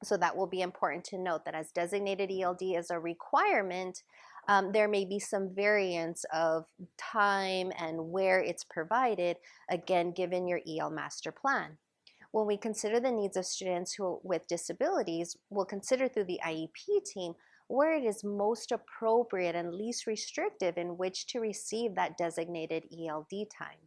So that will be important to note that as designated ELD is a requirement, there may be some variance of time and where it's provided, again, given your EL master plan. When we consider the needs of students with disabilities, we'll consider through the IEP team where it is most appropriate and least restrictive in which to receive that designated ELD time.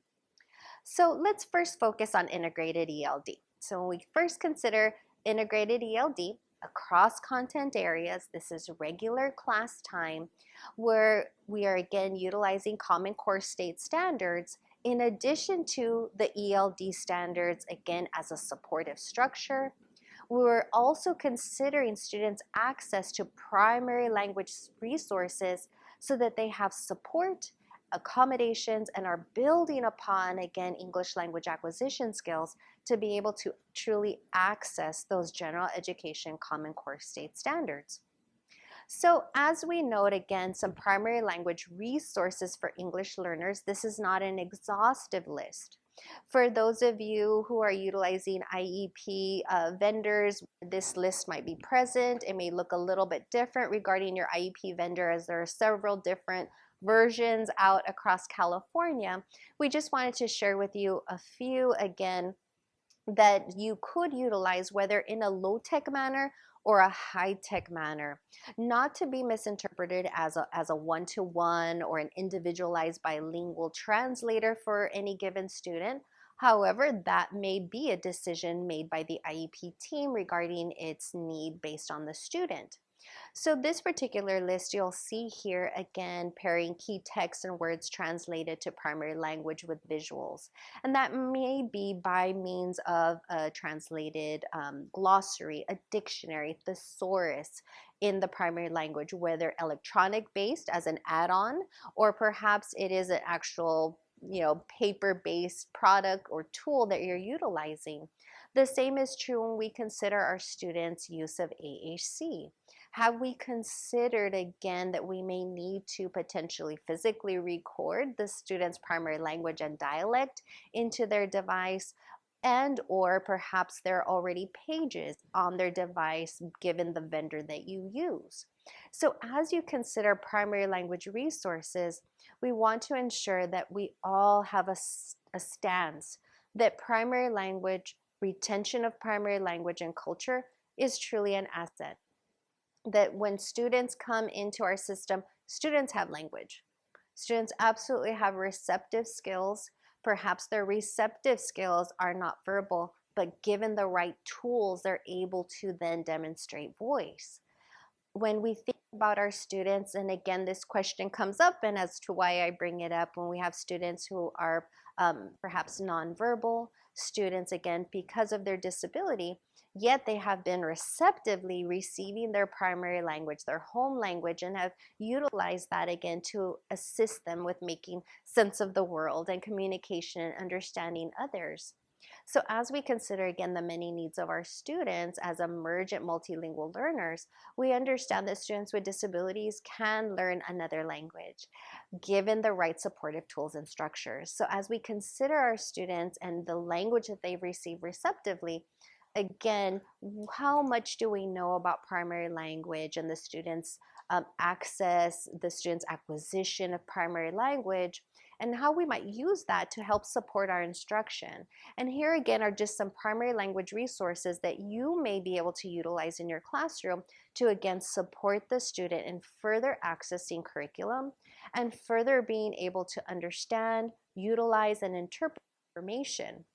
So let's first focus on integrated ELD. So when we first consider integrated ELD across content areas, this is regular class time where we are again utilizing Common Core State standards in addition to the ELD standards, again, as a supportive structure. We're also considering students' access to primary language resources so that they have support, accommodations, and are building upon, again, English language acquisition skills to be able to truly access those general education Common Core State standards. So as we note, again, some primary language resources for English learners, this is not an exhaustive list. For those of you who are utilizing IEP vendors, this list might be present. It may look a little bit different regarding your IEP vendor as there are several different versions out across California. We just wanted to share with you a few, again, that you could utilize whether in a low-tech manner or a high-tech manner, not to be misinterpreted as a one-to-one or an individualized bilingual translator for any given student. However, that may be a decision made by the IEP team regarding its need based on the student. So this particular list you'll see here, again, pairing key text and words translated to primary language with visuals. And that may be by means of a translated glossary, a dictionary, thesaurus in the primary language, whether electronic based as an add-on, or perhaps it is an actual paper-based product or tool that you're utilizing. The same is true when we consider our students' use of AHC. Have we considered, again, that we may need to potentially physically record the student's primary language and dialect into their device, and or perhaps there are already pages on their device given the vendor that you use? So as you consider primary language resources, we want to ensure that we all have a stance that primary language, retention of primary language and culture is truly an asset. That when students come into our system, students have language. Students absolutely have receptive skills. Perhaps their receptive skills are not verbal, but given the right tools, they're able to then demonstrate voice. When we think about our students, and again, this question comes up, and as to why I bring it up, when we have students who are perhaps nonverbal, students, again, because of their disability, yet they have been receptively receiving their primary language, their home language, and have utilized that again to assist them with making sense of the world and communication and understanding others. So as we consider again the many needs of our students as emergent multilingual learners, we understand that students with disabilities can learn another language given the right supportive tools and structures. So as we consider our students and the language that they've received receptively, again, how much do we know about primary language and the students' access, the students' acquisition of primary language, and how we might use that to help support our instruction. And here again are just some primary language resources that you may be able to utilize in your classroom to again support the student in further accessing curriculum and further being able to understand, utilize, and interpret information.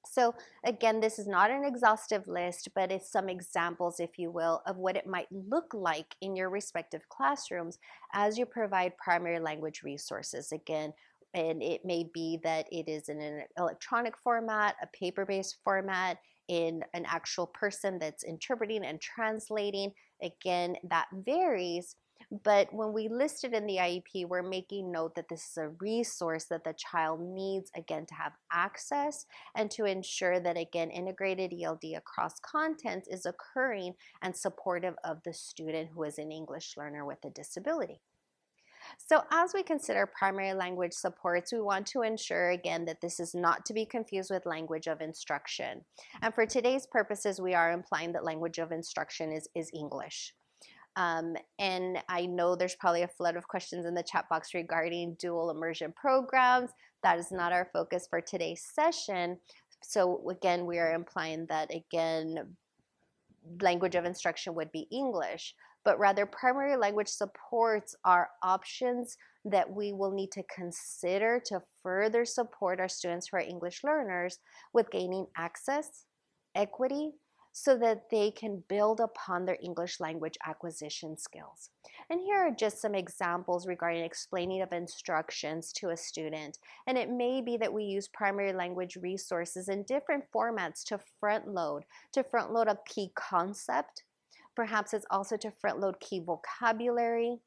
So again, this is not an exhaustive list, but it's some examples, if you will, of what it might look like in your respective classrooms as you provide primary language resources. Again, and it may be that it is in an electronic format, a paper-based format, in an actual person that's interpreting and translating. Again, that varies. But when we list it in the IEP, we're making note that this is a resource that the child needs, again, to have access and to ensure that, again, integrated ELD across content is occurring and supportive of the student who is an English learner with a disability. So as we consider primary language supports, we want to ensure, again, that this is not to be confused with language of instruction. And for today's purposes, we are implying that language of instruction is English. And I know there's probably a flood of questions in the chat box regarding dual immersion programs. That is not our focus for today's session. So again, we are implying that, again, language of instruction would be English, but rather primary language supports are options that we will need to consider to further support our students who are English learners with gaining access, equity, so that they can build upon their English language acquisition skills. And here are just some examples regarding explaining of instructions to a student. And it may be that we use primary language resources in different formats to front load a key concept. Perhaps it's also to front load key vocabulary,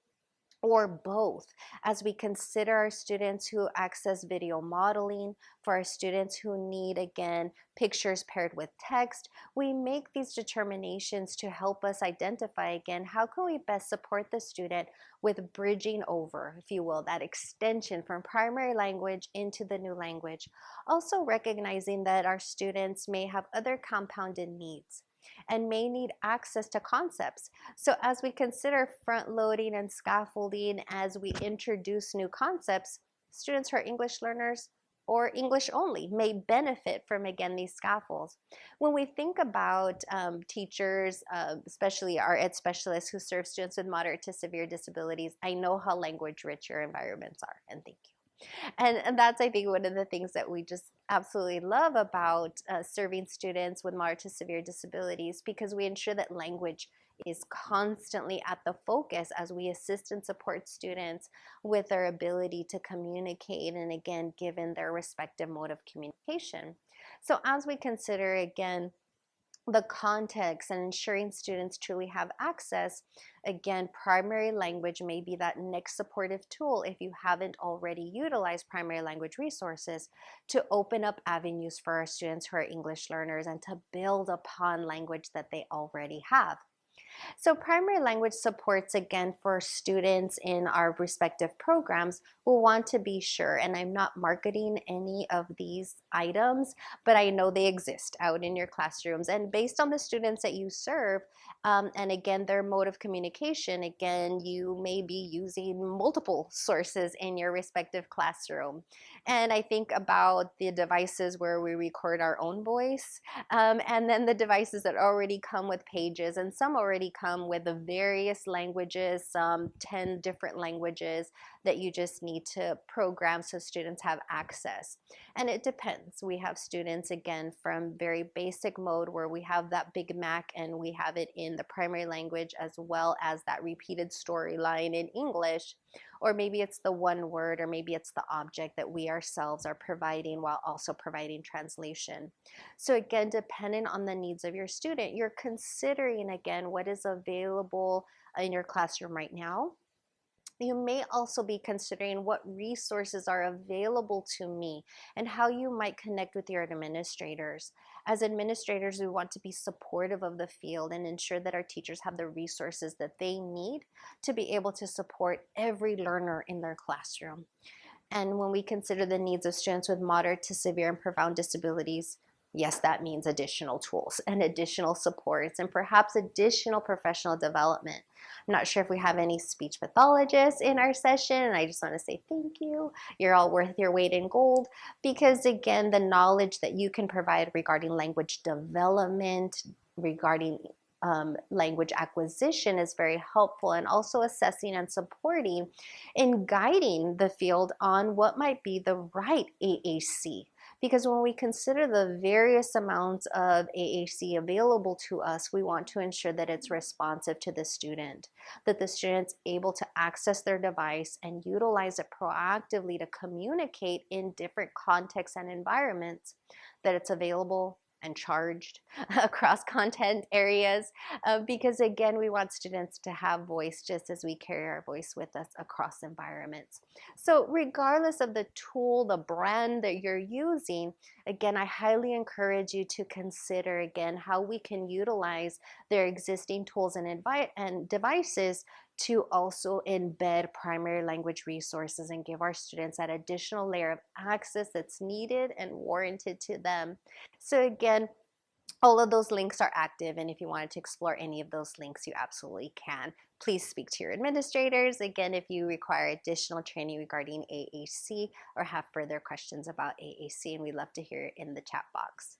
or both, as we consider our students who access video modeling, for our students who need, again, pictures paired with text. We make these determinations to help us identify, again, how can we best support the student with bridging over, if you will, that extension from primary language into the new language. Also recognizing that our students may have other compounded needs and may need access to concepts. So as we consider front loading and scaffolding as we introduce new concepts, students who are English learners or English only may benefit from, again, these scaffolds. When we think about teachers, especially our ed specialists who serve students with moderate to severe disabilities, I know how language rich your environments are, and thank you. And that's, I think, one of the things that we just absolutely love about serving students with moderate to severe disabilities, because we ensure that language is constantly at the focus as we assist and support students with their ability to communicate, and again, given their respective mode of communication. So as we consider, again, the context and ensuring students truly have access, again, primary language may be that next supportive tool, if you haven't already utilized primary language resources, to open up avenues for our students who are English learners and to build upon language that they already have. So primary language supports, again, for students in our respective programs will want to be sure, and I'm not marketing any of these items, but I know they exist out in your classrooms. And based on the students that you serve, and again, their mode of communication, again, you may be using multiple sources in your respective classroom. And I think about the devices where we record our own voice, and then the devices that already come with pages, and some already come with the various languages, some 10 different languages that you just need to program so students have access. And it depends. We have students, again, from very basic mode where we have that Big Mac and we have it in the primary language as well as that repeated storyline in English. or maybe it's the one word, or maybe it's the object that we ourselves are providing while also providing translation. So again, depending on the needs of your student, you're considering again what is available in your classroom right now. You may also be considering what resources are available to me and how you might connect with your administrators. As administrators, we want to be supportive of the field and ensure that our teachers have the resources that they need to be able to support every learner in their classroom. And when we consider the needs of students with moderate to severe and profound disabilities, yes, that means additional tools and additional supports and perhaps additional professional development. I'm not sure if we have any speech pathologists in our session, and I just want to say thank you. You're all worth your weight in gold, because again, the knowledge that you can provide regarding language development, regarding language acquisition is very helpful, and also assessing and supporting in guiding the field on what might be the right AAC. Because when we consider the various amounts of AAC available to us, we want to ensure that it's responsive to the student, that the student's able to access their device and utilize it proactively to communicate in different contexts and environments, that it's available and charged across content areas, because again, we want students to have voice just as we carry our voice with us across environments. So regardless of the tool, the brand that you're using, again, I highly encourage you to consider again how we can utilize their existing tools and devices to also embed primary language resources and give our students that additional layer of access that's needed and warranted to them. So again, all of those links are active, and if you wanted to explore any of those links, you absolutely can. Please speak to your administrators, again, if you require additional training regarding AAC or have further questions about AAC, and we'd love to hear it in the chat box.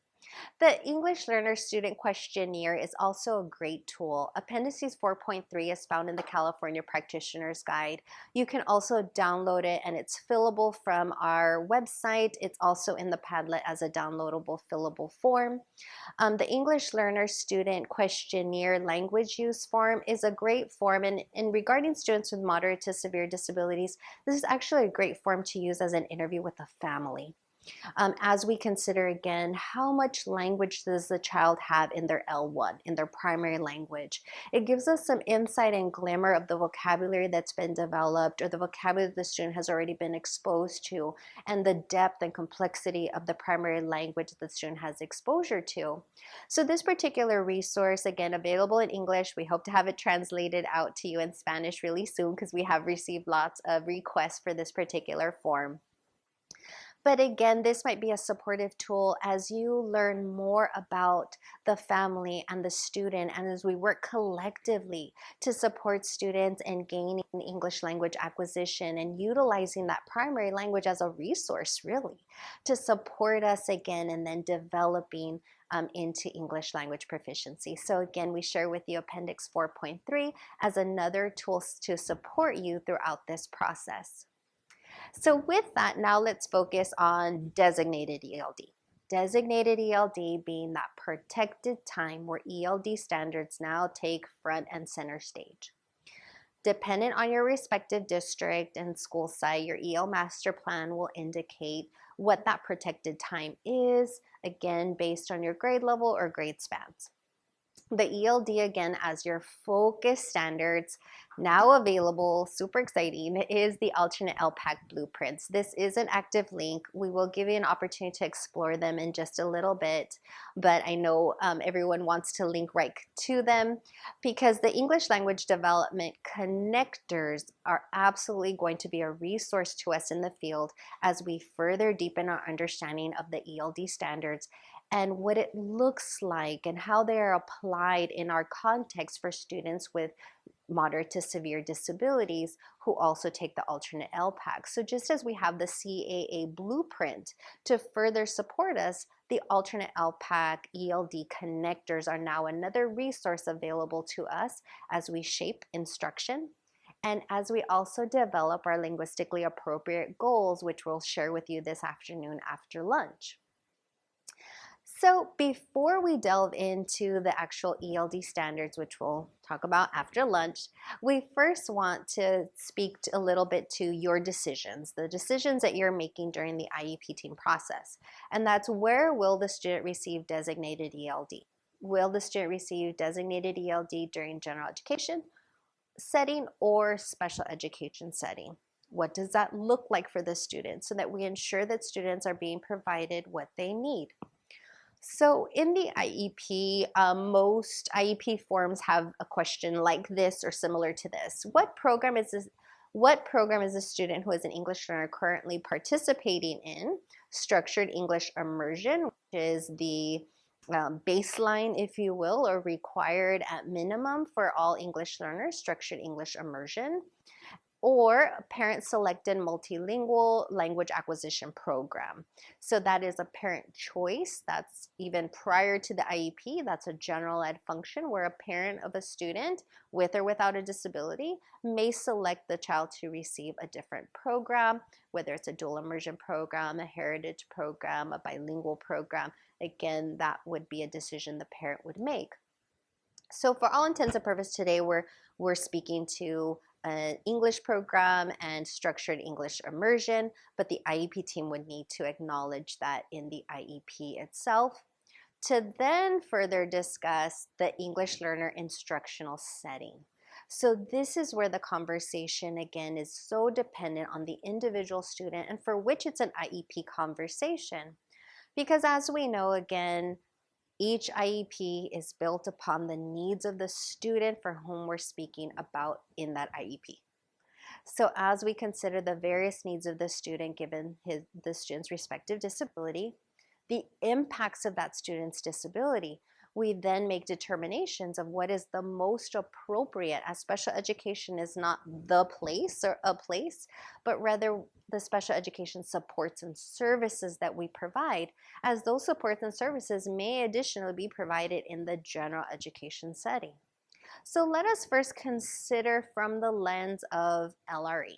The English Learner Student Questionnaire is also a great tool. Appendices 4.3 is found in the California Practitioner's Guide. You can also download it, and it's fillable from our website. It's also in the Padlet as a downloadable fillable form. The English Learner Student Questionnaire language use form is a great form, and regarding students with moderate to severe disabilities, this is actually a great form to use as an interview with a family. As we consider again, how much language does the child have in their L1, in their primary language? It gives us some insight and glimmer of the vocabulary that's been developed, or the vocabulary the student has already been exposed to, and the depth and complexity of the primary language the student has exposure to. So this particular resource, again, available in English. We hope to have it translated out to you in Spanish really soon, because we have received lots of requests for this particular form. But again, this might be a supportive tool as you learn more about the family and the student, and as we work collectively to support students in gaining English language acquisition and utilizing that primary language as a resource, really, to support us again and then developing into English language proficiency. So again, we share with you Appendix 4.3 as another tool to support you throughout this process. So with that, now let's focus on designated ELD. Designated ELD being that protected time where ELD standards now take front and center stage. Dependent on your respective district and school site, your EL master plan will indicate what that protected time is, again, based on your grade level or grade spans. The ELD, again, as your focus standards, now available, super exciting, is the alternate LPAC blueprints. This is an active link. We will give you an opportunity to explore them in just a little bit, but I know everyone wants to link right to them, because the English language development connectors are absolutely going to be a resource to us in the field as we further deepen our understanding of the ELD standards and what it looks like and how they are applied in our context for students with moderate to severe disabilities who also take the alternate LPAC. So just as we have the CAA blueprint to further support us, the alternate LPAC ELD connectors are now another resource available to us as we shape instruction and as we also develop our linguistically appropriate goals, which we'll share with you this afternoon after lunch. So before we delve into the actual ELD standards, which we'll talk about after lunch, we first want to speak a little bit to your decisions, the decisions that you're making during the IEP team process. And that's, where will the student receive designated ELD? Will the student receive designated ELD during general education setting or special education setting? What does that look like for the student, so that we ensure that students are being provided what they need? So in the IEP, most IEP forms have a question like this or similar to this. What program is a student who is an English learner currently participating in? Structured English immersion, which is the baseline, if you will, or required at minimum for all English learners, structured English immersion. Or parent-selected multilingual language acquisition program. So that is a parent choice. That's even prior to the IEP. That's a general ed function where a parent of a student with or without a disability may select the child to receive a different program, whether it's a dual immersion program, a heritage program, a bilingual program. Again, that would be a decision the parent would make. So for all intents and purposes today, we're speaking to an English program and structured English immersion, but the IEP team would need to acknowledge that in the IEP itself, to then further discuss the English learner instructional setting. So this is where the conversation again is so dependent on the individual student, and for which it's an IEP conversation. Because as we know, again, each IEP is built upon the needs of the student for whom we're speaking about in that IEP. So as we consider the various needs of the student given the student's respective disability, the impacts of that student's disability, we then make determinations of what is the most appropriate, as special education is not the place or a place, but rather the special education supports and services that we provide, as those supports and services may additionally be provided in the general education setting. So let us first consider from the lens of LRE.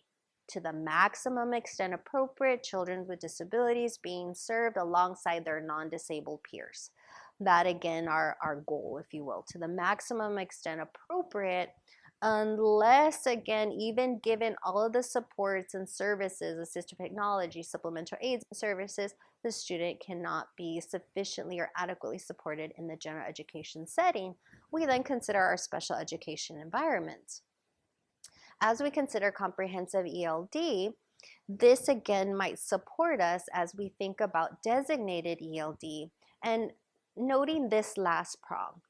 To the maximum extent appropriate, children with disabilities being served alongside their non-disabled peers. That again our goal, if you will, to the maximum extent appropriate, unless again, even given all of the supports and services, assistive technology, supplemental aids and services, the student cannot be sufficiently or adequately supported in the general education setting, we then consider our special education environments. As we consider comprehensive ELD, this again might support us as we think about designated ELD, and noting this last prong.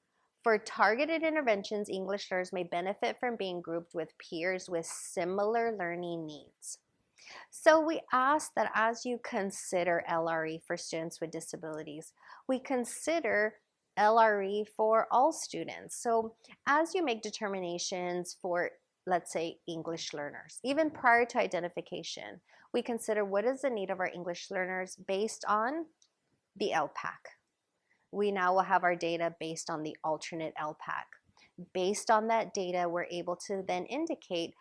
For targeted interventions, English learners may benefit from being grouped with peers with similar learning needs. So we ask that as you consider LRE for students with disabilities, we consider LRE for all students. So as you make determinations for, let's say, English learners, even prior to identification, we consider what is the need of our English learners based on the LPAC. We now will have our data based on the alternate LPAC. Based on that data, we're able to then indicate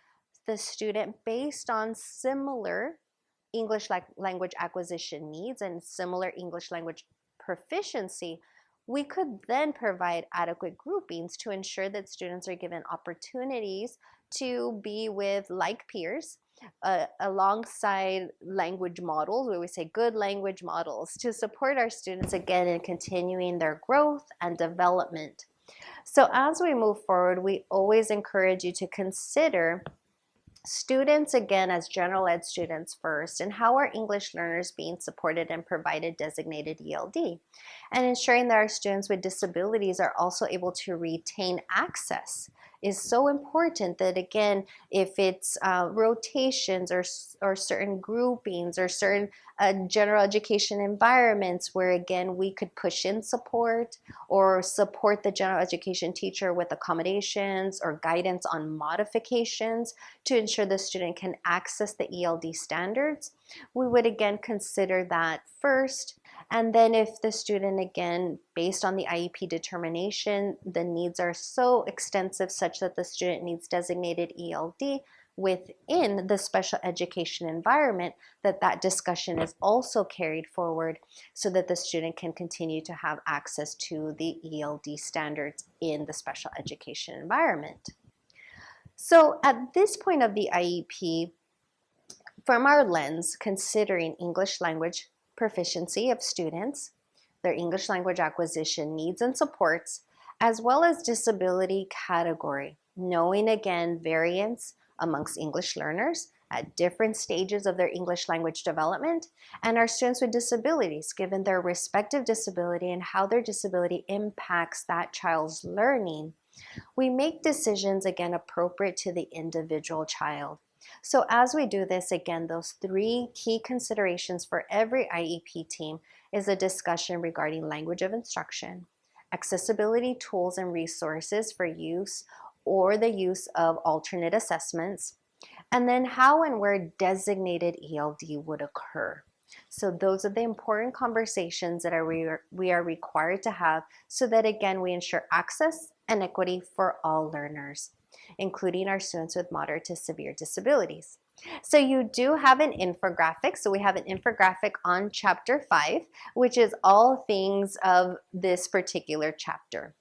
the student based on similar English language acquisition needs and similar English language proficiency. We could then provide adequate groupings to ensure that students are given opportunities to be with like peers alongside language models, where we say good language models, to support our students again in continuing their growth and development. So as we move forward, we always encourage you to consider students again as general ed students first, and how are English learners being supported and provided designated ELD, and ensuring that our students with disabilities are also able to retain access is so important. That again, if it's rotations or certain groupings or certain general education environments where again we could push in support or support the general education teacher with accommodations or guidance on modifications to ensure the student can access the ELD standards, we would again consider that first. And then if the student, again, based on the IEP determination, the needs are so extensive such that the student needs designated ELD, within the special education environment, that discussion is also carried forward so that the student can continue to have access to the ELD standards in the special education environment. So at this point of the IEP, from our lens, considering English language proficiency of students, their English language acquisition needs and supports, as well as disability category, knowing again variance amongst English learners at different stages of their English language development, and our students with disabilities, given their respective disability and how their disability impacts that child's learning, we make decisions again appropriate to the individual child. So as we do this, again, those three key considerations for every IEP team is a discussion regarding language of instruction, accessibility tools and resources for use or the use of alternate assessments, and then how and where designated ELD would occur. So those are the important conversations that we are required to have so that again we ensure access and equity for all learners, including our students with moderate to severe disabilities. So you do have an infographic. So we have an infographic on chapter 5, which is all things of this particular chapter.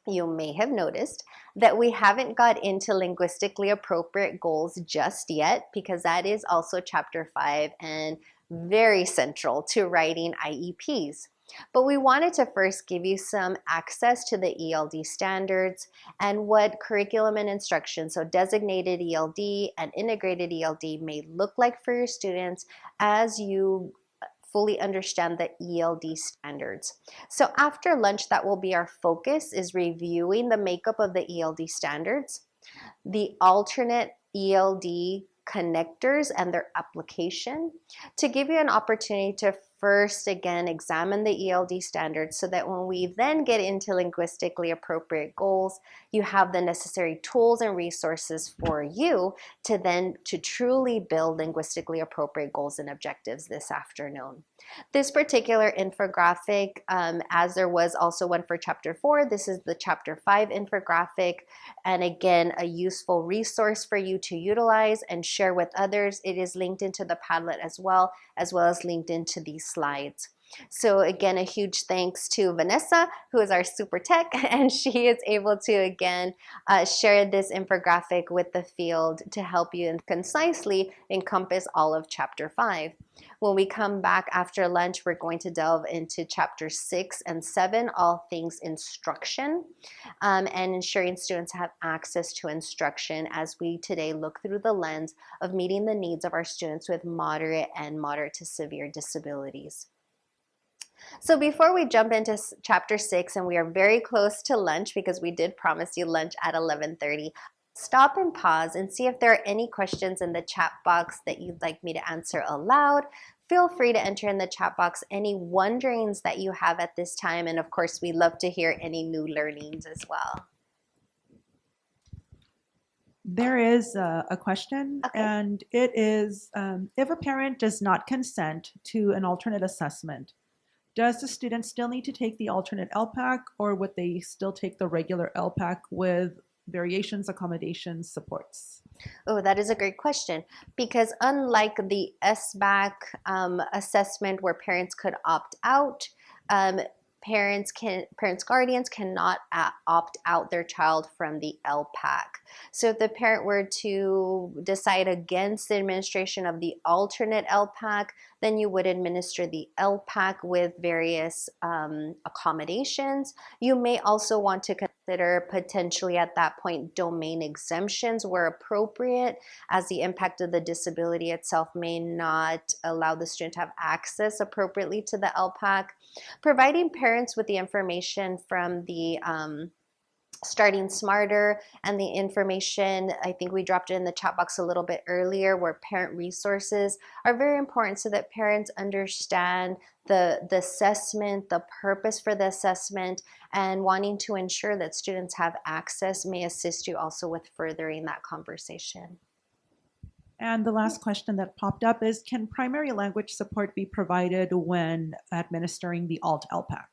You may have noticed that we haven't got into linguistically appropriate goals just yet, because that is also chapter 5 and very central to writing IEPs. But we wanted to first give you some access to the ELD standards and what curriculum and instruction, so designated ELD and integrated ELD, may look like for your students as you fully understand the ELD standards. So after lunch, that will be our focus, is reviewing the makeup of the ELD standards, the alternate ELD connectors and their application, to give you an opportunity to first again examine the ELD standards so that when we then get into linguistically appropriate goals, you have the necessary tools and resources for you to truly build linguistically appropriate goals and objectives this afternoon. This particular infographic, as there was also one for chapter 4, this is the chapter 5 infographic, and again a useful resource for you to utilize and share with others. It is linked into the Padlet as well as linked into these slides. So again, a huge thanks to Vanessa, who is our super tech, and she is able to again share this infographic with the field to help you and concisely encompass all of chapter 5. When we come back after lunch, we're going to delve into chapter 6 and 7, all things instruction, and ensuring students have access to instruction as we today look through the lens of meeting the needs of our students with moderate to severe disabilities. So before we jump into chapter 6, and we are very close to lunch because we did promise you lunch at 11:30, stop and pause and see if there are any questions in the chat box that you'd like me to answer aloud. Feel free to enter in the chat box any wonderings that you have at this time, and of course we love to hear any new learnings as well. There is a question, Okay. and it is, if a parent does not consent to an alternate assessment, does the student still need to take the alternate LPAC, or would they still take the regular LPAC with variations, accommodations, supports? Oh, that is a great question, because unlike the SBAC assessment where parents could opt out, parents, guardians cannot opt out their child from the LPAC. So if the parent were to decide against the administration of the alternate LPAC, then you would administer the LPAC with various accommodations. You may also want to consider potentially at that point domain exemptions where appropriate, as the impact of the disability itself may not allow the student to have access appropriately to the LPAC. Providing parents with the information from the Starting Smarter and the information, I think we dropped it in the chat box a little bit earlier, where parent resources are very important so that parents understand the assessment, the purpose for the assessment, and wanting to ensure that students have access may assist you also with furthering that conversation. And the last question that popped up is, can primary language support be provided when administering the alt LPAC?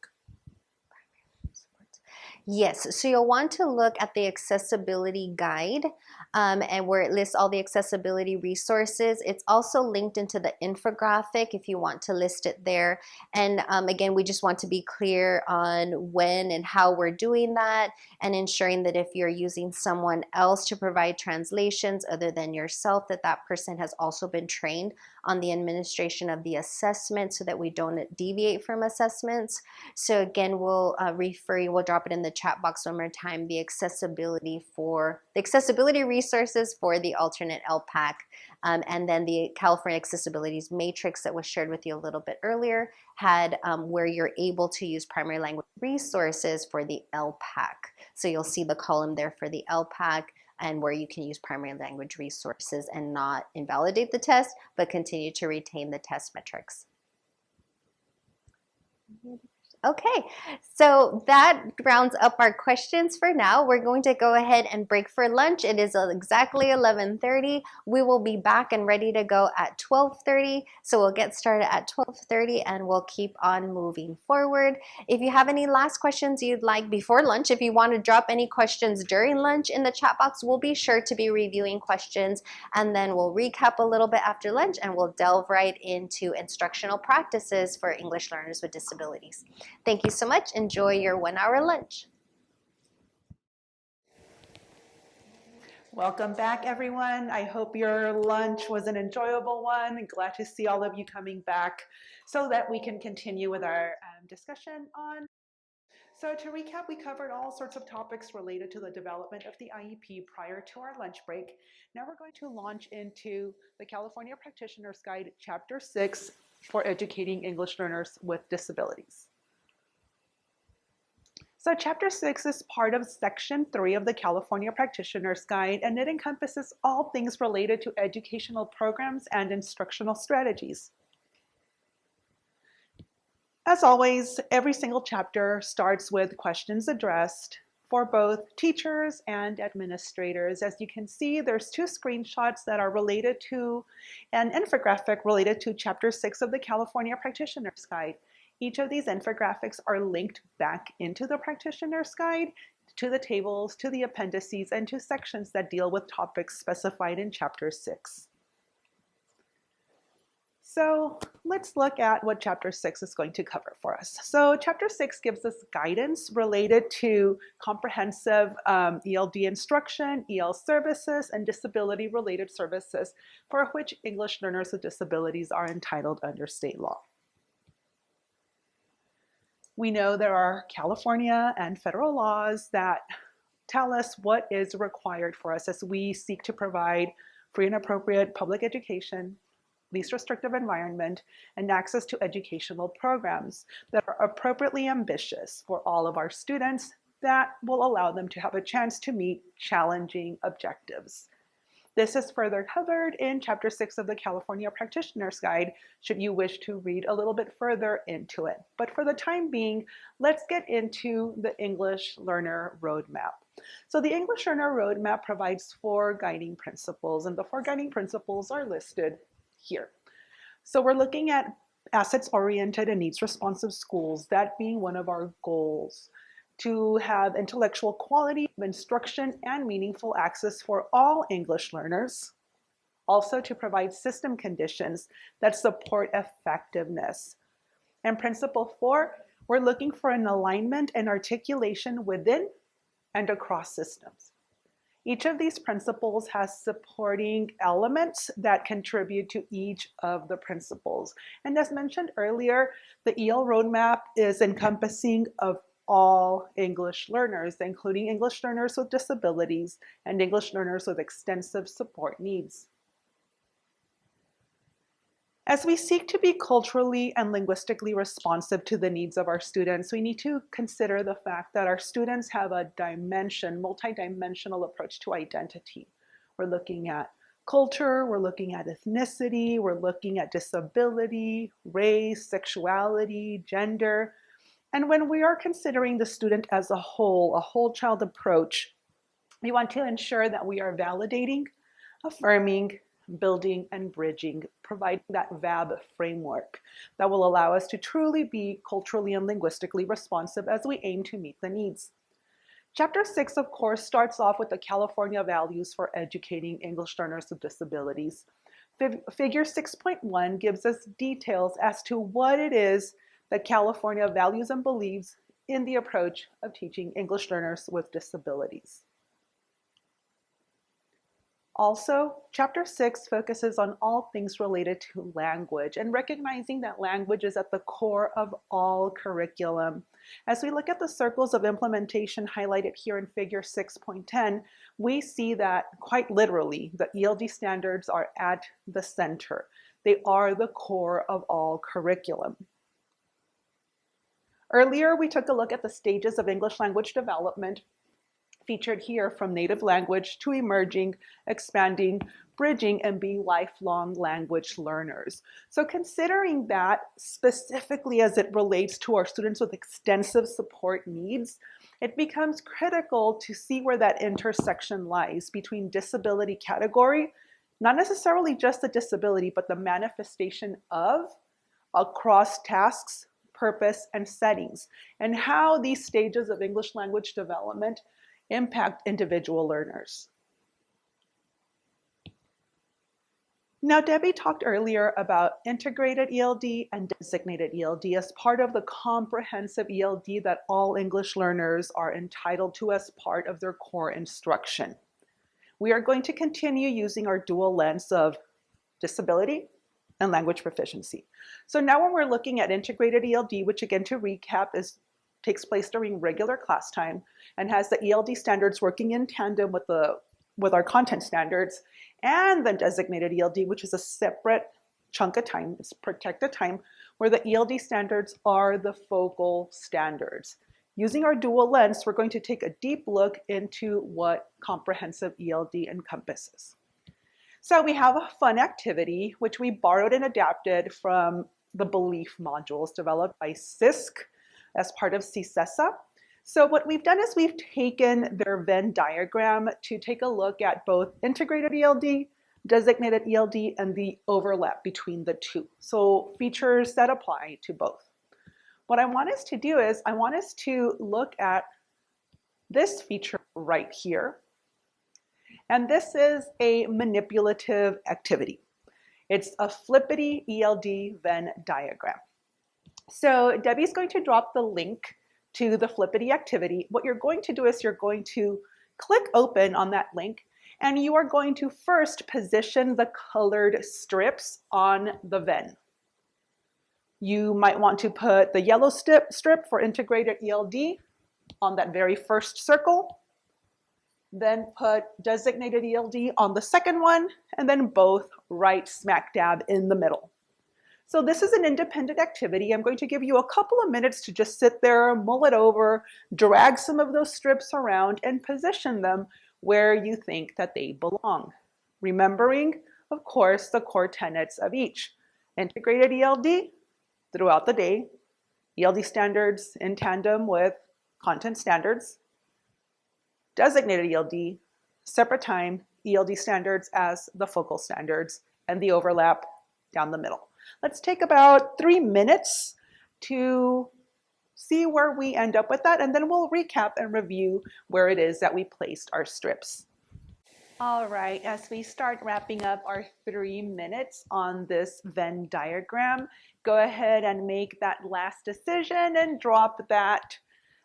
Yes, so you'll want to look at the accessibility guide and where it lists all the accessibility resources. It's also linked into the infographic if you want to list it there. And again, we just want to be clear on when and how we're doing that, and ensuring that if you're using someone else to provide translations other than yourself, that that person has also been trained on the administration of the assessment so that we don't deviate from assessments. So again, we'll refer you, we'll drop it in the chat box one more time, the accessibility resources for the alternate LPAC, and then the California Accessibilities Matrix that was shared with you a little bit earlier had where you're able to use primary language resources for the LPAC. So you'll see the column there for the LPAC and where you can use primary language resources and not invalidate the test, but continue to retain the test metrics. Okay, so that rounds up our questions for now. We're going to go ahead and break for lunch. It is exactly 11:30. We will be back and ready to go at 12:30. So we'll get started at 12:30 and we'll keep on moving forward. If you have any last questions you'd like before lunch, if you want to drop any questions during lunch in the chat box, we'll be sure to be reviewing questions, and then we'll recap a little bit after lunch and we'll delve right into instructional practices for English learners with disabilities. Thank you so much. Enjoy your 1 hour lunch. Welcome back, everyone. I hope your lunch was an enjoyable one. Glad to see all of you coming back so that we can continue with our discussion on. So to recap, we covered all sorts of topics related to the development of the IEP prior to our lunch break. Now we're going to launch into the California Practitioner's Guide, Chapter 6 for Educating English Learners with Disabilities. So Chapter 6 is part of Section 3 of the California Practitioner's Guide, and it encompasses all things related to educational programs and instructional strategies. As always, every single chapter starts with questions addressed for both teachers and administrators. As you can see, there's 2 screenshots that are related to an infographic related to Chapter 6 of the California Practitioner's Guide. Each of these infographics are linked back into the Practitioner's Guide, to the tables, to the appendices, and to sections that deal with topics specified in Chapter 6. So let's look at what Chapter 6 is going to cover for us. So Chapter 6 gives us guidance related to comprehensive ELD instruction, EL services, and disability-related services for which English learners with disabilities are entitled under state law. We know there are California and federal laws that tell us what is required for us as we seek to provide free and appropriate public education, least restrictive environment, and access to educational programs that are appropriately ambitious for all of our students that will allow them to have a chance to meet challenging objectives. This is further covered in Chapter 6 of the California Practitioner's Guide, should you wish to read a little bit further into it. But for the time being, let's get into the English Learner Roadmap. So the English Learner Roadmap provides 4 guiding principles, and the 4 guiding principles are listed here. So we're looking at assets-oriented and needs-responsive schools, that being one of our goals, to have intellectual quality of instruction and meaningful access for all English learners. Also to provide system conditions that support effectiveness. And principle 4, we're looking for an alignment and articulation within and across systems. Each of these principles has supporting elements that contribute to each of the principles. And as mentioned earlier, the EL roadmap is encompassing of all English learners, including English learners with disabilities and English learners with extensive support needs. As we seek to be culturally and linguistically responsive to the needs of our students, we need to consider the fact that our students have a multidimensional approach to identity. We're looking at culture, we're looking at ethnicity, we're looking at disability, race, sexuality, gender. And when we are considering the student as a whole child approach, we want to ensure that we are validating, affirming, building, and bridging, providing that VAB framework that will allow us to truly be culturally and linguistically responsive as we aim to meet the needs. Chapter 6, of course, starts off with the California values for educating English learners with disabilities. Figure 6.1 gives us details as to what it is that California values and believes in the approach of teaching English learners with disabilities. Also, Chapter 6 focuses on all things related to language and recognizing that language is at the core of all curriculum. As we look at the circles of implementation highlighted here in Figure 6.10, we see that quite literally the ELD standards are at the center. They are the core of all curriculum. Earlier, we took a look at the stages of English language development featured here, from native language to emerging, expanding, bridging, and being lifelong language learners. So considering that specifically as it relates to our students with extensive support needs, it becomes critical to see where that intersection lies between disability category, not necessarily just the disability, but the manifestation of across tasks, purpose, and settings, and how these stages of English language development impact individual learners. Now, Debbie talked earlier about integrated ELD and designated ELD as part of the comprehensive ELD that all English learners are entitled to as part of their core instruction. We are going to continue using our dual lens of disability and language proficiency. So now when we're looking at integrated ELD, which again to recap takes place during regular class time and has the ELD standards working in tandem with our content standards, and then designated ELD, which is a separate chunk of time, it's protected time, where the ELD standards are the focal standards. Using our dual lens, we're going to take a deep look into what comprehensive ELD encompasses. So we have a fun activity, which we borrowed and adapted from the belief modules developed by CISC as part of CISESA. So what we've done is we've taken their Venn diagram to take a look at both integrated ELD, designated ELD, and the overlap between the two. So features that apply to both. What I want us to do is I want us to look at this feature right here. And this is a manipulative activity. It's a flippity ELD Venn diagram. So Debbie's going to drop the link to the flippity activity. What you're going to do is you're going to click open on that link, and you are going to first position the colored strips on the Venn. You might want to put the yellow strip for integrated ELD on that very first circle, then put designated ELD on the second one, and then both right smack dab in the middle. So this is an independent activity. I'm going to give you a couple of minutes to just sit there, mull it over, drag some of those strips around, and position them where you think that they belong. Remembering, of course, the core tenets of each. Integrated ELD throughout the day, ELD standards in tandem with content standards, designated ELD, separate time, ELD standards as the focal standards, and the overlap down the middle. Let's take about 3 minutes to see where we end up with that, and then we'll recap and review where it is that we placed our strips. All right, as we start wrapping up our 3 minutes on this Venn diagram, go ahead and make that last decision and drop that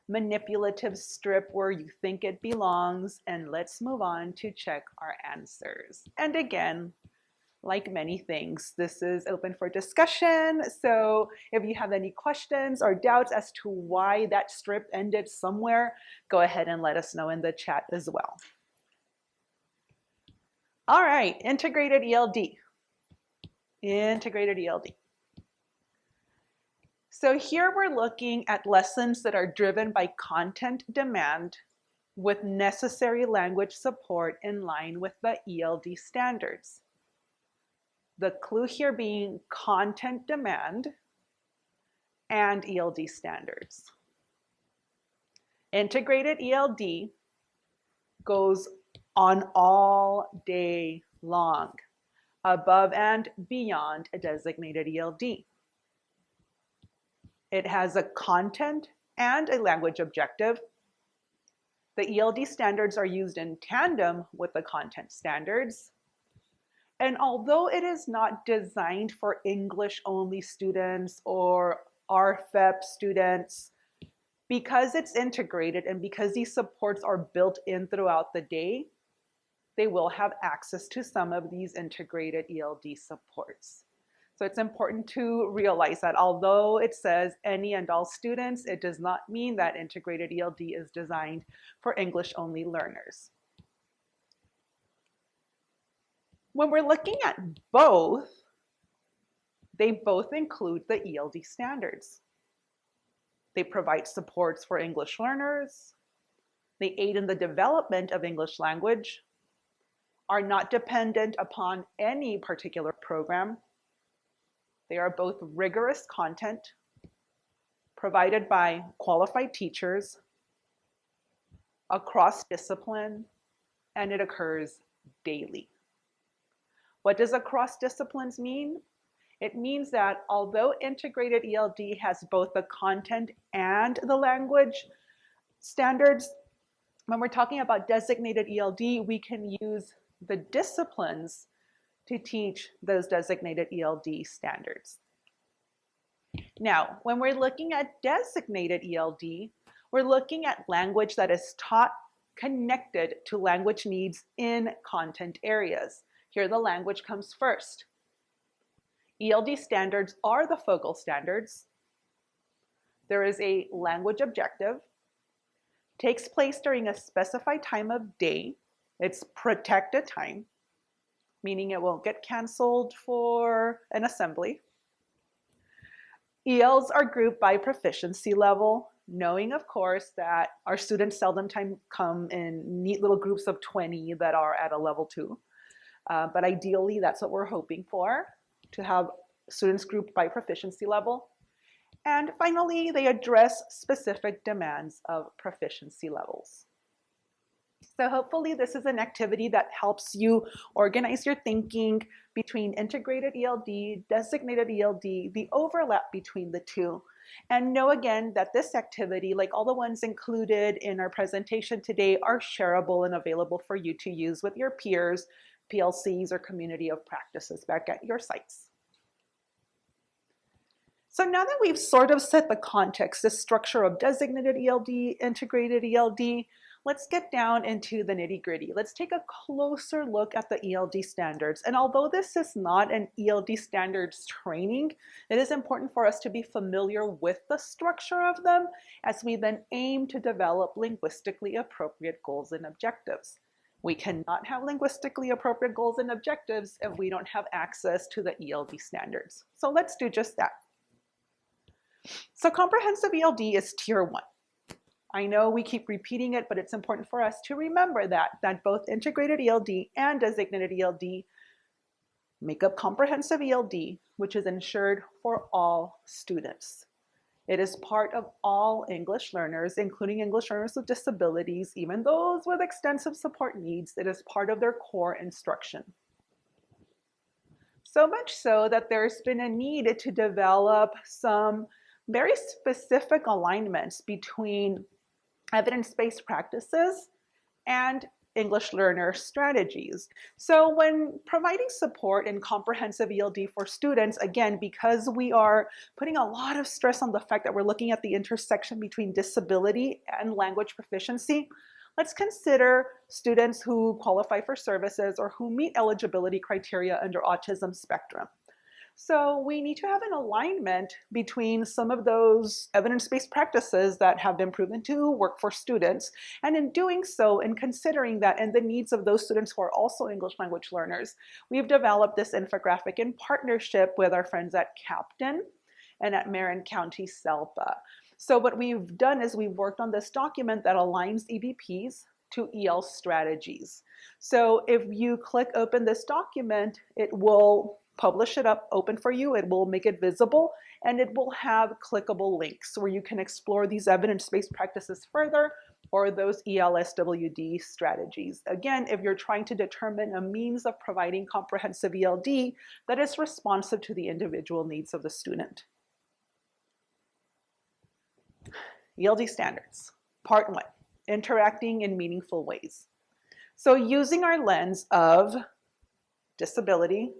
manipulative strip where you think it belongs, and let's move on to check our answers. And again, like many things, this is open for discussion. So if you have any questions or doubts as to why that strip ended somewhere, go ahead and let us know in the chat as well. All right, integrated ELD. Integrated ELD. So here we're looking at lessons that are driven by content demand with necessary language support in line with the ELD standards. The clue here being content demand and ELD standards. Integrated ELD goes on all day long, above and beyond a designated ELD. It has a content and a language objective. The ELD standards are used in tandem with the content standards. And although it is not designed for English-only students or RFEP students, because it's integrated and because these supports are built in throughout the day, they will have access to some of these integrated ELD supports. So it's important to realize that although it says any and all students, it does not mean that integrated ELD is designed for English-only learners. When we're looking at both, they both include the ELD standards. They provide supports for English learners. They aid in the development of English language, are not dependent upon any particular program. They are both rigorous content provided by qualified teachers across discipline, and it occurs daily. What does across disciplines mean? It means that although integrated ELD has both the content and the language standards, when we're talking about designated ELD, we can use the disciplines to teach those designated ELD standards. Now, when we're looking at designated ELD, we're looking at language that is taught connected to language needs in content areas. Here, the language comes first. ELD standards are the focal standards. There is a language objective, takes place during a specified time of day. It's protected time, meaning it won't get canceled for an assembly. ELs are grouped by proficiency level, knowing, of course, that our students seldom come in neat little groups of 20 that are at a level 2. But ideally, that's what we're hoping for, to have students grouped by proficiency level. And finally, they address specific demands of proficiency levels. So hopefully this is an activity that helps you organize your thinking between integrated ELD, designated ELD, the overlap between the two. And know again that this activity, like all the ones included in our presentation today, are shareable and available for you to use with your peers, PLCs, or community of practices back at your sites. So now that we've sort of set the context, the structure of designated ELD, integrated ELD, let's get down into the nitty-gritty. Let's take a closer look at the ELD standards. And although this is not an ELD standards training, it is important for us to be familiar with the structure of them as we then aim to develop linguistically appropriate goals and objectives. We cannot have linguistically appropriate goals and objectives if we don't have access to the ELD standards. So let's do just that. So comprehensive ELD is tier 1. I know we keep repeating it, but it's important for us to remember that both integrated ELD and designated ELD make up comprehensive ELD, which is ensured for all students. It is part of all English learners, including English learners with disabilities, even those with extensive support needs. It is part of their core instruction. So much so that there's been a need to develop some very specific alignments between evidence-based practices and English learner strategies. So when providing support in comprehensive ELD for students, again, because we are putting a lot of stress on the fact that we're looking at the intersection between disability and language proficiency, let's consider students who qualify for services or who meet eligibility criteria under autism spectrum. So we need to have an alignment between some of those evidence-based practices that have been proven to work for students, and in doing so, in considering that and the needs of those students who are also English language learners, we've developed this infographic in partnership with our friends at Captain and at Marin County SELPA. So what we've done is we've worked on this document that aligns EBPs to EL strategies. So if you click open this document, it will publish it up open for you, it will make it visible, and it will have clickable links where you can explore these evidence-based practices further or those ELSWD strategies. Again, if you're trying to determine a means of providing comprehensive ELD that is responsive to the individual needs of the student. ELD standards, part 1. interacting in meaningful ways. So using our lens of disability,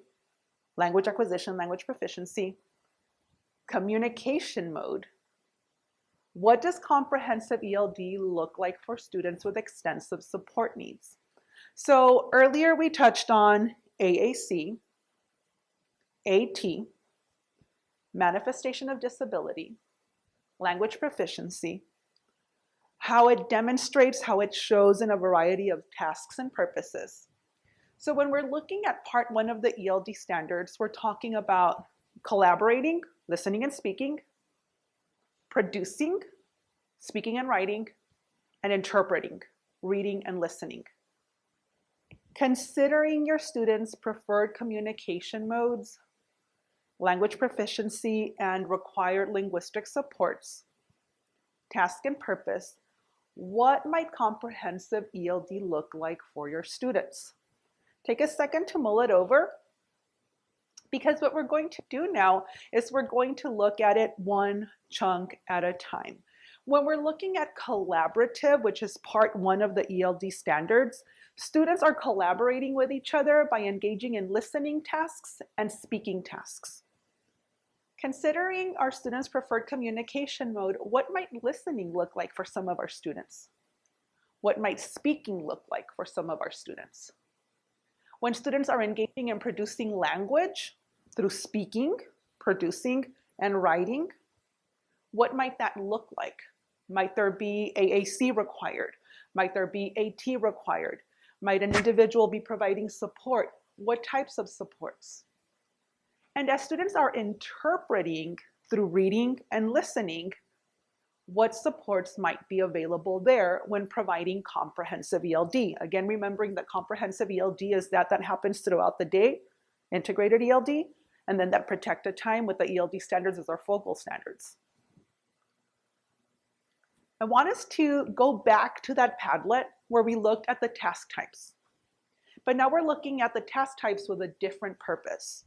language acquisition, language proficiency, communication mode, what does comprehensive ELD look like for students with extensive support needs? So earlier we touched on AAC, AT, manifestation of disability, language proficiency, how it demonstrates, how it shows in a variety of tasks and purposes. So when we're looking at part 1 of the ELD standards, we're talking about collaborating, listening and speaking, producing, speaking and writing, and interpreting, reading and listening. Considering your students' preferred communication modes, language proficiency, and required linguistic supports, task and purpose, what might comprehensive ELD look like for your students? Take a second to mull it over, because what we're going to do now is we're going to look at it one chunk at a time. When we're looking at collaborative, which is part 1 of the ELD standards, students are collaborating with each other by engaging in listening tasks and speaking tasks. Considering our students' preferred communication mode, what might listening look like for some of our students? What might speaking look like for some of our students? When students are engaging in producing language through speaking, producing, and writing, what might that look like? Might there be AAC required? Might there be AT required? Might an individual be providing support? What types of supports? And as students are interpreting through reading and listening, what supports might be available there when providing comprehensive ELD? Again, remembering that comprehensive ELD is that happens throughout the day, integrated ELD, and then that protected time with the ELD standards as our focal standards. I want us to go back to that Padlet where we looked at the task types. But now we're looking at the task types with a different purpose.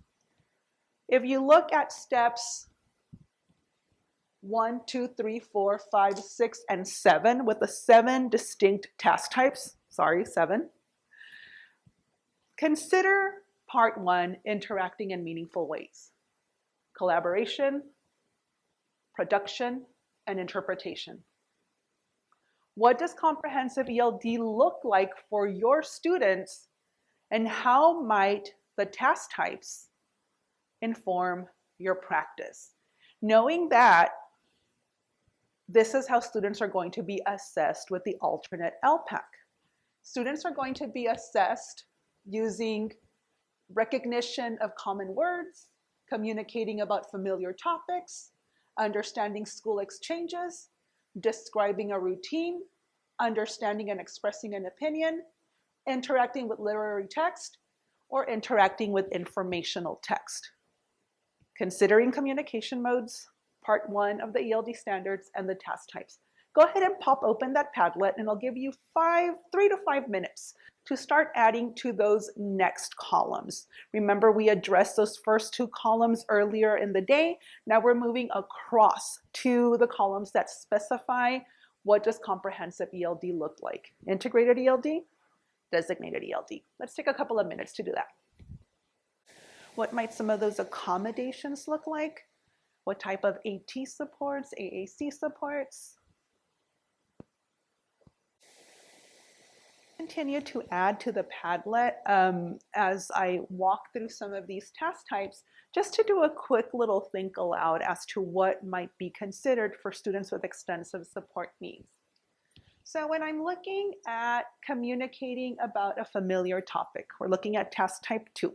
If you look at steps 1, 2, 3, 4, 5, 6, and 7 with the 7 distinct task types, 7, consider part 1, interacting in meaningful ways. Collaboration, production, and interpretation. What does comprehensive ELD look like for your students, and how might the task types inform your practice? Knowing that this is how students are going to be assessed with the alternate LPAC. Students are going to be assessed using recognition of common words, communicating about familiar topics, understanding school exchanges, describing a routine, understanding and expressing an opinion, interacting with literary text, or interacting with informational text. Considering communication modes, part 1 of the ELD standards and the task types. Go ahead and pop open that Padlet and I'll give you 3 to 5 minutes to start adding to those next columns. Remember, we addressed those first 2 columns earlier in the day. Now we're moving across to the columns that specify what does comprehensive ELD look like. Integrated ELD, designated ELD. Let's take a couple of minutes to do that. What might some of those accommodations look like? What type of AT supports, AAC supports? Continue to add to the Padlet as I walk through some of these task types, just to do a quick little think aloud as to what might be considered for students with extensive support needs. So when I'm looking at communicating about a familiar topic, we're looking at task type 2.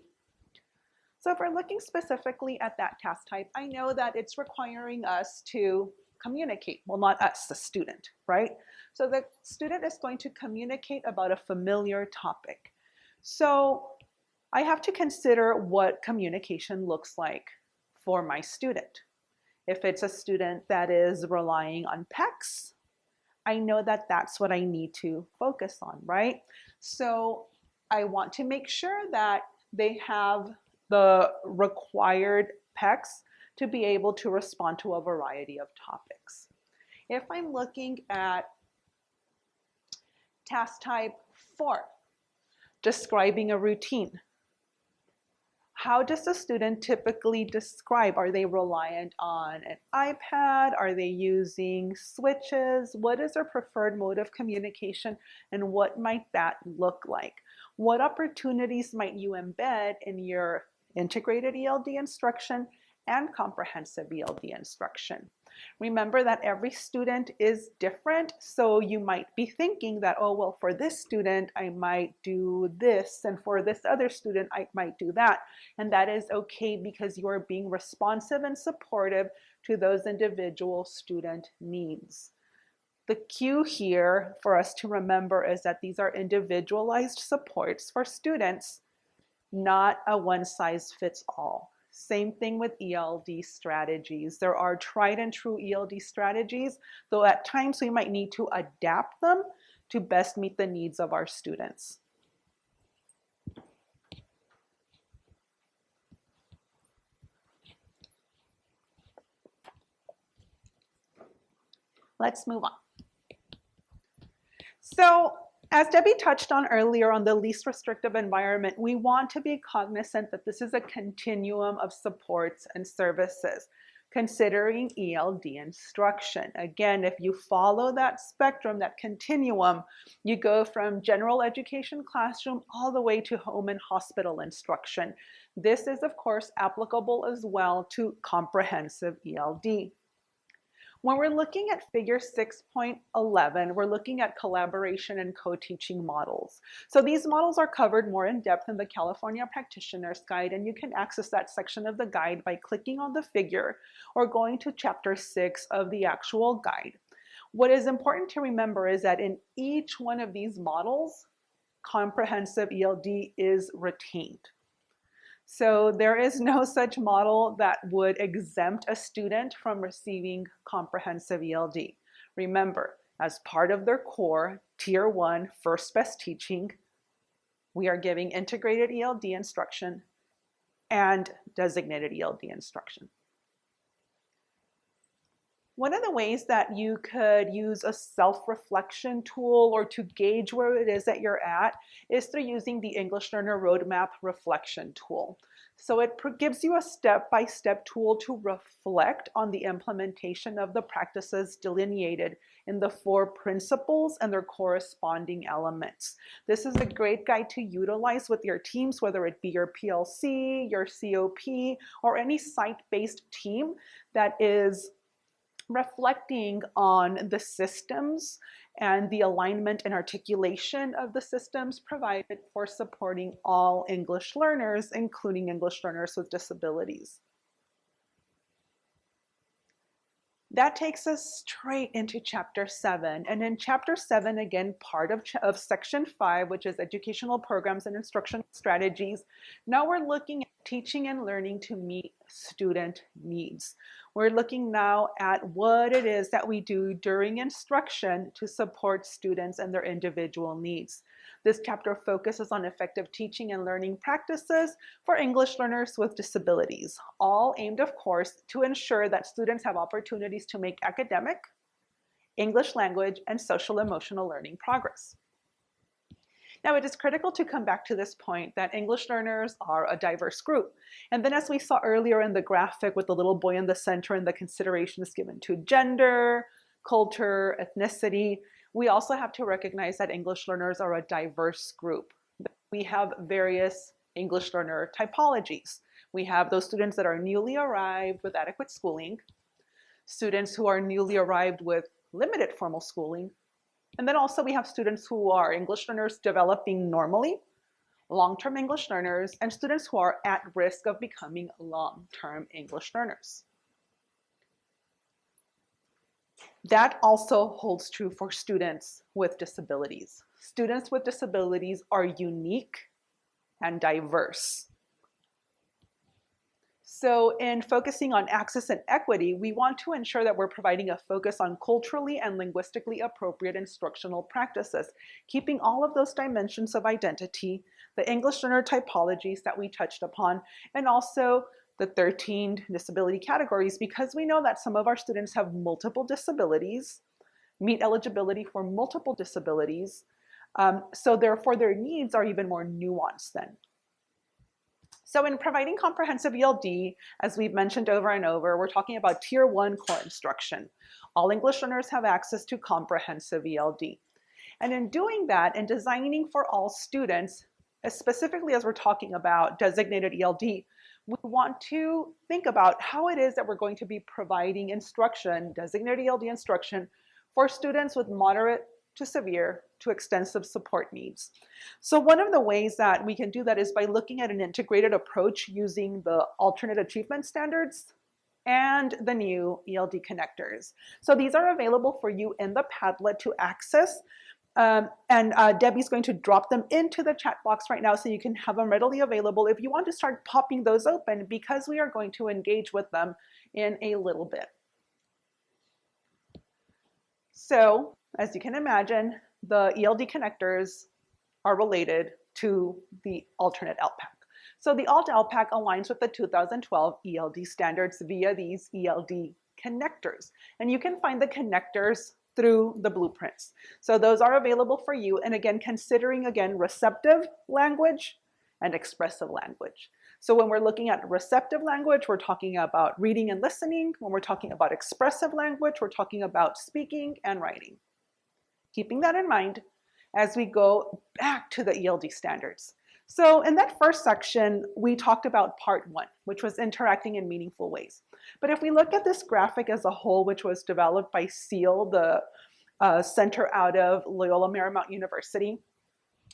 So if we're looking specifically at that task type, I know that it's requiring us to communicate. Well, not us, the student, right? So the student is going to communicate about a familiar topic. So I have to consider what communication looks like for my student. If it's a student that is relying on PECs, I know that that's what I need to focus on, right? So I want to make sure that they have the required PECs to be able to respond to a variety of topics. If I'm looking at Task type 4, describing a routine. How does the student typically describe? Are they reliant on an iPad? Are they using switches? What is their preferred mode of communication, and what might that look like? What opportunities might you embed in your integrated ELD instruction and comprehensive ELD instruction? Remember that every student is different, so you might be thinking that, oh, well, for this student, I might do this, and for this other student, I might do that. And that is okay because you are being responsive and supportive to those individual student needs. The cue here for us to remember is that these are individualized supports for students, not a one-size-fits-all. Same thing with ELD strategies. There are tried and true ELD strategies, though at times we might need to adapt them to best meet the needs of our students. Let's move on. So, as Debbie touched on earlier on the least restrictive environment, we want to be cognizant that this is a continuum of supports and services, considering ELD instruction. Again, if you follow that spectrum, that continuum, you go from general education classroom all the way to home and hospital instruction. This is, of course, applicable as well to comprehensive ELD. When we're looking at figure 6.11, we're looking at collaboration and co-teaching models. So these models are covered more in depth in the California Practitioner's Guide, and you can access that section of the guide by clicking on the figure or going to chapter 6 of the actual guide. What is important to remember is that in each one of these models, comprehensive ELD is retained. So there is no such model that would exempt a student from receiving comprehensive ELD. Remember, as part of their core, Tier 1, First Best Teaching, we are giving integrated ELD instruction and designated ELD instruction. One of the ways that you could use a self-reflection tool or to gauge where it is that you're at is through using the English Learner Roadmap Reflection tool. So it gives you a step-by-step tool to reflect on the implementation of the practices delineated in the 4 principles and their corresponding elements. This is a great guide to utilize with your teams, whether it be your PLC, your COP, or any site-based team that is reflecting on the systems and the alignment and articulation of the systems provided for supporting all English learners, including English learners with disabilities. That takes us straight into chapter 7. And in chapter 7, again, part of section 5, which is educational programs and instruction strategies, now we're looking at teaching and learning to meet student needs. We're looking now at what it is that we do during instruction to support students and their individual needs. This chapter focuses on effective teaching and learning practices for English learners with disabilities, all aimed, of course, to ensure that students have opportunities to make academic, English language, and social emotional learning progress. Now, it is critical to come back to this point that English learners are a diverse group. And then as we saw earlier in the graphic with the little boy in the center and the considerations given to gender, culture, ethnicity, we also have to recognize that English learners are a diverse group. We have various English learner typologies. We have those students that are newly arrived with adequate schooling, students who are newly arrived with limited formal schooling, and then also we have students who are English learners developing normally, long-term English learners, and students who are at risk of becoming long-term English learners. That also holds true for students with disabilities. Students with disabilities are unique and diverse. So in focusing on access and equity, we want to ensure that we're providing a focus on culturally and linguistically appropriate instructional practices, keeping all of those dimensions of identity, the English learner typologies that we touched upon, and also the 13 disability categories, because we know that some of our students have multiple disabilities, meet eligibility for multiple disabilities, So therefore, their needs are even more nuanced then. So in providing comprehensive ELD, as we've mentioned over and over, we're talking about Tier 1 core instruction. All English learners have access to comprehensive ELD. And in doing that and designing for all students, specifically as we're talking about designated ELD, we want to think about how it is that we're going to be providing instruction, designated ELD instruction, for students with moderate to severe to extensive support needs. So one of the ways that we can do that is by looking at an integrated approach using the alternate achievement standards and the new ELD connectors. So these are available for you in the Padlet to access. Debbie's going to drop them into the chat box right now so you can have them readily available if you want to start popping those open, because we are going to engage with them in a little bit. So as you can imagine, the ELD connectors are related to the alternate LPAC. So the alt LPAC aligns with the 2012 ELD standards via these ELD connectors. And you can find the connectors through the blueprints. So those are available for you. And again, considering again, receptive language and expressive language. So when we're looking at receptive language, we're talking about reading and listening. When we're talking about expressive language, we're talking about speaking and writing. Keeping that in mind as we go back to the ELD standards. So in that first section, we talked about part 1, which was interacting in meaningful ways. But if we look at this graphic as a whole, which was developed by SEAL, the center out of Loyola Marymount University,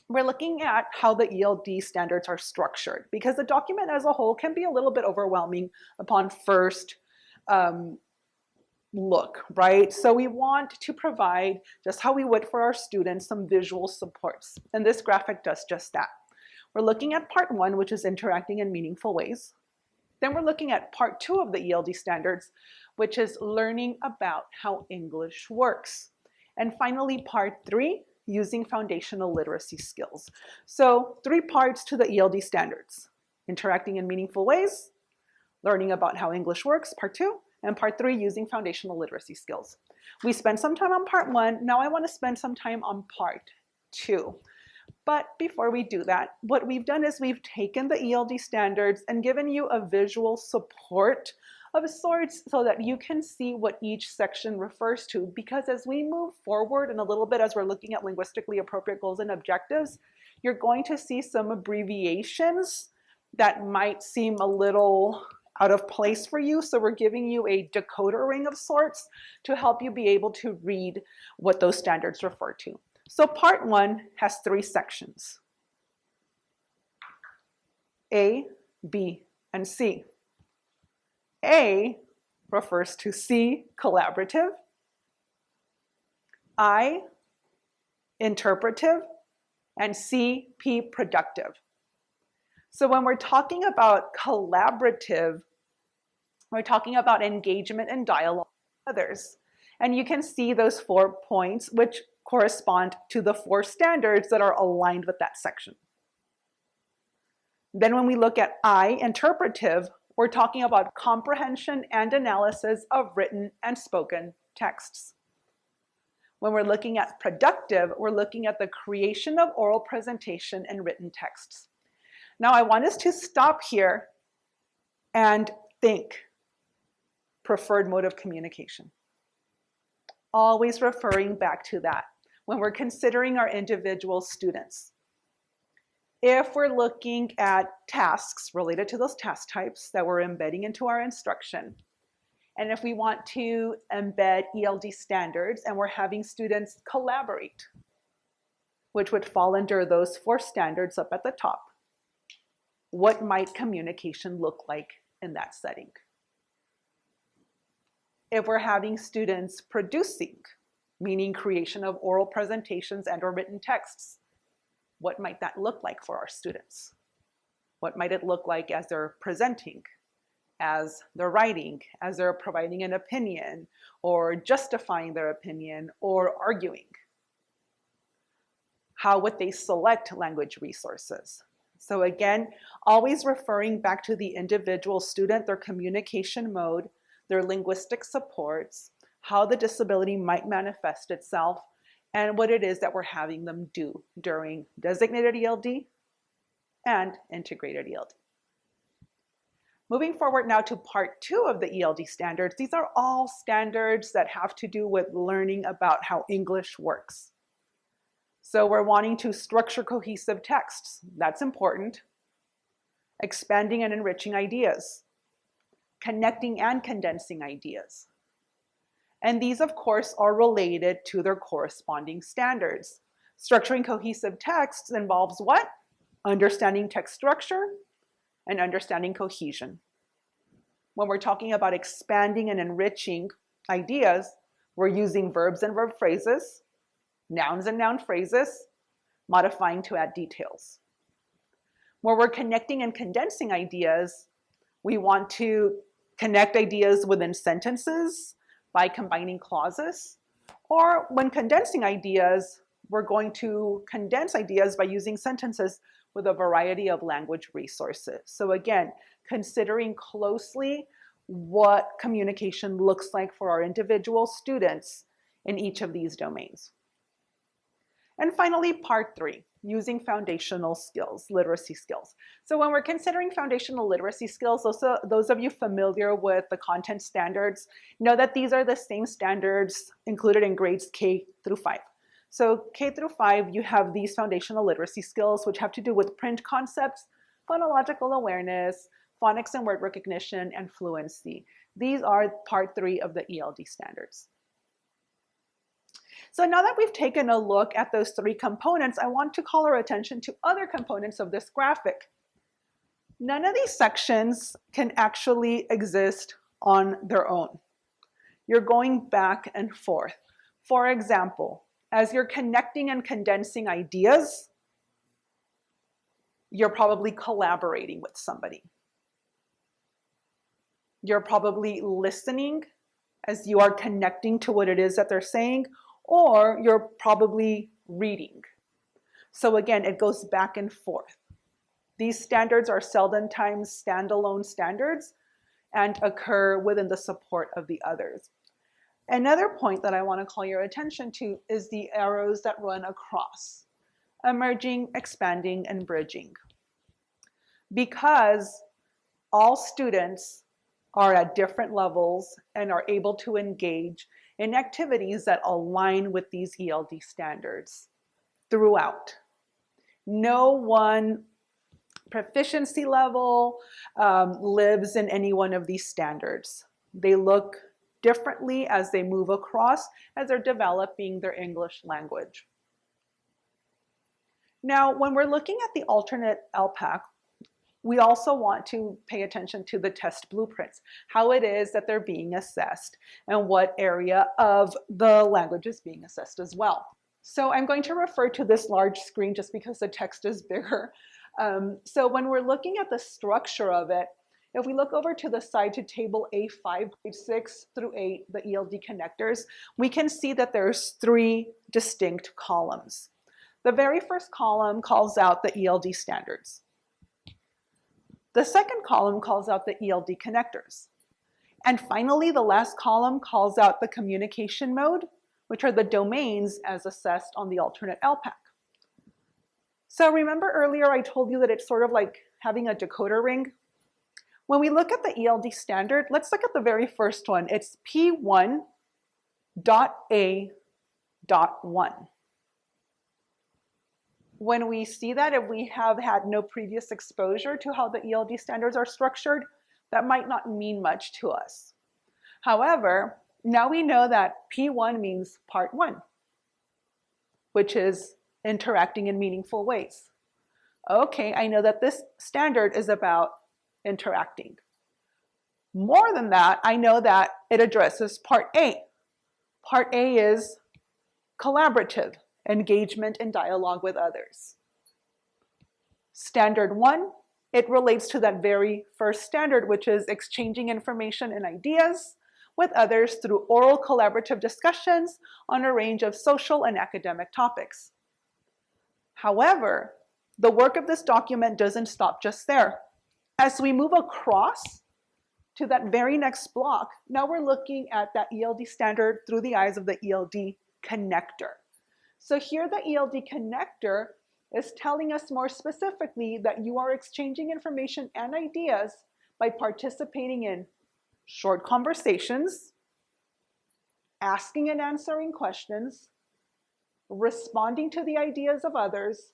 we're looking at how the ELD standards are structured, because the document as a whole can be a little bit overwhelming upon first look, right? So we want to provide, just how we would for our students, some visual supports. And this graphic does just that. We're looking at part 1, which is interacting in meaningful ways. Then we're looking at part 2 of the ELD standards, which is learning about how English works. And finally, part 3, using foundational literacy skills. So 3 parts to the ELD standards: interacting in meaningful ways, learning about how English works, part 2, and part 3, using foundational literacy skills. We spent some time on part 1. Now I want to spend some time on part 2. But before we do that, what we've done is we've taken the ELD standards and given you a visual support of sorts so that you can see what each section refers to. Because as we move forward in a little bit, as we're looking at linguistically appropriate goals and objectives, you're going to see some abbreviations that might seem a little out of place for you. So we're giving you a decoder ring of sorts to help you be able to read what those standards refer to. So part 1 has 3 sections: A, B, and C. A refers to C, collaborative; I, interpretive; and C, P, productive. So when we're talking about collaborative, we're talking about engagement and dialogue with others. And you can see those 4 points, which correspond to the 4 standards that are aligned with that section. Then when we look at I, interpretive, we're talking about comprehension and analysis of written and spoken texts. When we're looking at productive, we're looking at the creation of oral presentation and written texts. Now I want us to stop here and think preferred mode of communication. Always referring back to that when we're considering our individual students. If we're looking at tasks related to those task types that we're embedding into our instruction, and if we want to embed ELD standards and we're having students collaborate, which would fall under those 4 standards up at the top, what might communication look like in that setting? If we're having students producing, meaning creation of oral presentations and or written texts, what might that look like for our students? What might it look like as they're presenting, as they're writing, as they're providing an opinion, or justifying their opinion, or arguing? How would they select language resources? So again, always referring back to the individual student, their communication mode, their linguistic supports, how the disability might manifest itself, and what it is that we're having them do during designated ELD and integrated ELD. Moving forward now to part 2 of the ELD standards. These are all standards that have to do with learning about how English works. So we're wanting to structure cohesive texts. That's important. Expanding and enriching ideas. Connecting and condensing ideas. And these, of course, are related to their corresponding standards. Structuring cohesive texts involves what? Understanding text structure and understanding cohesion. When we're talking about expanding and enriching ideas, we're using verbs and verb phrases, nouns and noun phrases, modifying to add details. When we're connecting and condensing ideas, we want to connect ideas within sentences by combining clauses, or when condensing ideas, we're going to condense ideas by using sentences with a variety of language resources. So again, considering closely what communication looks like for our individual students in each of these domains. And finally, part 3, using foundational skills, literacy skills. So when we're considering foundational literacy skills, those of you familiar with the content standards know that these are the same standards included in grades K through 5. So K through 5, you have these foundational literacy skills, which have to do with print concepts, phonological awareness, phonics and word recognition, and fluency. These are part 3 of the ELD standards. So now that we've taken a look at those 3 components, I want to call our attention to other components of this graphic. None of these sections can actually exist on their own. You're going back and forth. For example, as you're connecting and condensing ideas, you're probably collaborating with somebody. You're probably listening as you are connecting to what it is that they're saying, or you're probably reading. So again, it goes back and forth. These standards are seldom times standalone standards and occur within the support of the others. Another point that I want to call your attention to is the arrows that run across: emerging, expanding, and bridging. Because all students are at different levels and are able to engage in activities that align with these ELD standards throughout. No one proficiency level lives in any one of these standards. They look differently as they move across, as they're developing their English language. Now, when we're looking at the alternate LPAC, we also want to pay attention to the test blueprints, how it is that they're being assessed, and what area of the language is being assessed as well. So I'm going to refer to this large screen just because the text is bigger. So when we're looking at the structure of it, if we look over to the side to table A5, grade 6 through 8, the ELD connectors, we can see that there's 3 distinct columns. The very first column calls out the ELD standards. The second column calls out the ELD connectors. And finally, the last column calls out the communication mode, which are the domains as assessed on the alternate LPAC. So remember earlier I told you that it's sort of like having a decoder ring? When we look at the ELD standard, let's look at the very first one. It's P1.A.1. When we see that, if we have had no previous exposure to how the ELD standards are structured, that might not mean much to us. However, now we know that P1 means part 1, which is interacting in meaningful ways. Okay, I know that this standard is about interacting. More than that, I know that it addresses part A. Part A is collaborative, engagement and dialogue with others. Standard 1, it relates to that very first standard, which is exchanging information and ideas with others through oral collaborative discussions on a range of social and academic topics. However, the work of this document doesn't stop just there. As we move across to that very next block, now we're looking at that ELD standard through the eyes of the ELD connector. So here the ELD connector is telling us more specifically that you are exchanging information and ideas by participating in short conversations, asking and answering questions, responding to the ideas of others,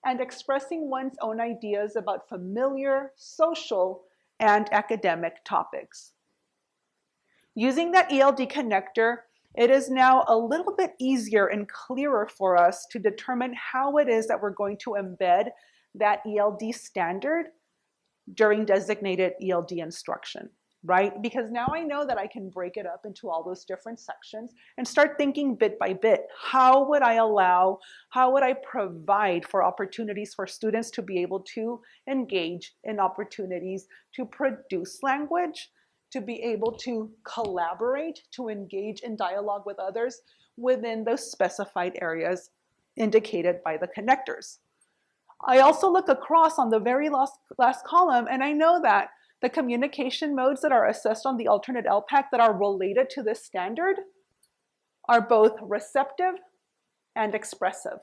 and expressing one's own ideas about familiar, social, and academic topics. Using that ELD connector, it is now a little bit easier and clearer for us to determine how it is that we're going to embed that ELD standard during designated ELD instruction, right? Because now I know that I can break it up into all those different sections and start thinking bit by bit. How would I provide for opportunities for students to be able to engage in opportunities to produce language, to be able to collaborate, to engage in dialogue with others within those specified areas indicated by the connectors. I also look across on the very last column, and I know that the communication modes that are assessed on the alternate LPAC that are related to this standard are both receptive and expressive.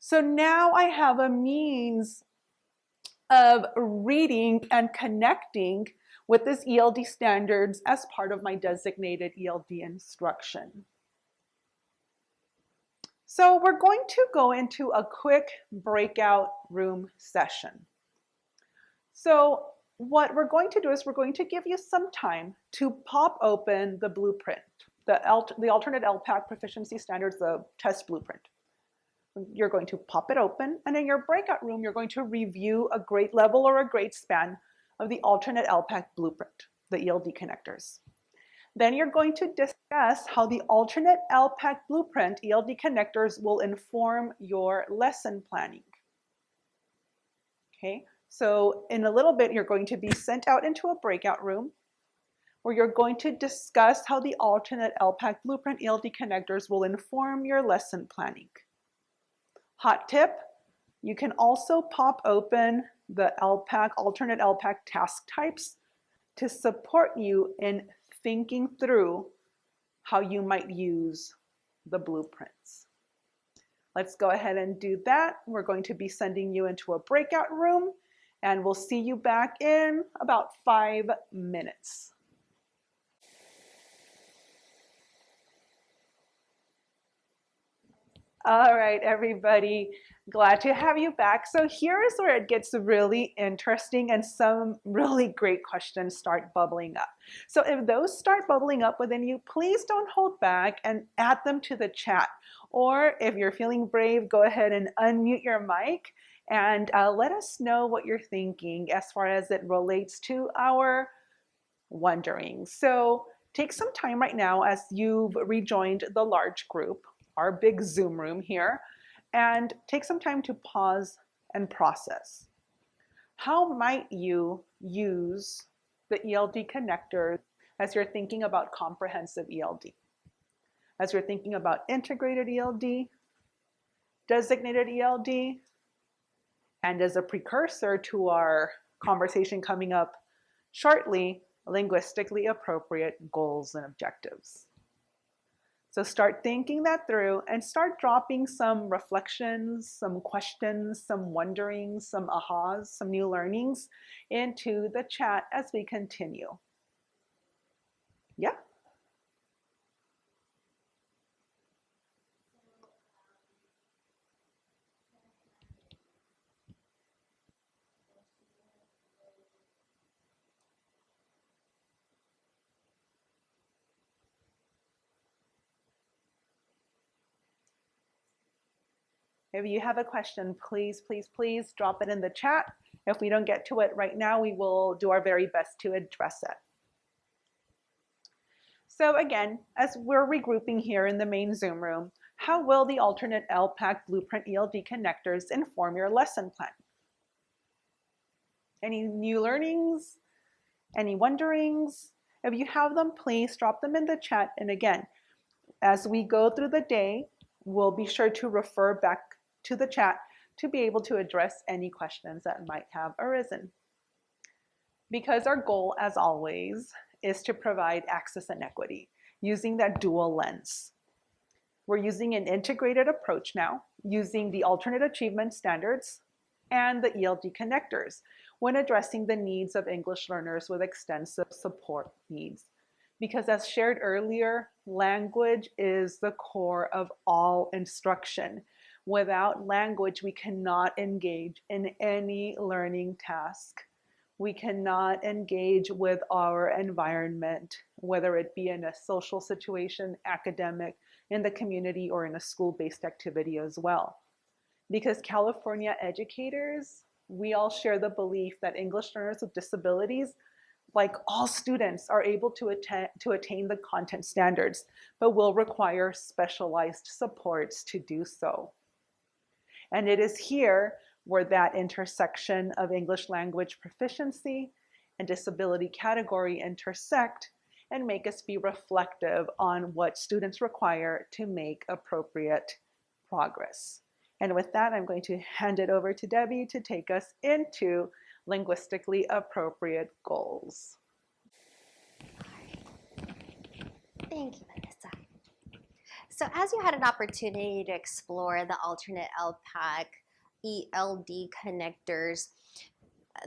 So now I have a means of reading and connecting with this ELD standards as part of my designated ELD instruction. So we're going to go into a quick breakout room session. So what we're going to do is we're going to give you some time to pop open the blueprint, the alternate LPAC proficiency standards, the test blueprint. You're going to pop it open, and in your breakout room, you're going to review a grade level or a grade span of the alternate LPAC blueprint, the ELD connectors. Then you're going to discuss how the alternate LPAC blueprint ELD connectors will inform your lesson planning. Okay, so in a little bit, you're going to be sent out into a breakout room where you're going to discuss how the alternate LPAC blueprint ELD connectors will inform your lesson planning. Hot tip, you can also pop open the alternate LPAC task types to support you in thinking through how you might use the blueprints. Let's go ahead and do that. We're going to be sending you into a breakout room, and we'll see you back in about 5 minutes. All right, everybody, glad to have you back. So here's where it gets really interesting and some really great questions start bubbling up. So if those start bubbling up within you, please don't hold back and add them to the chat. Or if you're feeling brave, go ahead and unmute your mic and let us know what you're thinking as far as it relates to our wondering. So take some time right now as you've rejoined the large group, our big Zoom room here, and take some time to pause and process. How might you use the ELD connector as you're thinking about comprehensive ELD? As you're thinking about integrated ELD, designated ELD, and as a precursor to our conversation coming up shortly, linguistically appropriate goals and objectives. So start thinking that through and start dropping some reflections, some questions, some wonderings, some ahas, some new learnings into the chat as we continue. Yeah? If you have a question, please, please, please drop it in the chat. If we don't get to it right now, we will do our very best to address it. So again, as we're regrouping here in the main Zoom room, how will the alternate LPAC blueprint ELD connectors inform your lesson plan? Any new learnings? Any wonderings? If you have them, please drop them in the chat. And again, as we go through the day, we'll be sure to refer back to the chat to be able to address any questions that might have arisen. Because our goal, as always, is to provide access and equity using that dual lens. We're using an integrated approach now, using the alternate achievement standards and the ELD connectors when addressing the needs of English learners with extensive support needs. Because as shared earlier, language is the core of all instruction. Without language, we cannot engage in any learning task. We cannot engage with our environment, whether it be in a social situation, academic, in the community, or in a school-based activity as well. Because California educators, we all share the belief that English learners with disabilities, like all students, are able to attain the content standards, but will require specialized supports to do so. And it is here where that intersection of English language proficiency and disability category intersect and make us be reflective on what students require to make appropriate progress. And with that, I'm going to hand it over to Debbie to take us into linguistically appropriate goals. Thank you, Vanessa. So as you had an opportunity to explore the alternate LPAC ELD connectors,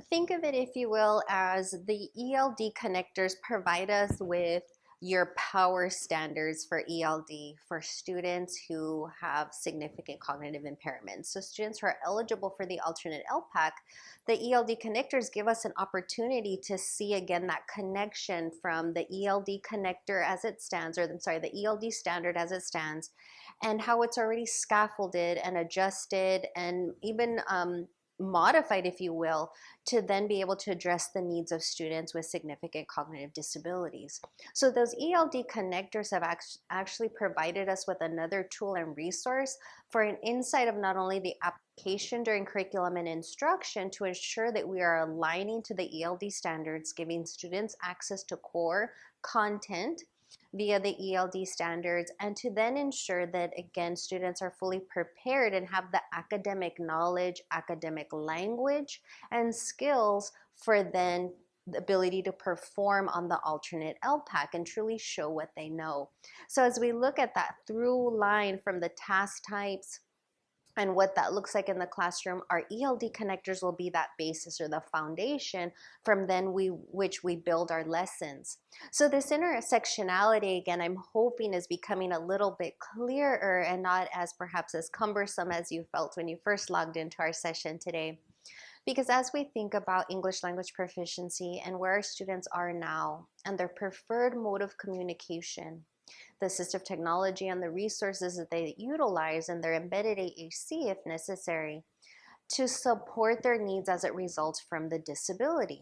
think of it, if you will, as the ELD connectors provide us with your power standards for ELD for students who have significant cognitive impairments. So students who are eligible for the alternate LPAC, the ELD connectors give us an opportunity to see again that connection from the ELD connector as it stands, or I'm sorry, the ELD standard as it stands, and how it's already scaffolded and adjusted and even modified, if you will, to then be able to address the needs of students with significant cognitive disabilities. So those ELD connectors have actually provided us with another tool and resource for an insight of not only the application during curriculum and instruction to ensure that we are aligning to the ELD standards, giving students access to core content via the ELD standards, and to then ensure that, again, students are fully prepared and have the academic knowledge, academic language, and skills for then the ability to perform on the alternate LPAC and truly show what they know. So as we look at that through line from the task types and what that looks like in the classroom, our ELD connectors will be that basis or the foundation from then which we build our lessons. So this intersectionality, again, I'm hoping is becoming a little bit clearer and not as perhaps as cumbersome as you felt when you first logged into our session today. Because as we think about English language proficiency and where our students are now and their preferred mode of communication, the assistive technology and the resources that they utilize and their embedded AAC if necessary to support their needs as it results from the disability.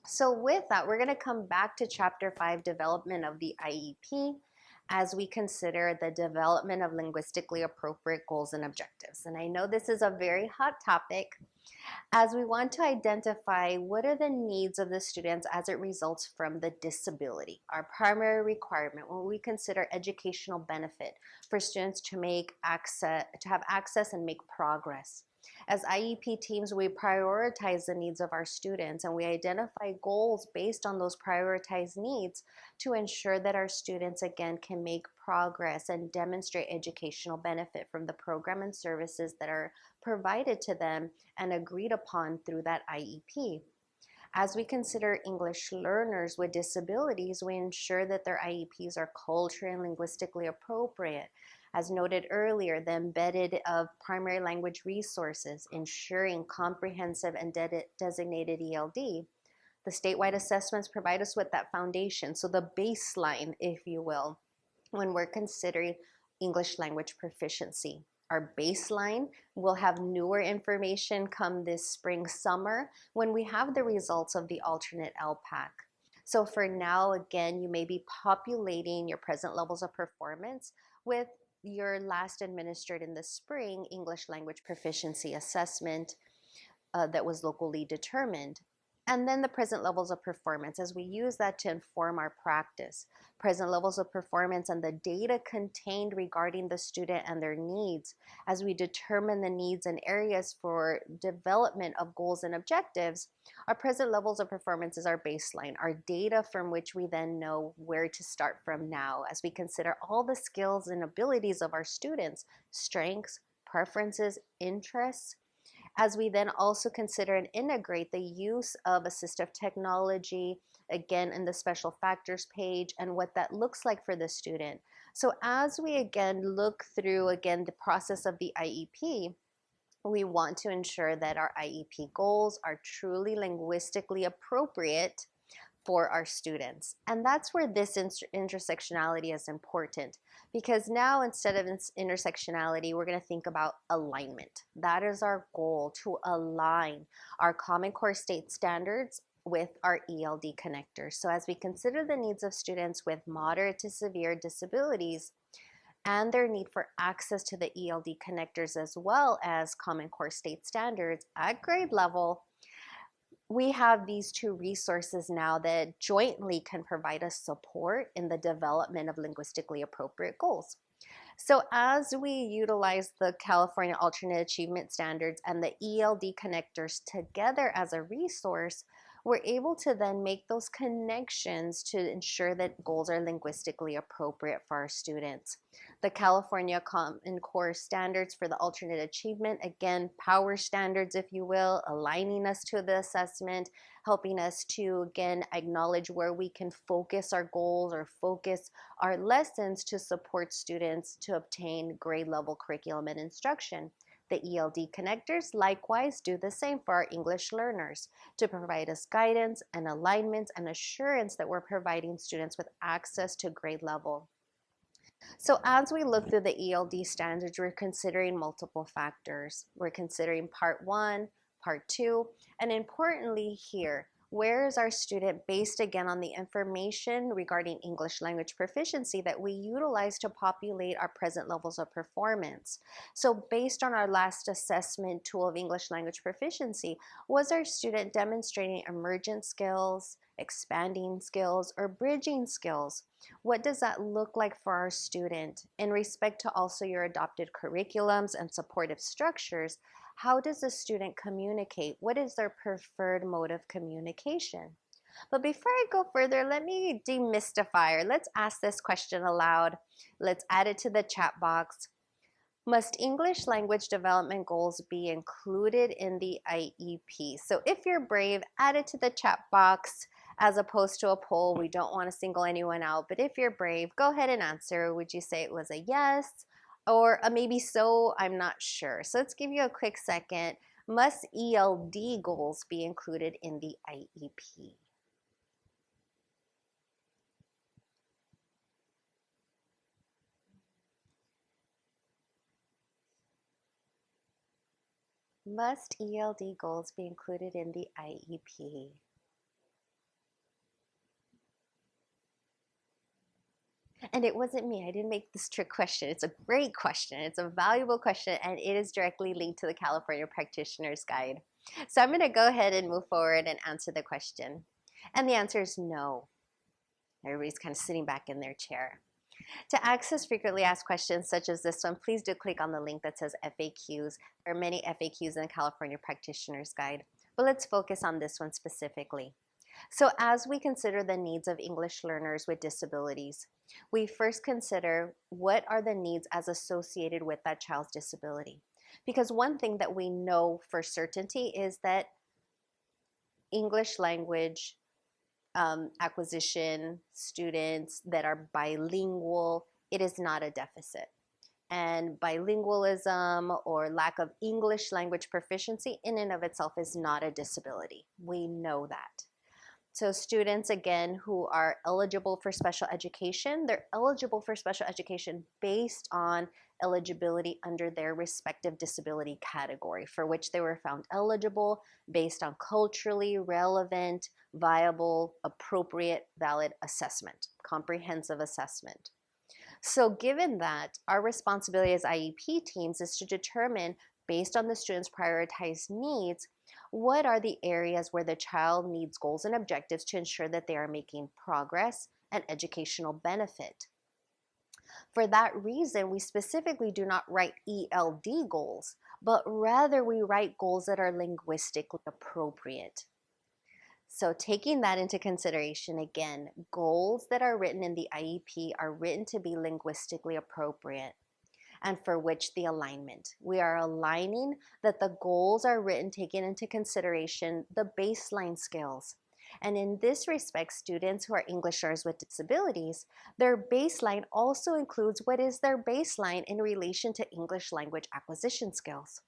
So with that, we're going to come back to Chapter 5, Development of the IEP, as we consider the development of linguistically appropriate goals and objectives. And I know this is a very hot topic, as we want to identify what are the needs of the students as it results from the disability. Our primary requirement when we consider educational benefit for students to have access and make progress. As IEP teams, we prioritize the needs of our students and we identify goals based on those prioritized needs to ensure that our students, again, can make progress and demonstrate educational benefit from the program and services that are provided to them and agreed upon through that IEP. As we consider English learners with disabilities, we ensure that their IEPs are culturally and linguistically appropriate. As noted earlier, the embedded of primary language resources, ensuring comprehensive and designated ELD. The statewide assessments provide us with that foundation, so the baseline, if you will, when we're considering English language proficiency. Our baseline will have newer information come this spring, summer, when we have the results of the alternate LPAC. So for now, again, you may be populating your present levels of performance with your last administered in the spring English language proficiency assessment that was locally determined. And then the present levels of performance, as we use that to inform our practice. Present levels of performance and the data contained regarding the student and their needs, as we determine the needs and areas for development of goals and objectives. Our present levels of performance is our baseline, our data from which we then know where to start from now, as we consider all the skills and abilities of our students, strengths, preferences, interests, as we then also consider and integrate the use of assistive technology, again in the special factors page, and what that looks like for the student. So as we again look through again the process of the IEP, we want to ensure that our IEP goals are truly linguistically appropriate for our students. And that's where this intersectionality is important, because now instead of intersectionality, we're going to think about alignment. That is our goal, to align our Common Core State standards with our ELD connectors. So as we consider the needs of students with moderate to severe disabilities and their need for access to the ELD connectors as well as Common Core State standards at grade level, we have these two resources now that jointly can provide us support in the development of linguistically appropriate goals. So as we utilize the California Alternate Achievement Standards and the ELD connectors together as a resource, we're able to then make those connections to ensure that goals are linguistically appropriate for our students. The California Common Core Standards for the Alternate Achievement, again, power standards, if you will, aligning us to the assessment, helping us to, again, acknowledge where we can focus our goals or focus our lessons to support students to obtain grade level curriculum and instruction. The ELD connectors likewise do the same for our English learners to provide us guidance and alignment and assurance that we're providing students with access to grade level. So as we look through the ELD standards, we're considering multiple factors. We're considering part 1, part 2, and importantly here, where is our student based again on the information regarding English language proficiency that we utilize to populate our present levels of performance. So based on our last assessment tool of English language proficiency, was our student demonstrating emergent skills, expanding skills, or bridging skills? What does that look like for our student? In respect to also your adopted curriculums and supportive structures, how does the student communicate? What is their preferred mode of communication? But before I go further, let me demystify, or let's ask this question aloud. Let's add it to the chat box. Must English language development goals be included in the IEP? So if you're brave, add it to the chat box as opposed to a poll. We don't want to single anyone out, but if you're brave, go ahead and answer. Would you say it was a yes or a maybe so? I'm not sure. So let's give you a quick second. Must ELD goals be included in the IEP? Must ELD goals be included in the IEP? And it wasn't me. I didn't make this trick question. It's a great question. It's a valuable question, and it is directly linked to the California Practitioner's Guide. So I'm going to go ahead and move forward and answer the question. And the answer is no. Everybody's kind of sitting back in their chair. To access frequently asked questions such as this one, please do click on the link that says FAQs. There are many FAQs in the California Practitioner's Guide, but let's focus on this one specifically. So as we consider the needs of English learners with disabilities, we first consider what are the needs as associated with that child's disability. Because one thing that we know for certainty is that English language acquisition students that are bilingual, it is not a deficit. And bilingualism or lack of English language proficiency in and of itself is not a disability. We know that. So students, again, who are eligible for special education, they're eligible for special education based on eligibility under their respective disability category for which they were found eligible based on culturally relevant, viable, appropriate, valid assessment, comprehensive assessment. So given that, our responsibility as IEP teams is to determine, based on the student's prioritized needs, what are the areas where the child needs goals and objectives to ensure that they are making progress and educational benefit. For that reason, we specifically do not write ELD goals, but rather we write goals that are linguistically appropriate. So taking that into consideration, again, goals that are written in the IEP are written to be linguistically appropriate, and for which the alignment. We are aligning that the goals are written taking into consideration the baseline skills. And in this respect, students who are English learners with disabilities, their baseline also includes what is their baseline in relation to English language acquisition skills.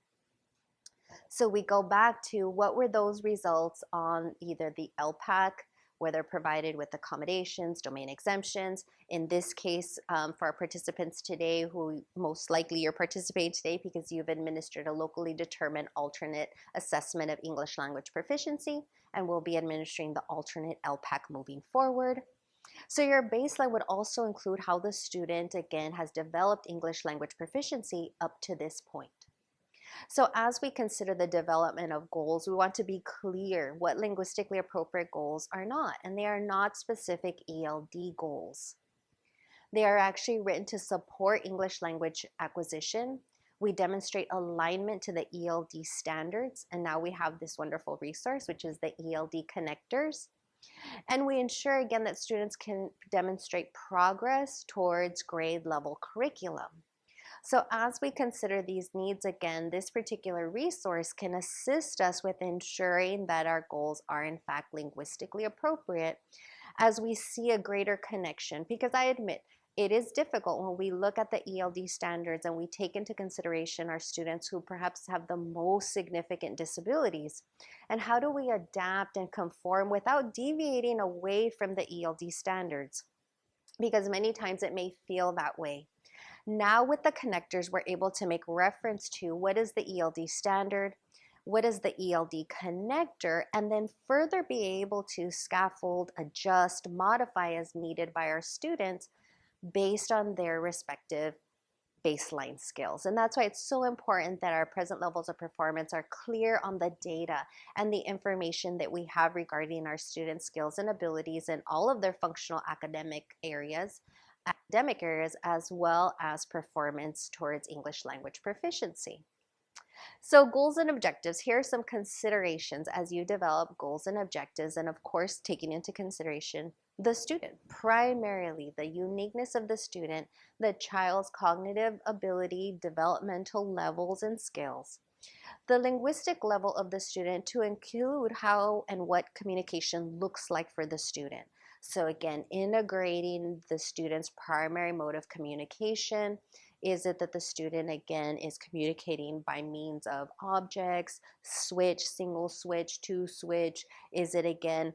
So we go back to what were those results on either the LPAC, where they're provided with accommodations, domain exemptions. In this case, for our participants today, who most likely you're participating today because you've administered a locally determined alternate assessment of English language proficiency, and we'll be administering the alternate LPAC moving forward. So your baseline would also include how the student, again, has developed English language proficiency up to this point. So as we consider the development of goals, we want to be clear what linguistically appropriate goals are not, and they are not specific ELD goals. They are actually written to support English language acquisition. We demonstrate alignment to the ELD standards, and now we have this wonderful resource, which is the ELD connectors. And we ensure, again, that students can demonstrate progress towards grade level curriculum. So as we consider these needs, again, this particular resource can assist us with ensuring that our goals are in fact linguistically appropriate as we see a greater connection. Because I admit, it is difficult when we look at the ELD standards and we take into consideration our students who perhaps have the most significant disabilities. And how do we adapt and conform without deviating away from the ELD standards? Because many times it may feel that way. Now with the connectors, we're able to make reference to what is the ELD standard, what is the ELD connector, and then further be able to scaffold, adjust, modify as needed by our students based on their respective baseline skills. And that's why it's so important that our present levels of performance are clear on the data and the information that we have regarding our students' skills and abilities in all of their functional academic areas, as well as performance towards English language proficiency. So goals and objectives, here are some considerations as you develop goals and objectives, and of course taking into consideration the student, primarily the uniqueness of the student, the child's cognitive ability, developmental levels and skills, the linguistic level of the student to include how and what communication looks like for the student. So again, integrating the student's primary mode of communication. Is it that the student, again, is communicating by means of objects, switch, single switch, two switch? Is it, again,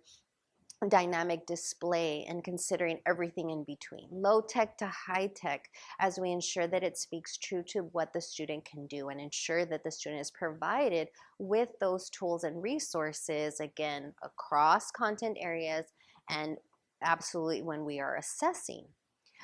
dynamic display, and considering everything in between, low tech to high tech, as we ensure that it speaks true to what the student can do and ensure that the student is provided with those tools and resources, again, across content areas and absolutely when we are assessing.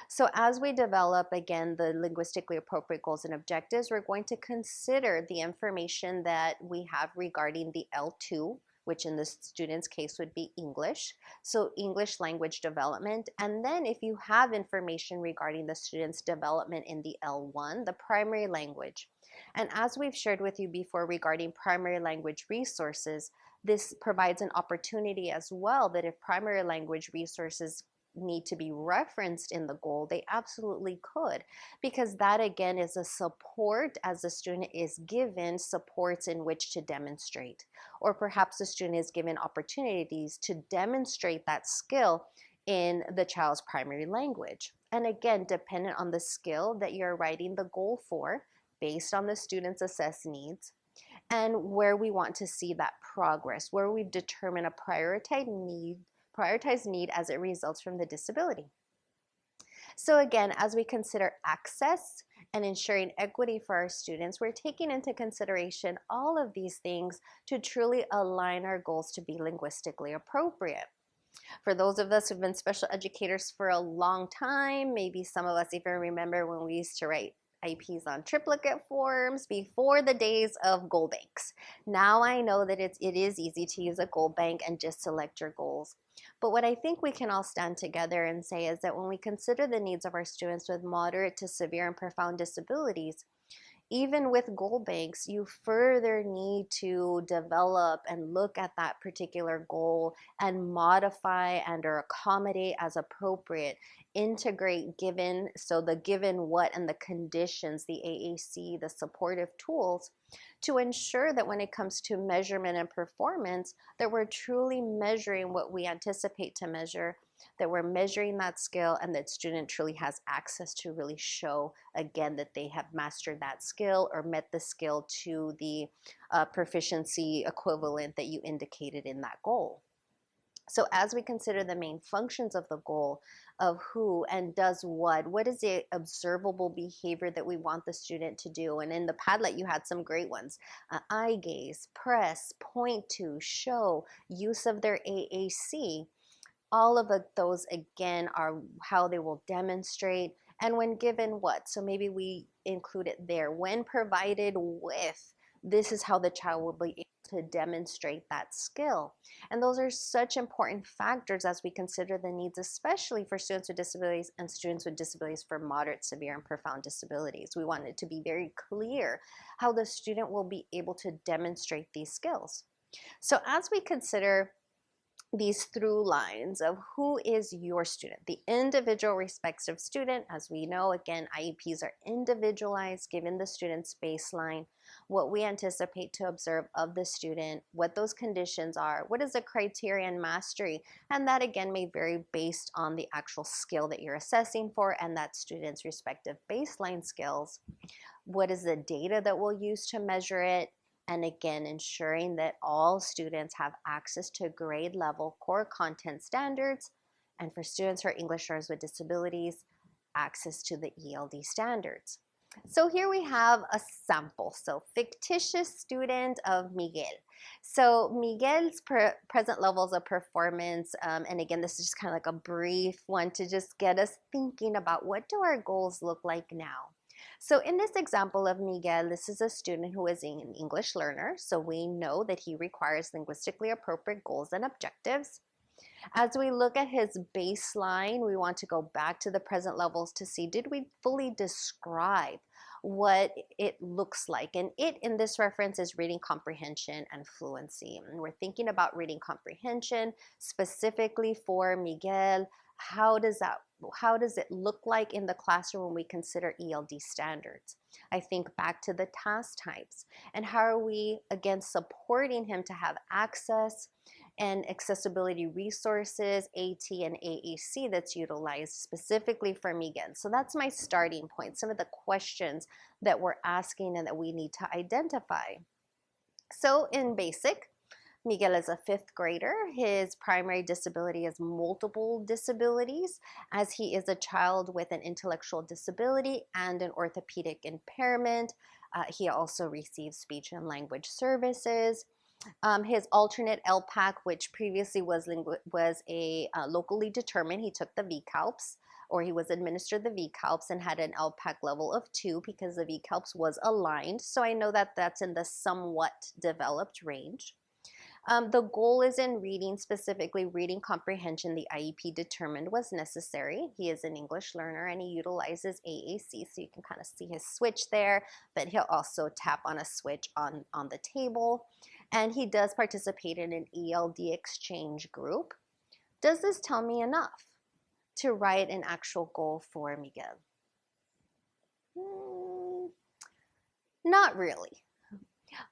So as we develop, again, the linguistically appropriate goals and objectives, we're going to consider the information that we have regarding the L2, which in the student's case would be English. So English language development. And then if you have information regarding the student's development in the L1, the primary language. And as we've shared with you before regarding primary language resources, this provides an opportunity as well that if primary language resources need to be referenced in the goal, they absolutely could, because that again is a support as the student is given supports in which to demonstrate, or perhaps the student is given opportunities to demonstrate that skill in the child's primary language. And again, dependent on the skill that you're writing the goal for, based on the student's assessed needs, and where we want to see that progress, where we've determined a prioritized need as it results from the disability. So again, as we consider access and ensuring equity for our students, we're taking into consideration all of these things to truly align our goals to be linguistically appropriate. For those of us who've been special educators for a long time, maybe some of us even remember when we used to write IEPs on triplicate forms before the days of goal banks. Now I know that it is easy to use a goal bank and just select your goals. But what I think we can all stand together and say is that when we consider the needs of our students with moderate to severe and profound disabilities, even with goal banks, you further need to develop and look at that particular goal and modify and or accommodate as appropriate, integrate given, so the given what and the conditions, the AAC, the supportive tools, to ensure that when it comes to measurement and performance, that we're truly measuring what we anticipate to measure, that we're measuring that skill, and that student truly has access to really show again that they have mastered that skill or met the skill to the proficiency equivalent that you indicated in that goal. So as we consider the main functions of the goal, of who and does what is the observable behavior that we want the student to do? And in the Padlet, you had some great ones. Eye gaze, press, point to, show, use of their AAC. All of those, again, are how they will demonstrate and when given what. So maybe we include it there. When provided with, this is how the child will be able to demonstrate that skill. And those are such important factors as we consider the needs, especially for students with disabilities and students with disabilities for moderate, severe, and profound disabilities. We want it to be very clear how the student will be able to demonstrate these skills. So as we consider these through lines of who is your student, the individual respective student, as we know, again, IEPs are individualized given the student's baseline, what we anticipate to observe of the student, what those conditions are, what is the criteria and mastery, and that again may vary based on the actual skill that you're assessing for and that student's respective baseline skills. What is the data that we'll use to measure it? And again, ensuring that all students have access to grade level core content standards, and for students who are English learners with disabilities, access to the ELD standards. So here we have a sample. So fictitious student of Miguel. So Miguel's present levels of performance, and again, this is just kind of like a brief one to just get us thinking about what do our goals look like now. So in this example of Miguel, this is a student who is an English learner, so we know that he requires linguistically appropriate goals and objectives. As we look at his baseline, we want to go back to the present levels to see, did we fully describe what it looks like? And it in this reference is reading comprehension and fluency. And we're thinking about reading comprehension specifically for Miguel. How does it look like in the classroom when we consider ELD standards? I think back to the task types and how are we again supporting him to have access and accessibility resources, AT and AAC that's utilized specifically for Miguel. So that's my starting point, some of the questions that we're asking and that we need to identify. So in basic, Miguel is a 5th grader. His primary disability is multiple disabilities, as he is a child with an intellectual disability and an orthopedic impairment. He also receives speech and language services. His alternate LPAC, which previously was locally determined, he took the VCALPS, or he was administered the VCALPS and had an LPAC level of 2 because the VCALPS was aligned. So I know that that's in the somewhat developed range. The goal is in reading, specifically reading comprehension. The IEP determined was necessary. He is an English learner and he utilizes AAC, so you can kind of see his switch there, but he'll also tap on a switch on the table. And he does participate in an ELD exchange group. Does this tell me enough to write an actual goal for Miguel? Not really.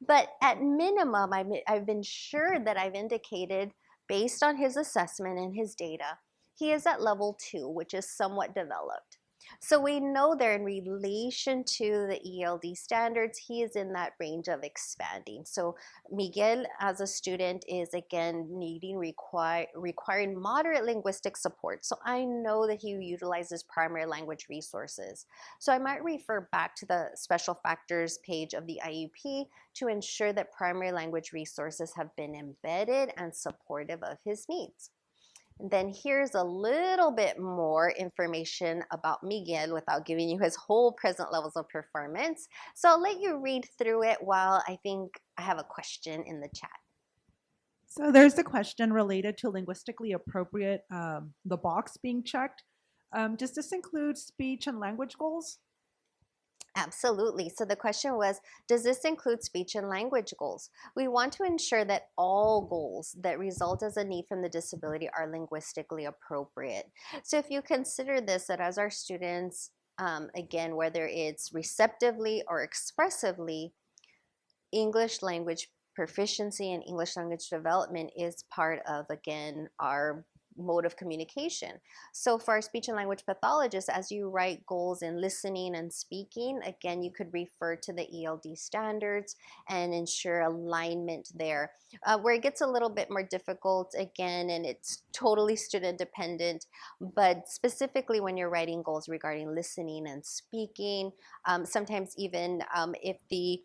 But at minimum, I've been sure that I've indicated, based on his assessment and his data, he is at level 2, which is somewhat developed. So we know there in relation to the ELD standards, he is in that range of expanding. So Miguel as a student is again requiring moderate linguistic support. So I know that he utilizes primary language resources. So I might refer back to the special factors page of the IEP to ensure that primary language resources have been embedded and supportive of his needs. Then here's a little bit more information about Miguel without giving you his whole present levels of performance. So I'll let you read through it while I think I have a question in the chat. So there's the question related to linguistically appropriate, the box being checked. Does this include speech and language goals? Absolutely. So the question was, does this include speech and language goals? We want to ensure that all goals that result as a need from the disability are linguistically appropriate. So if you consider this, that as our students, again, whether it's receptively or expressively, English language proficiency and English language development is part of, again, our mode of communication. So for our speech and language pathologists, as you write goals in listening and speaking, again, you could refer to the ELD standards and ensure alignment there. Where it gets a little bit more difficult, again, and it's totally student dependent, but specifically when you're writing goals regarding listening and speaking, sometimes even if the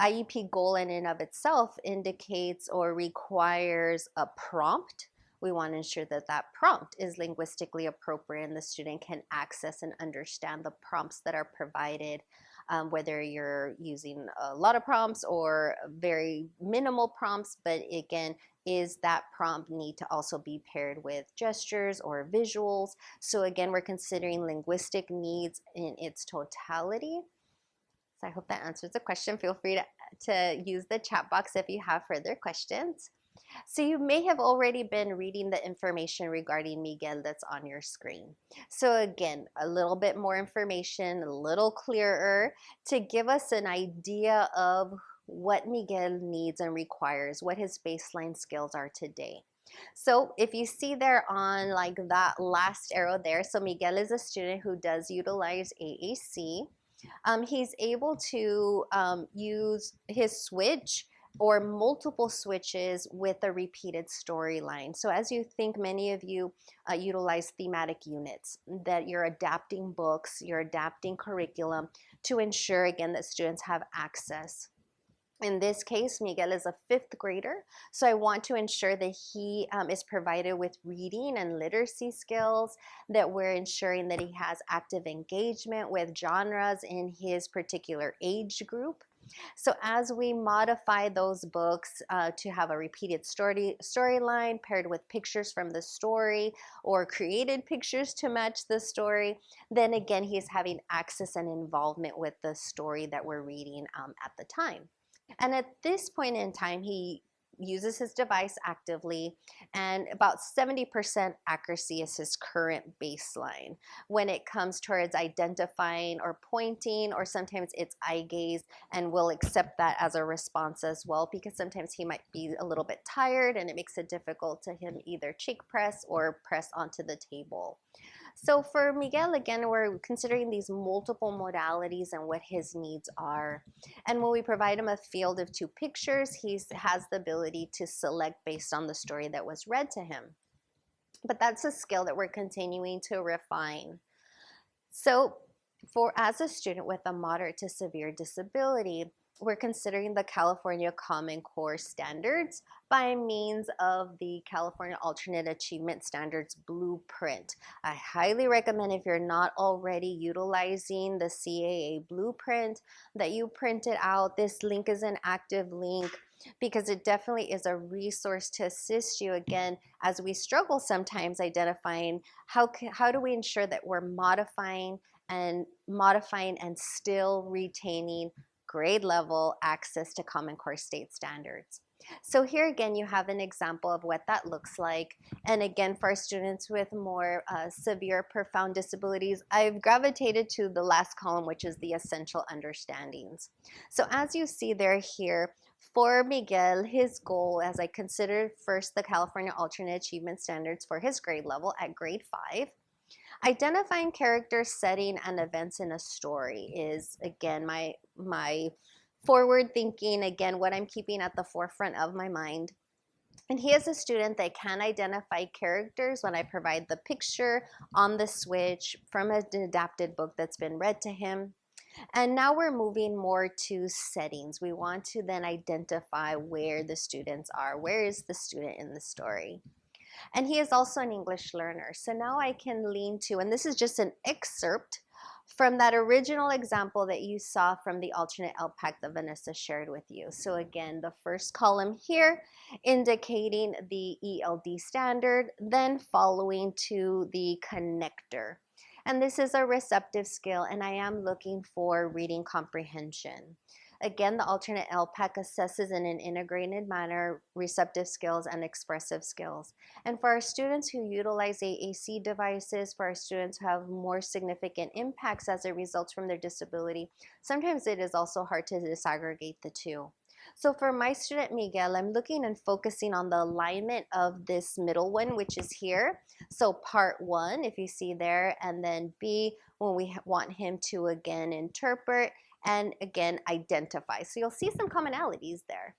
IEP goal in and of itself indicates or requires a prompt, we want to ensure that that prompt is linguistically appropriate and the student can access and understand the prompts that are provided, whether you're using a lot of prompts or very minimal prompts. But again, is that prompt need to also be paired with gestures or visuals? So again, we're considering linguistic needs in its totality. So I hope that answers the question. Feel free to use the chat box if you have further questions. So you may have already been reading the information regarding Miguel that's on your screen. So again, a little bit more information, a little clearer to give us an idea of what Miguel needs and requires, what his baseline skills are today. So if you see there on like that last arrow there, so Miguel is a student who does utilize AAC. He's able to use his switch or multiple switches with a repeated storyline. So as you think, many of you utilize thematic units, that you're adapting books, you're adapting curriculum to ensure, again, that students have access. In this case, Miguel is a 5th grader, so I want to ensure that he is provided with reading and literacy skills, that we're ensuring that he has active engagement with genres in his particular age group. So as we modify those books to have a repeated storyline paired with pictures from the story or created pictures to match the story, then again, he's having access and involvement with the story that we're reading at the time. And at this point in time, he uses his device actively, and about 70% accuracy is his current baseline when it comes towards identifying or pointing, or sometimes it's eye gaze, and we'll accept that as a response as well, because sometimes he might be a little bit tired and it makes it difficult to him either cheek press or press onto the table. So for Miguel, again, we're considering these multiple modalities and what his needs are. And when we provide him a field of 2 pictures, he has the ability to select based on the story that was read to him. But that's a skill that we're continuing to refine. So as a student with a moderate to severe disability, we're considering the California Common Core standards by means of the California Alternate Achievement Standards Blueprint. I highly recommend, if you're not already utilizing the CAA Blueprint, that you print it out. This link is an active link because it definitely is a resource to assist you, again, as we struggle sometimes identifying how do we ensure that we're modifying and still retaining grade level access to Common Core state standards. So here again, you have an example of what that looks like. And again, for our students with more severe, profound disabilities, I've gravitated to the last column, which is the essential understandings. So as you see there here, for Miguel, his goal, as I considered first the California Alternate Achievement Standards for his grade level at grade 5, identifying characters, setting, and events in a story is, again, my forward thinking, again, what I'm keeping at the forefront of my mind. And he is a student that can identify characters when I provide the picture on the switch from an adapted book that's been read to him. And now we're moving more to settings. We want to then identify where the students are. Where is the student in the story? And he is also an English learner. So now I can lean to, and this is just an excerpt from that original example that you saw from the alternate LPAC that Vanessa shared with you. So again, the first column here indicating the ELD standard, then following to the connector. And this is a receptive skill, and I am looking for reading comprehension. Again, the alternate LPAC assesses in an integrated manner receptive skills and expressive skills. And for our students who utilize AAC devices, for our students who have more significant impacts as a result from their disability, sometimes it is also hard to disaggregate the two. So for my student Miguel, I'm looking and focusing on the alignment of this middle one, which is here. So part 1, if you see there, and then B, when we want him to again interpret and again identify. So you'll see some commonalities there.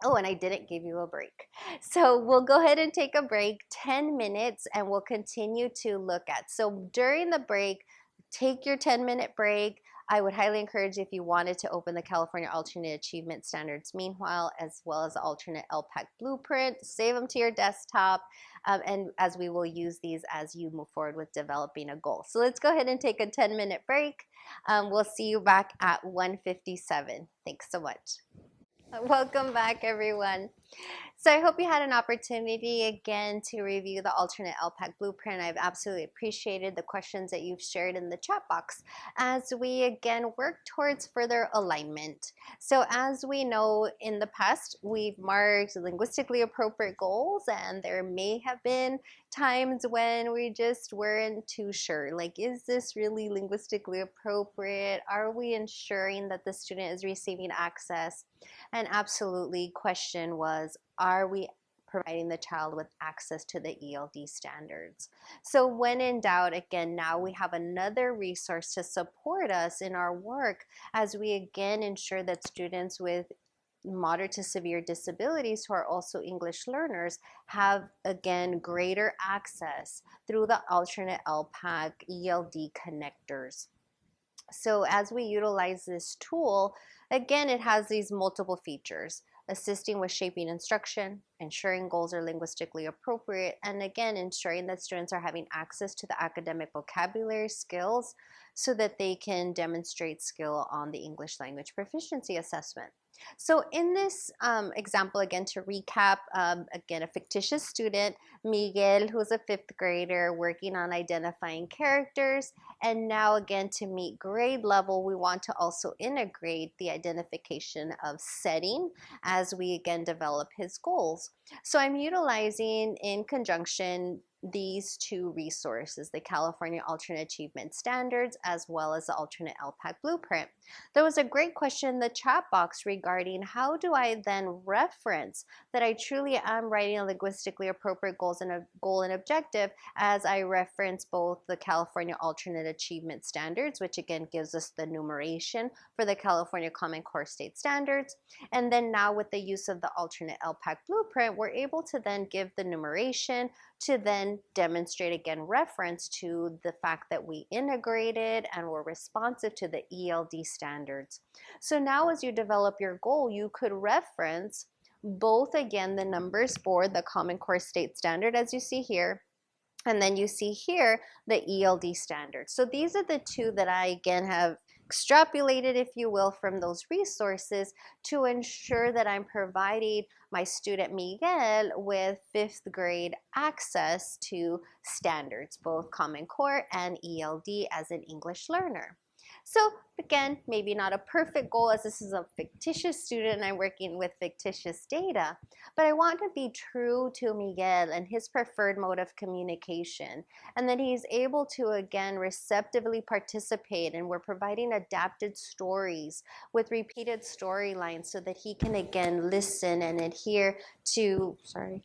Oh, and I didn't give you a break. So we'll go ahead and take a break, 10 minutes, and we'll continue to look at. So during the break, take your 10-minute break. I would highly encourage if you wanted to open the California Alternate Achievement Standards meanwhile, as well as the alternate LPAC blueprint, save them to your desktop, and as we will use these as you move forward with developing a goal. So let's go ahead and take a 10-minute break. We'll see you back at 1:57. Thanks so much. Welcome back, everyone. So I hope you had an opportunity again to review the alternate LPAC blueprint. I've absolutely appreciated the questions that you've shared in the chat box as we again work towards further alignment. So as we know in the past, we've marked linguistically appropriate goals, and there may have been times when we just weren't too sure. Like, is this really linguistically appropriate? Are we ensuring that the student is receiving access? And absolutely, question was, are we providing the child with access to the ELD standards? So when in doubt, again, now we have another resource to support us in our work as we again ensure that students with moderate to severe disabilities who are also English learners have again greater access through the alternate LPAC ELD connectors. So as we utilize this tool, again, it has these multiple features: assisting with shaping instruction, ensuring goals are linguistically appropriate, and again, ensuring that students are having access to the academic vocabulary skills so that they can demonstrate skill on the English language proficiency assessment. So in this example, again, to recap, again, a fictitious student, Miguel, who's a 5th grader working on identifying characters. And now again, to meet grade level, we want to also integrate the identification of setting as we again develop his goals. So I'm utilizing in conjunction these two resources, the California Alternate Achievement Standards as well as the alternate LPAC blueprint. There was a great question in the chat box regarding how do I then reference that I truly am writing a linguistically appropriate goal and objective as I reference both the California Alternate Achievement Standards, which again gives us the numeration for the California Common Core State Standards, and then now with the use of the alternate LPAC blueprint, we're able to then give the numeration to then demonstrate again reference to the fact that we integrated and were responsive to the ELD standards. So now as you develop your goal, you could reference both again the numbers for the Common Core State Standard as you see here, and then you see here the ELD standard. So these are the two that I again have extrapolated, if you will, from those resources to ensure that I'm providing my student Miguel with 5th grade access to standards, both Common Core and ELD as an English learner. So again, maybe not a perfect goal as this is a fictitious student and I'm working with fictitious data, but I want to be true to Miguel and his preferred mode of communication, and that he's able to again receptively participate, and we're providing adapted stories with repeated storylines so that he can again listen and adhere to, I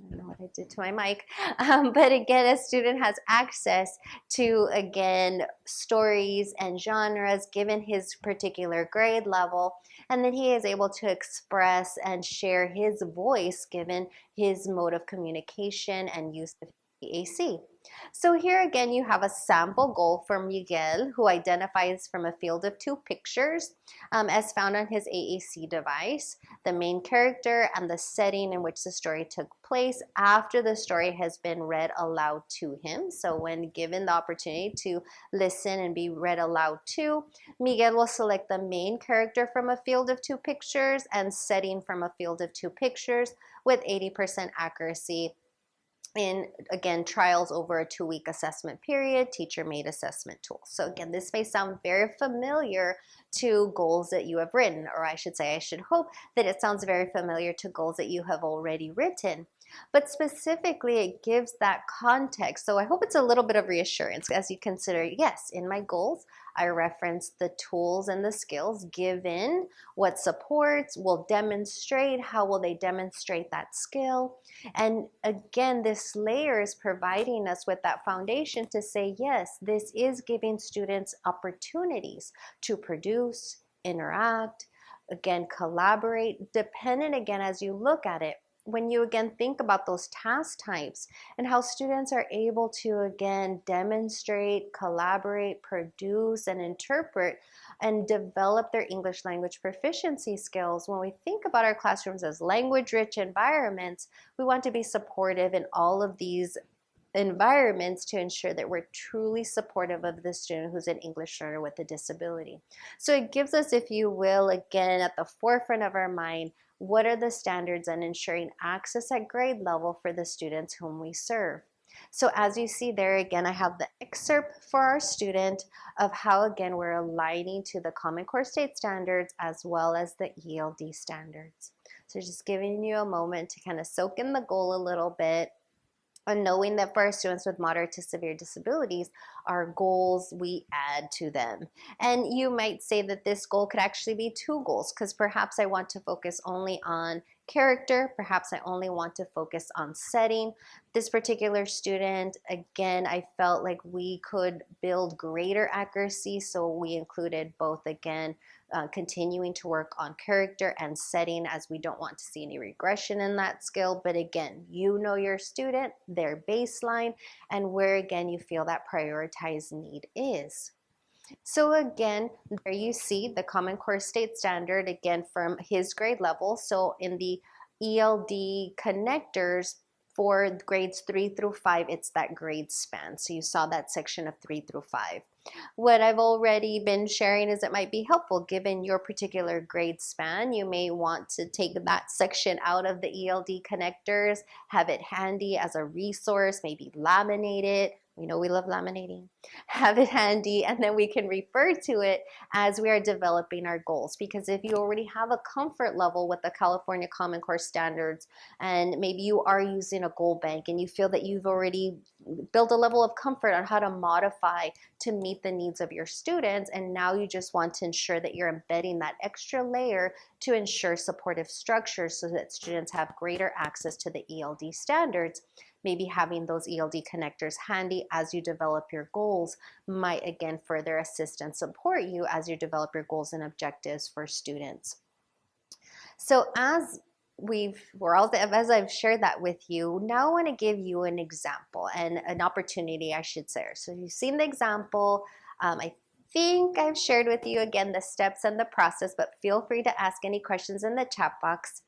don't know what I did to my mic, but again, a student has access to, again, stories and genres given his particular grade level, and then he is able to express and share his voice given his mode of communication and use of AAC. So here again, you have a sample goal for Miguel, who identifies from a field of 2 pictures as found on his AAC device, the main character and the setting in which the story took place after the story has been read aloud to him. So when given the opportunity to listen and be read aloud to, Miguel will select the main character from a field of 2 pictures and setting from a field of 2 pictures with 80% accuracy in, again, trials over a 2-week assessment period, teacher-made assessment tools. So again, this may sound very familiar to goals that you have written, or I should say, I should hope that it sounds very familiar to goals that you have already written. But specifically, it gives that context. So I hope it's a little bit of reassurance as you consider, yes, in my goals, I reference the tools and the skills given, what supports, will demonstrate, how will they demonstrate that skill. And again, this layer is providing us with that foundation to say, yes, this is giving students opportunities to produce, interact, again, collaborate, dependent again as you look at it. When you again think about those task types and how students are able to again demonstrate, collaborate, produce, and interpret and develop their English language proficiency skills, when we think about our classrooms as language-rich environments, we want to be supportive in all of these environments to ensure that we're truly supportive of the student who's an English learner with a disability. So it gives us, if you will, again, at the forefront of our mind, what are the standards and ensuring access at grade level for the students whom we serve. So as you see there, again, I have the excerpt for our student of how, again, we're aligning to the Common Core State Standards as well as the ELD standards. So just giving you a moment to kind of soak in the goal a little bit, and knowing that for our students with moderate to severe disabilities, our goals, we add to them. And you might say that this goal could actually be 2 goals, because perhaps I want to focus only on character, perhaps I only want to focus on setting. This particular student, again, I felt like we could build greater accuracy, so we included both, again, continuing to work on character and setting, as we don't want to see any regression in that skill. But again, you know your student, their baseline, and where again you feel that prioritized need is. So again, there you see the Common Core State Standard, again, from his grade level. So in the ELD connectors for grades 3 through 5, it's that grade span. So you saw that section of 3 through 5. What I've already been sharing is it might be helpful given your particular grade span. You may want to take that section out of the ELD connectors, have it handy as a resource, maybe laminate it. We know we love laminating. Have it handy, and then we can refer to it as we are developing our goals. Because if you already have a comfort level with the California Common Core Standards, and maybe you are using a goal bank and you feel that you've already built a level of comfort on how to modify to meet the needs of your students, and now you just want to ensure that you're embedding that extra layer to ensure supportive structures so that students have greater access to the ELD standards. Maybe having those ELD connectors handy as you develop your goals might again further assist and support you as you develop your goals and objectives for students. So as I've shared that with you, now I want to give you an example and an opportunity, I should say. So you've seen the example. I think I've shared with you again the steps and the process, but feel free to ask any questions in the chat box.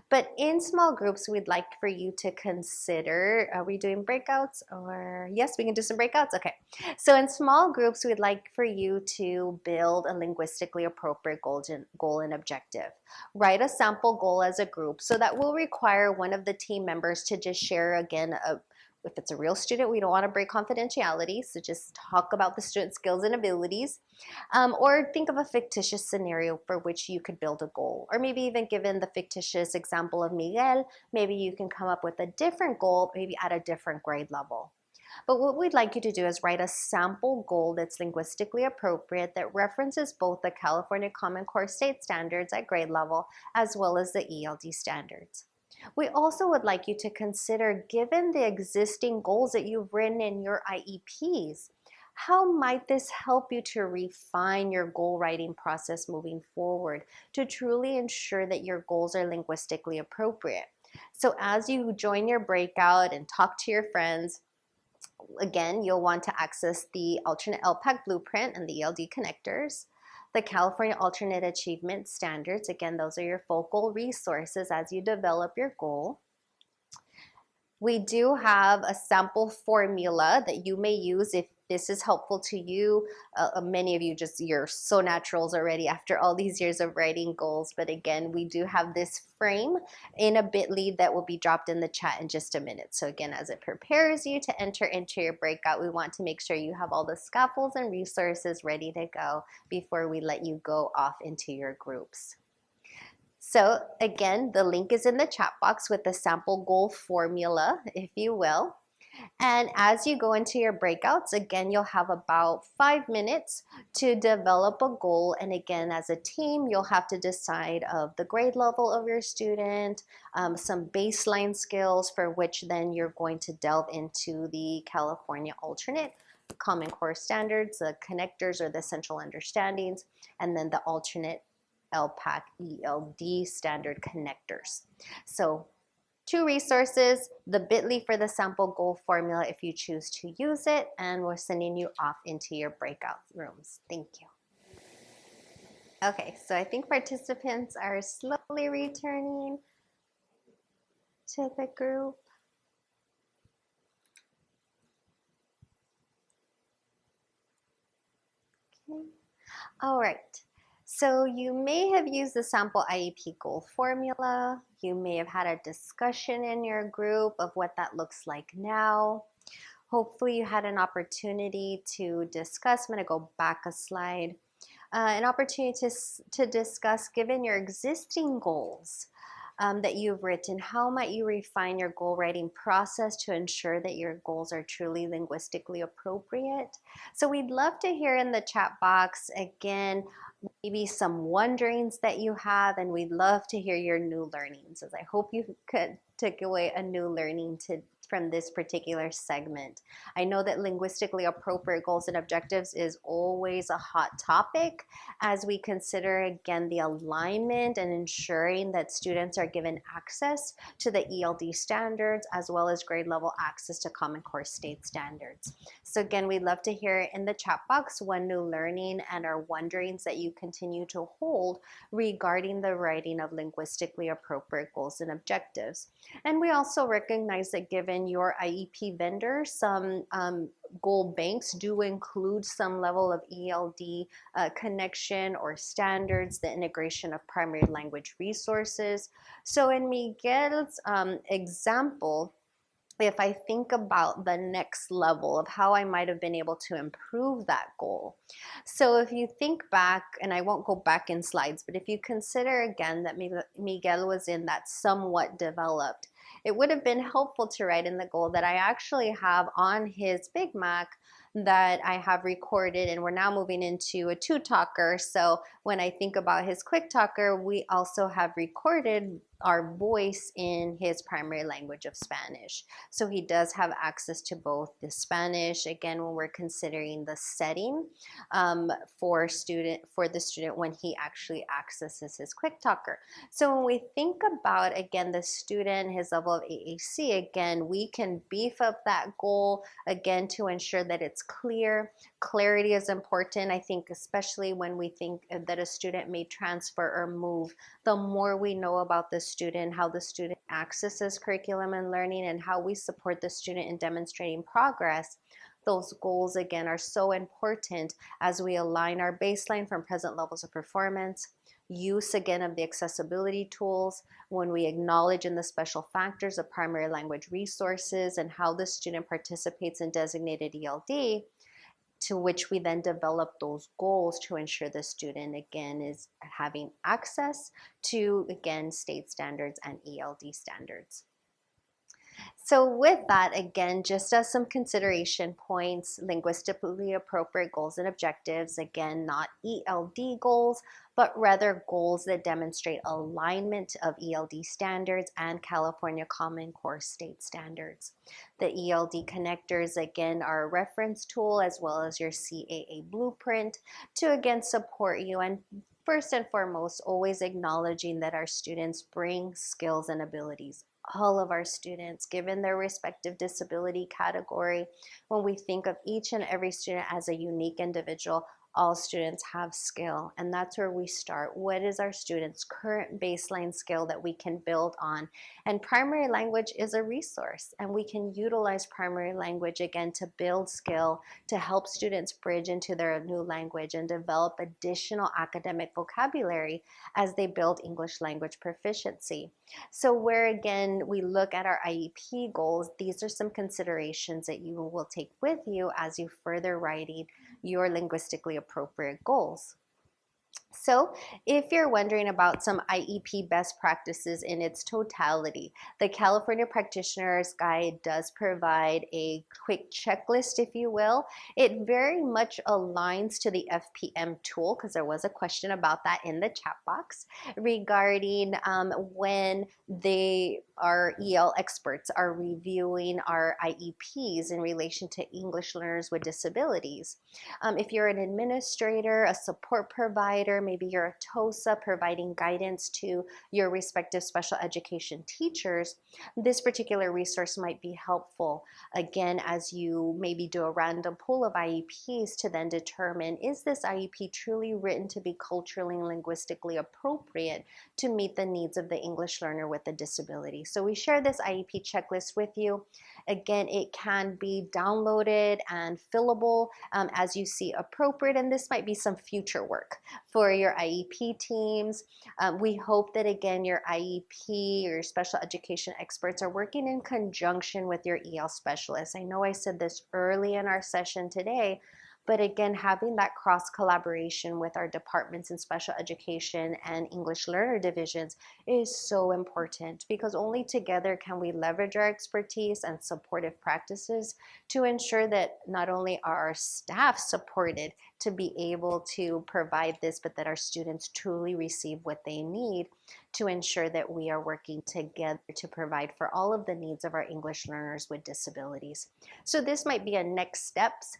But in small groups, we'd like for you to consider, are we doing breakouts? Or yes, we can do some breakouts. Okay. So in small groups, we'd like for you to build a linguistically appropriate goal and objective. Write a sample goal as a group. So that will require one of the team members to just share again if it's a real student, we don't want to break confidentiality, so just talk about the student's skills and abilities. Or think of a fictitious scenario for which you could build a goal. Or maybe even given the fictitious example of Miguel, maybe you can come up with a different goal, maybe at a different grade level. But what we'd like you to do is write a sample goal that's linguistically appropriate that references both the California Common Core State Standards at grade level as well as the ELD standards. We also would like you to consider, given the existing goals that you've written in your IEPs, how might this help you to refine your goal writing process moving forward to truly ensure that your goals are linguistically appropriate? So as you join your breakout and talk to your friends, Again, you'll want to access the alternate LPAC blueprint and the ELD connectors, the California Alternate Achievement Standards. Again, those are your focal resources as you develop your goal. We do have a sample formula that you may use if this is helpful to you. Many of you you're so naturals already after all these years of writing goals. But again, we do have this frame in a bit.ly that will be dropped in the chat in just a minute. So again, as it prepares you to enter into your breakout, we want to make sure you have all the scaffolds and resources ready to go before we let you go off into your groups. So again, the link is in the chat box with the sample goal formula, if you will. And as you go into your breakouts, again, you'll have about 5 minutes to develop a goal. And again, as a team, you'll have to decide of the grade level of your student, some baseline skills for which then you're going to delve into the California alternate Common Core standards, the connectors or the essential understandings, and then the alternate LPAC ELD standard connectors. So 2 resources, the bit.ly for the sample goal formula if you choose to use it, and we're sending you off into your breakout rooms. Thank you. Okay, so I think participants are slowly returning to the group. Okay, all right. So you may have used the sample IEP goal formula. You may have had a discussion in your group of what that looks like now. Hopefully you had an opportunity to discuss. I'm going to go back a slide. An opportunity to discuss, given your existing goals that you've written, how might you refine your goal writing process to ensure that your goals are truly linguistically appropriate? So we'd love to hear in the chat box, again, maybe some wonderings that you have, and we'd love to hear your new learnings, as I hope you could take away a new learning from this particular segment. I know that linguistically appropriate goals and objectives is always a hot topic as we consider, again, the alignment and ensuring that students are given access to the ELD standards as well as grade level access to Common Core state standards. So again, we'd love to hear in the chat box one new learning and our wonderings that you continue to hold regarding the writing of linguistically appropriate goals and objectives. And we also recognize that given your IEP vendor, some goal banks do include some level of ELD connection or standards, the integration of primary language resources. So in Miguel's example, if I think about the next level of how I might have been able to improve that goal. So if you think back, and I won't go back in slides, but if you consider again that Miguel was in that somewhat developed, it would have been helpful to write in the goal that I actually have on his Big Mac that I have recorded, and we're now moving into a 2-talker. So when I think about his quick talker, we also have recorded our voice in his primary language of Spanish. So he does have access to both the Spanish, again, when we're considering the setting for the student when he actually accesses his quick talker. So when we think about, again, the student, his level of AAC, again, we can beef up that goal, again, to ensure that it's clear. Clarity is important, I think, especially when we think that a student may transfer or move. The more we know about the student, how the student accesses curriculum and learning, and how we support the student in demonstrating progress, those goals, again, are so important as we align our baseline from present levels of performance, use, again, of the accessibility tools, when we acknowledge in the special factors of primary language resources and how the student participates in designated ELD, to which we then develop those goals to ensure the student, again, is having access to, again, state standards and ELD standards. So with that, again, just as some consideration points, linguistically appropriate goals and objectives, again, not ELD goals, but rather goals that demonstrate alignment of ELD standards and California Common Core state standards. The ELD connectors, again, are a reference tool as well as your CAA blueprint to, again, support you, and first and foremost, always acknowledging that our students bring skills and abilities all of our students, given their respective disability category. When we think of each and every student as a unique individual, all students have skill, and that's where we start. What is our students' current baseline skill that we can build on? And primary language is a resource, and we can utilize primary language again to build skill, to help students bridge into their new language and develop additional academic vocabulary as they build English language proficiency. So where again we look at our IEP goals, these are some considerations that you will take with you as you further writing your linguistically appropriate goals. So if you're wondering about some IEP best practices in its totality, the California Practitioner's Guide does provide a quick checklist, if you will. It very much aligns to the FPM tool, because there was a question about that in the chat box regarding when our EL experts are reviewing our IEPs in relation to English learners with disabilities. If you're an administrator, a support provider, maybe you're a TOSA providing guidance to your respective special education teachers, this particular resource might be helpful. Again, as you maybe do a random pool of IEPs to then determine, is this IEP truly written to be culturally and linguistically appropriate to meet the needs of the English learner with a disability? So we share this IEP checklist with you. Again, it can be downloaded and fillable as you see appropriate, and this might be some future work for your IEP teams. We hope that again your IEP or your special education experts are working in conjunction with your EL specialists. I know I said this early in our session today, but again, having that cross collaboration with our departments in special education and English learner divisions is so important, because only together can we leverage our expertise and supportive practices to ensure that not only are our staff supported to be able to provide this, but that our students truly receive what they need to ensure that we are working together to provide for all of the needs of our English learners with disabilities. So this might be a next steps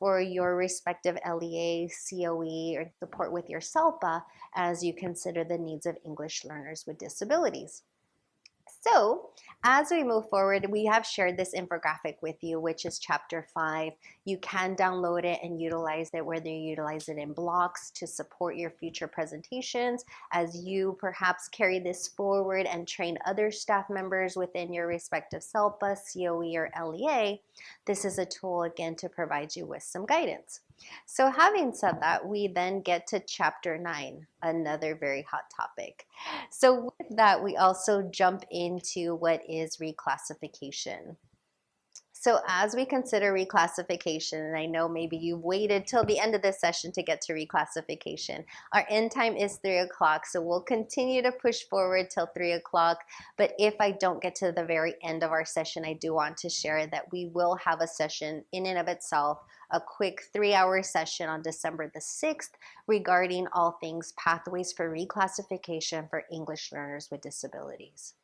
for your respective LEA, COE, or support with your SELPA as you consider the needs of English learners with disabilities. So as we move forward, we have shared this infographic with you, which is chapter 5. You can download it and utilize it, whether you utilize it in blocks to support your future presentations as you perhaps carry this forward and train other staff members within your respective SELPA, COE, or LEA. This is a tool again to provide you with some guidance. So having said that, we then get to chapter 9, another very hot topic. So with that, we also jump into what is reclassification. So as we consider reclassification, and I know maybe you waited till the end of this session to get to reclassification, our end time is 3 o'clock, so we'll continue to push forward till 3 o'clock. But if I don't get to the very end of our session, I do want to share that we will have a session in and of itself, a quick 3-hour session on December the 6th regarding all things pathways for reclassification for English learners with disabilities.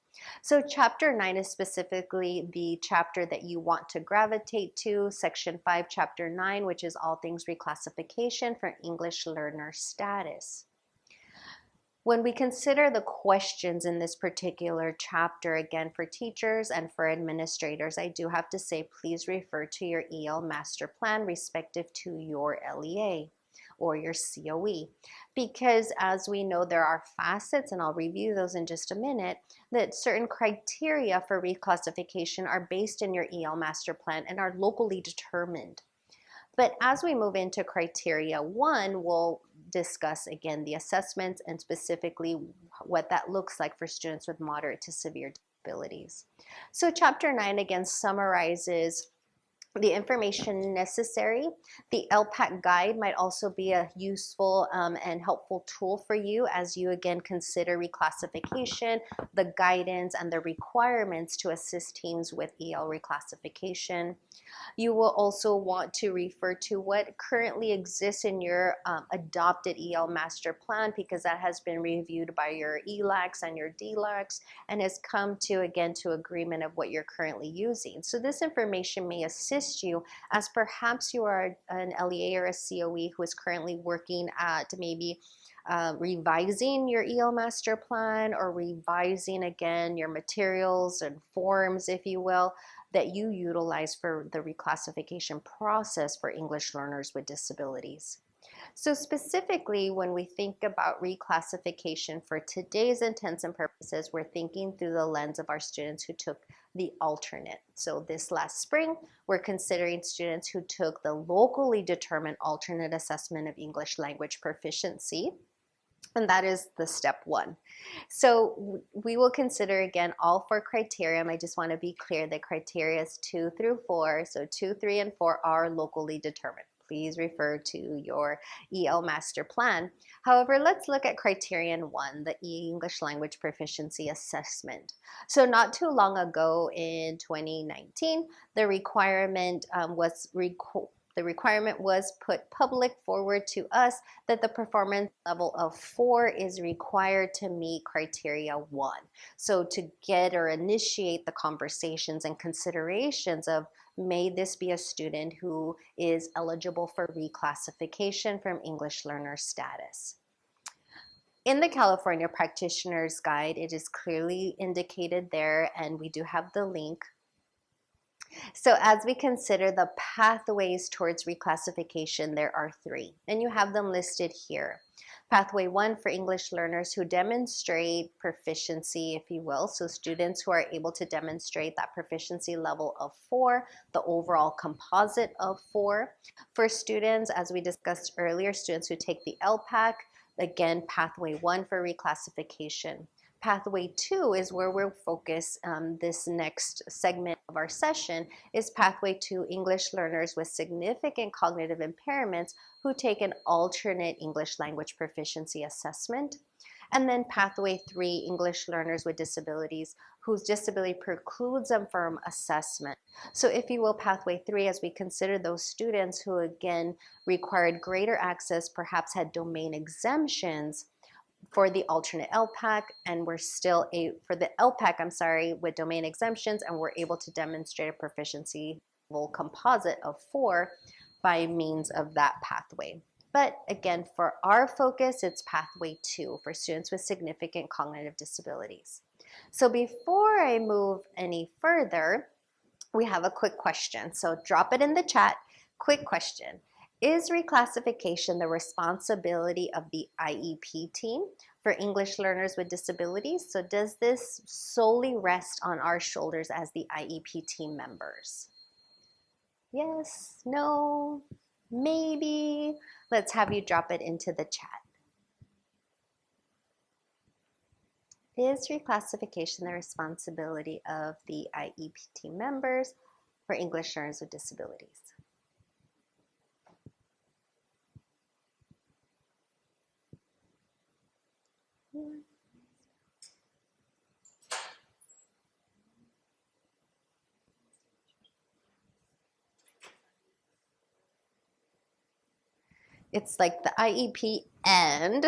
So chapter 9 is specifically the chapter that you want to gravitate to, section 5, chapter 9, which is all things reclassification for English learner status. When we consider the questions in this particular chapter, again, for teachers and for administrators, I do have to say, please refer to your EL master plan respective to your LEA or your COE, because as we know, there are facets, and I'll review those in just a minute, that certain criteria for reclassification are based in your EL master plan and are locally determined. But as we move into criteria 1, we'll discuss again the assessments and specifically what that looks like for students with moderate to severe disabilities. So chapter 9 again summarizes the information necessary. The LPAC guide might also be a useful and helpful tool for you as you again consider reclassification, the guidance and the requirements to assist teams with EL reclassification. You will also want to refer to what currently exists in your adopted EL master plan, because that has been reviewed by your ELACs and your DLACs and has come to, again, to agreement of what you're currently using. So this information may assist assist you as perhaps you are an LEA or a COE who is currently working at maybe revising your EL master plan or revising again your materials and forms, if you will, that you utilize for the reclassification process for English learners with disabilities. So specifically, when we think about reclassification for today's intents and purposes, we're thinking through the lens of our students who took the alternate. So this last spring, we're considering students who took the locally determined alternate assessment of English language proficiency. And that is the step one. So we will consider again all four criteria. I just want to be clear that criteria is 2 through 4. So 2, 3, and 4 are locally determined. Please refer to your EL master plan. However, let's look at criterion 1, the English language proficiency assessment. So not too long ago in 2019, the requirement was put public forward to us that the performance level of 4 is required to meet criteria 1. So to get or initiate the conversations and considerations of, may this be a student who is eligible for reclassification from English learner status? In the California Practitioner's Guide, it is clearly indicated there, and we do have the link. So as we consider the pathways towards reclassification, there are 3, and you have them listed here. Pathway 1 for English learners who demonstrate proficiency, if you will, so students who are able to demonstrate that proficiency level of 4, the overall composite of 4. For students, as we discussed earlier, students who take the LPAC, again, pathway 1 for reclassification. Pathway 2 is where we'll focus this next segment of our session, is pathway 2 English learners with significant cognitive impairments who take an alternate English language proficiency assessment. And then pathway 3 English learners with disabilities whose disability precludes them from assessment. So if you will, pathway 3, as we consider those students who again required greater access, perhaps had domain exemptions for the alternate LPAC, and we're still for the LPAC, with domain exemptions, and we're able to demonstrate a proficiency level composite of 4 by means of that pathway. But again, for our focus, it's pathway 2 for students with significant cognitive disabilities. So before I move any further, we have a quick question. So drop it in the chat. Quick question. Is reclassification the responsibility of the IEP team for English learners with disabilities? So does this solely rest on our shoulders as the IEP team members? Yes, no, maybe. Let's have you drop it into the chat. Is reclassification the responsibility of the IEP team members for English learners with disabilities? It's like the IEP and,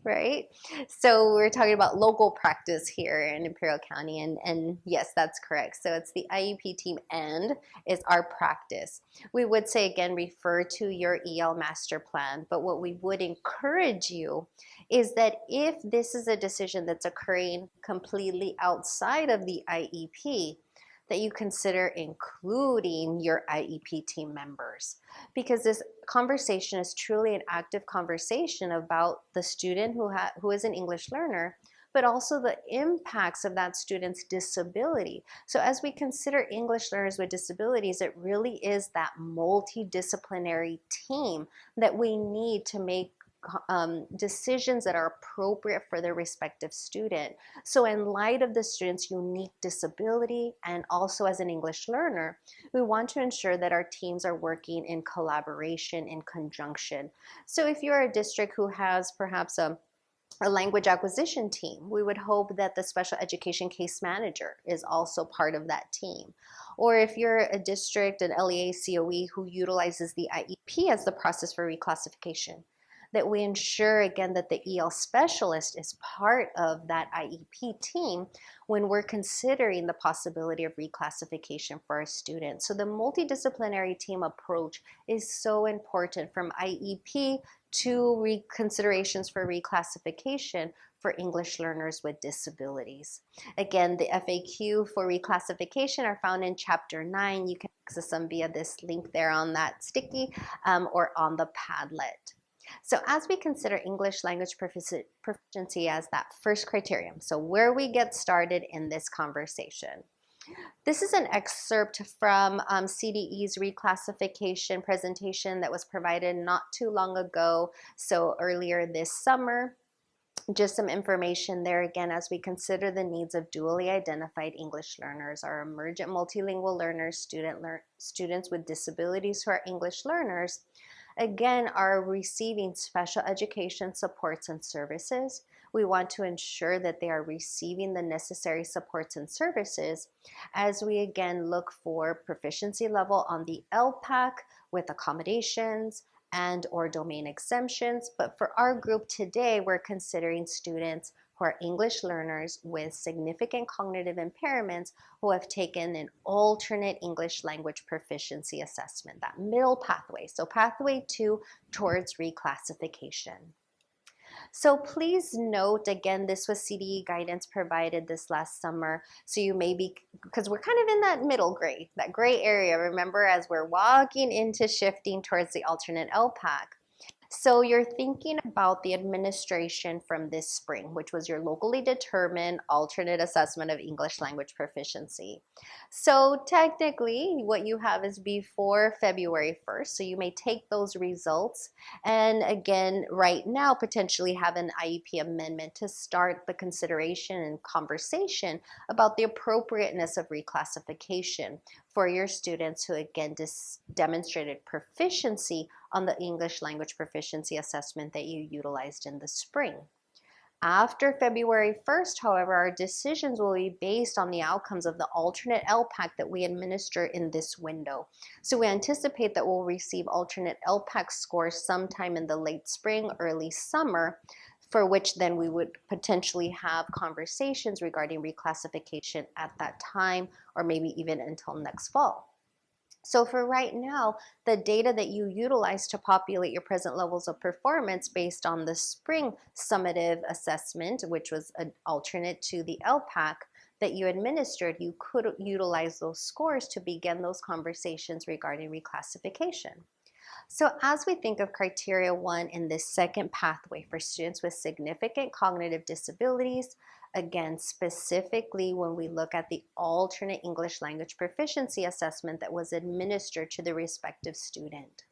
right? So we're talking about local practice here in Imperial County, and yes, that's correct. So it's the IEP team and is our practice. We would say, again, refer to your EL master plan, but what we would encourage you is that if this is a decision that's occurring completely outside of the IEP, that you consider including your IEP team members, because this conversation is truly an active conversation about the student who is an English learner, but also the impacts of that student's disability. So as we consider English learners with disabilities, it really is that multidisciplinary team that we need to make decisions that are appropriate for their respective student. So in light of the student's unique disability and also as an English learner, we want to ensure that our teams are working in collaboration, in conjunction. So if you're a district who has perhaps a language acquisition team, we would hope that the special education case manager is also part of that team. Or if you're a district, an LEA COE who utilizes the IEP as the process for reclassification, that we ensure again that the EL specialist is part of that IEP team when we're considering the possibility of reclassification for our students. So the multidisciplinary team approach is so important, from IEP to considerations for reclassification for English learners with disabilities. Again, the FAQ for reclassification are found in Chapter 9. You can access them via this link there on that sticky or on the Padlet. So as we consider English language proficiency as that first criterion, so where we get started in this conversation. This is an excerpt from CDE's reclassification presentation that was provided not too long ago, so earlier this summer. Just some information there again as we consider the needs of dually identified English learners, our emergent multilingual learners, students with disabilities who are English learners, again, are receiving special education supports and services. We want to ensure that they are receiving the necessary supports and services as we again look for proficiency level on the LPAC with accommodations and or domain exemptions. But for our group today, we're considering students who are English learners with significant cognitive impairments who have taken an alternate English language proficiency assessment, that middle pathway. So pathway 2 towards reclassification. So please note, again, this was CDE guidance provided this last summer. So you may be, because we're kind of in that middle gray, that gray area, remember, as we're walking into shifting towards the alternate LPAC. So you're thinking about the administration from this spring, which was your locally determined alternate assessment of English language proficiency. So technically what you have is before February 1st. So you may take those results and again, right now, potentially have an IEP amendment to start the consideration and conversation about the appropriateness of reclassification for your students who again demonstrated proficiency on the English language proficiency assessment that you utilized in the spring. After February 1st, however, our decisions will be based on the outcomes of the alternate LPAC that we administer in this window. So we anticipate that we'll receive alternate LPAC scores sometime in the late spring, early summer, for which then we would potentially have conversations regarding reclassification at that time, or maybe even until next fall. So for right now, the data that you utilize to populate your present levels of performance based on the spring summative assessment, which was an alternate to the LPAC that you administered, you could utilize those scores to begin those conversations regarding reclassification. So as we think of criteria 1 in this second pathway for students with significant cognitive disabilities, again, specifically when we look at the alternate English language proficiency assessment that was administered to the respective student.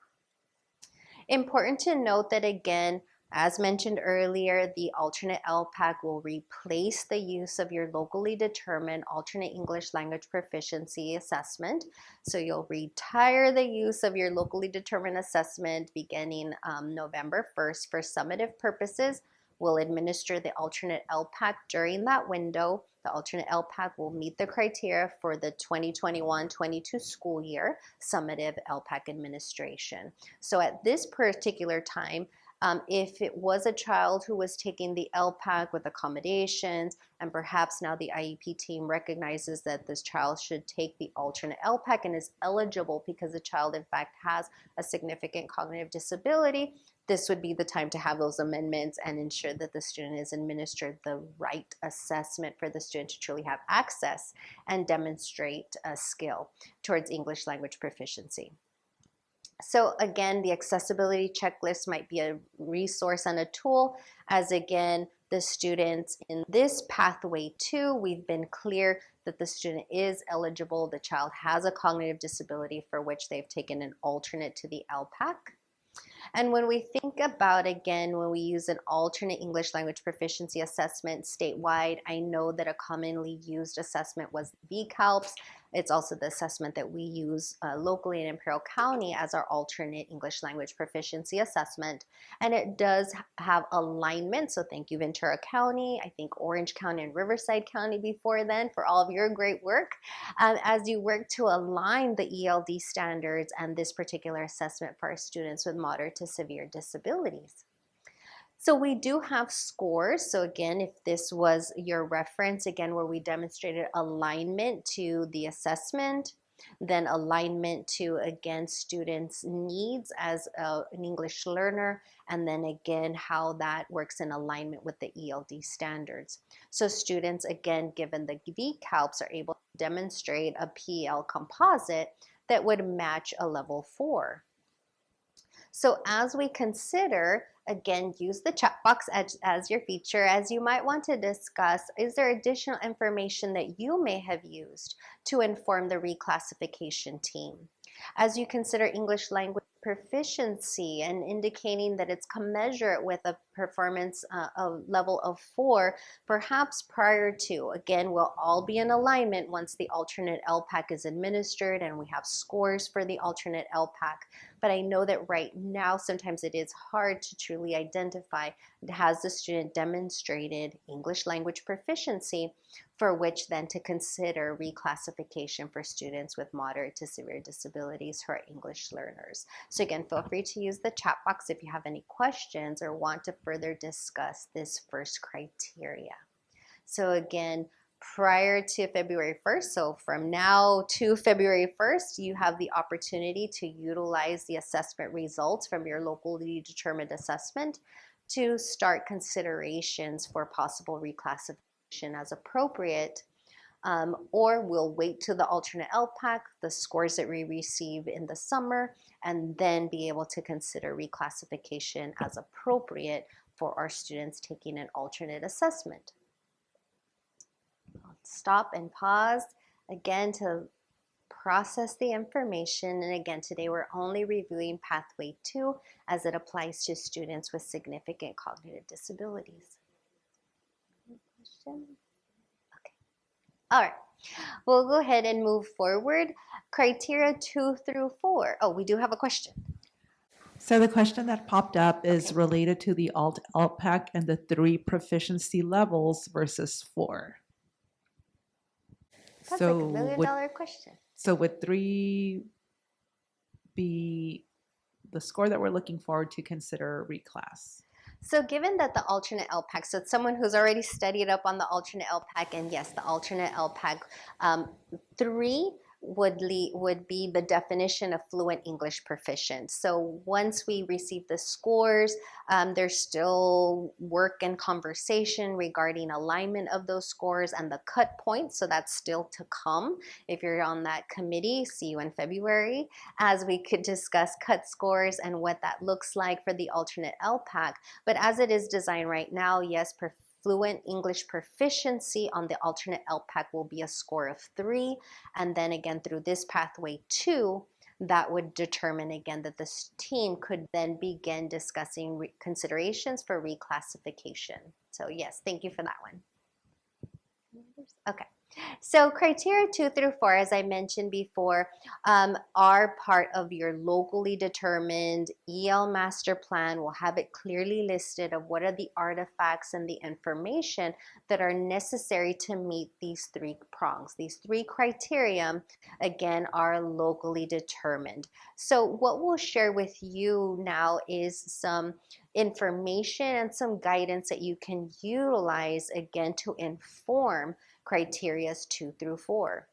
Important to note that again, as mentioned earlier, the alternate LPAC will replace the use of your locally determined alternate English language proficiency assessment. So you'll retire the use of your locally determined assessment beginning November 1st for summative purposes. We'll administer the alternate LPAC during that window. The alternate LPAC will meet the criteria for the 2021-22 school year summative LPAC administration. So at this particular time, if it was a child who was taking the LPAC with accommodations and perhaps now the IEP team recognizes that this child should take the alternate LPAC and is eligible because the child in fact has a significant cognitive disability, this would be the time to have those amendments and ensure that the student is administered the right assessment for the student to truly have access and demonstrate a skill towards English language proficiency. So again, the accessibility checklist might be a resource and a tool as again, the students in this pathway 2, we've been clear that the student is eligible, the child has a cognitive disability for which they've taken an alternate to the LPAC. And when we think about, again, when we use an alternate English language proficiency assessment statewide, I know that a commonly used assessment was VCALPS. It's also the assessment that we use locally in Imperial County as our alternate English language proficiency assessment. And it does have alignment, so thank you Ventura County, I think Orange County and Riverside County before then for all of your great work as you work to align the ELD standards and this particular assessment for our students with moderate to severe disabilities. So we do have scores. So again, if this was your reference, again, where we demonstrated alignment to the assessment, then alignment to, again, students' needs as an English learner, and then again, how that works in alignment with the ELD standards. So students, again, given the VCALPs, are able to demonstrate a PEL composite that would match a level 4. So as we consider, again, use the chat box as your feature, as you might want to discuss, is there additional information that you may have used to inform the reclassification team? As you consider English language proficiency and indicating that it's commensurate with a performance level of 4, perhaps prior to, again, we'll all be in alignment once the alternate LPAC is administered and we have scores for the alternate LPAC. But I know that right now, sometimes it is hard to truly identify, has the student demonstrated English language proficiency, for which then to consider reclassification for students with moderate to severe disabilities who are English learners. So again, feel free to use the chat box if you have any questions or want to further discuss this first criteria. So again, prior to February 1st, so from now to February 1st, you have the opportunity to utilize the assessment results from your locally determined assessment to start considerations for possible reclassification as appropriate, or we'll wait to the alternate LPAC, the scores that we receive in the summer, and then be able to consider reclassification as appropriate for our students taking an alternate assessment. Stop and pause again to process the information. And again, today we're only reviewing pathway 2 as it applies to students with significant cognitive disabilities. Any questions? Okay. All right. We'll go ahead and move forward. Criteria 2 through 4. Oh, we do have a question. So the question that popped up is related to the LPAC and the 3 proficiency levels versus 4. That's like $1 million question. So would 3 be the score that we're looking forward to consider reclass? So given that the alternate LPAC, so it's someone who's already studied up on the alternate LPAC, and yes, the alternate LPAC 3 would be the definition of fluent English proficient. So once we receive the scores, there's still work and conversation regarding alignment of those scores and the cut points. So that's still to come. If you're on that committee, see you in February, as we could discuss cut scores and what that looks like for the alternate LPAC. But as it is designed right now, yes, fluent English proficiency on the alternate LPAC will be a score of 3. And then again, through this pathway 2, that would determine again that this team could then begin discussing considerations for reclassification. So yes, thank you for that one. Okay. So criteria 2 through 4, as I mentioned before, are part of your locally determined EL master plan. We'll have it clearly listed of what are the artifacts and the information that are necessary to meet these 3 prongs. These 3 criteria, again, are locally determined. So what we'll share with you now is some information and some guidance that you can utilize, again, to inform criteria 2 through 4.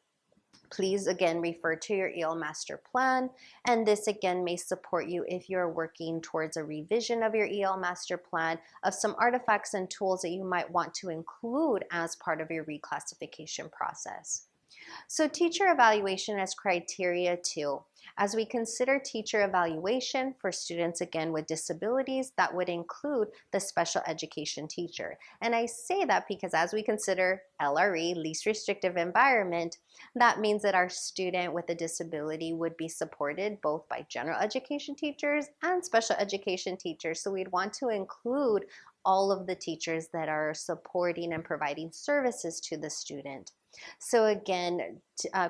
Please again refer to your EL master plan, and this again may support you if you're working towards a revision of your EL master plan of some artifacts and tools that you might want to include as part of your reclassification process. So teacher evaluation as criteria 2. As we consider teacher evaluation for students, again, with disabilities, that would include the special education teacher. And I say that because as we consider LRE, least restrictive environment, that means that our student with a disability would be supported both by general education teachers and special education teachers. So we'd want to include all of the teachers that are supporting and providing services to the student. So again,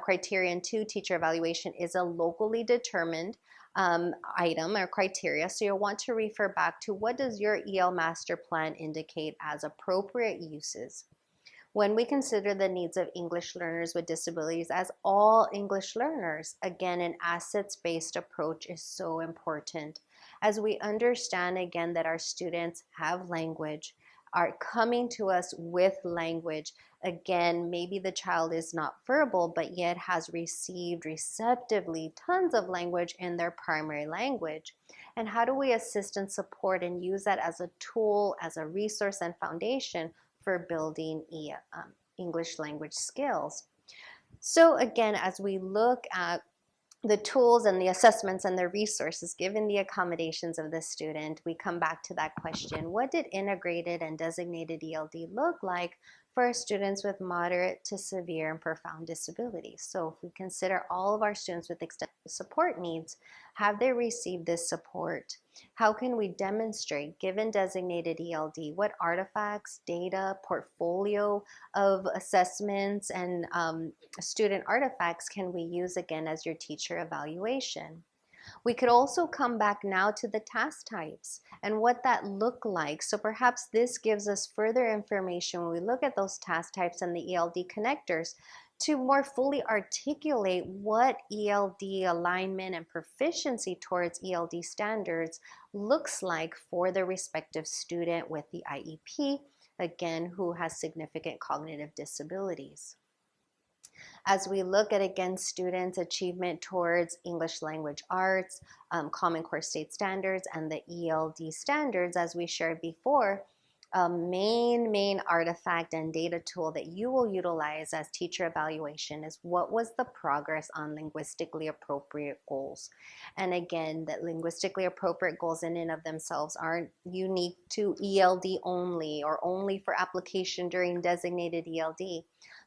criterion 2, teacher evaluation, is a locally determined item or criteria. So you'll want to refer back to what does your EL master plan indicate as appropriate uses. When we consider the needs of English learners with disabilities as all English learners, again, an assets-based approach is so important. as we understand again that our students have language, are coming to us with language. Again, maybe the child is not verbal, but yet has received receptively tons of language in their primary language. And how do we assist and support and use that as a tool, as a resource and foundation for building English language skills? So again, as we look at the tools and the assessments and the resources given the accommodations of the student, we come back to that question: what did integrated and designated ELD look like for our students with moderate to severe and profound disabilities? So if we consider all of our students with extensive support needs, have they received this support? How can we demonstrate, given designated ELD, what artifacts, data, portfolio of assessments, and student artifacts can we use again as your teacher evaluation? We could also come back now to the task types and what that looked like. So perhaps this gives us further information when we look at those task types and the ELD connectors to more fully articulate what ELD alignment and proficiency towards ELD standards looks like for the respective student with the IEP, again, who has significant cognitive disabilities. As we look at, again, students' achievement towards English language arts, Common Core State Standards, and the ELD standards, as we shared before, a main artifact and data tool that you will utilize as teacher evaluation is what was the progress on linguistically appropriate goals. And again, that linguistically appropriate goals in and of themselves aren't unique to ELD only or only for application during designated ELD,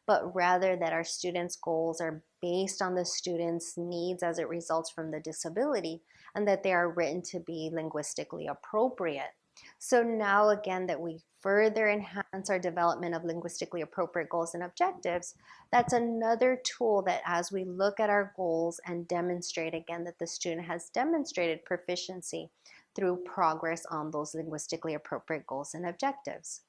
but rather that our students' goals are based on the student's needs as it results from the disability, and that they are written to be linguistically appropriate. So now again that we further enhance our development of linguistically appropriate goals and objectives, that's another tool that as we look at our goals and demonstrate again that the student has demonstrated proficiency through progress on those linguistically appropriate goals and objectives.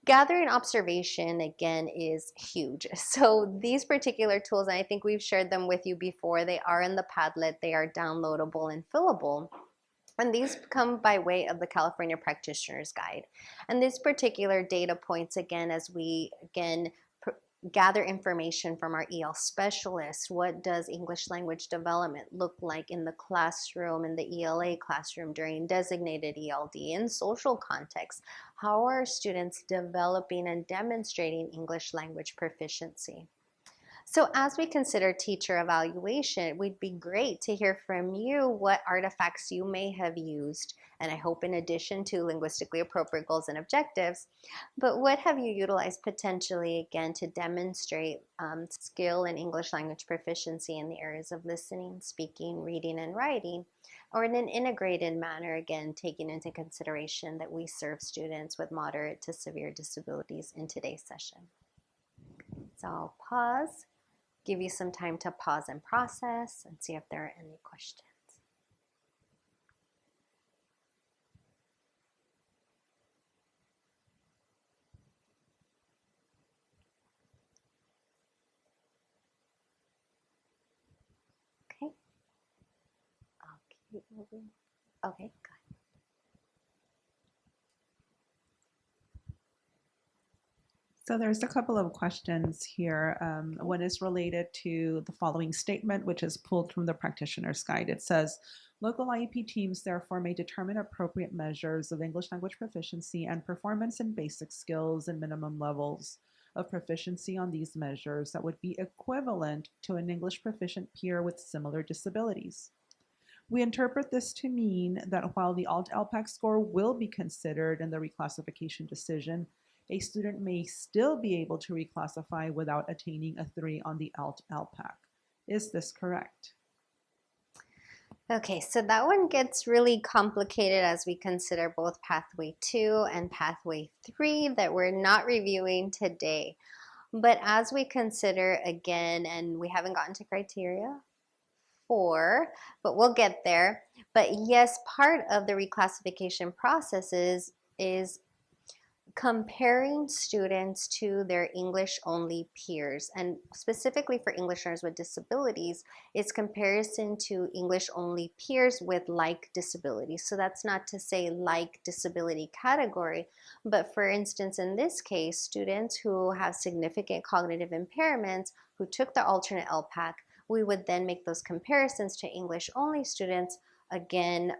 Gathering observation, again, is huge. So these particular tools, and I think we've shared them with you before, they are in the Padlet, they are downloadable and fillable. And these come by way of the California Practitioner's Guide. And this particular data points, again, as we, gather information from our EL specialists. What does English language development look like in the classroom, in the ELA classroom, during designated ELD, in social context? How are students developing and demonstrating English language proficiency? So as we consider teacher evaluation, it would be great to hear from you what artifacts you may have used, and I hope in addition to linguistically appropriate goals and objectives, but what have you utilized potentially, again, to demonstrate skill in English language proficiency in the areas of listening, speaking, reading, and writing, or in an integrated manner, again, taking into consideration that we serve students with moderate to severe disabilities in today's session. So I'll pause. Give you some time to pause and process and see if there are any questions. Okay. I'll keep moving. Okay, good. So there's a couple of questions here. One is related to the following statement, which is pulled from the Practitioner's Guide. It says, local IEP teams therefore may determine appropriate measures of English language proficiency and performance in basic skills and minimum levels of proficiency on these measures that would be equivalent to an English proficient peer with similar disabilities. We interpret this to mean that while the ALT-LPAC score will be considered in the reclassification decision, a student may still be able to reclassify without attaining a 3 on the ALT-LPAC. Is this correct? Okay, so that one gets really complicated as we consider both Pathway 2 and Pathway 3 that we're not reviewing today. But as we consider again, and we haven't gotten to criteria 4, but we'll get there. But yes, part of the reclassification process is comparing students to their English-only peers, and specifically for English learners with disabilities, it's comparison to English-only peers with like disabilities. So that's not to say like disability category, but for instance, in this case, students who have significant cognitive impairments who took the alternate LPAC, we would then make those comparisons to English-only students again,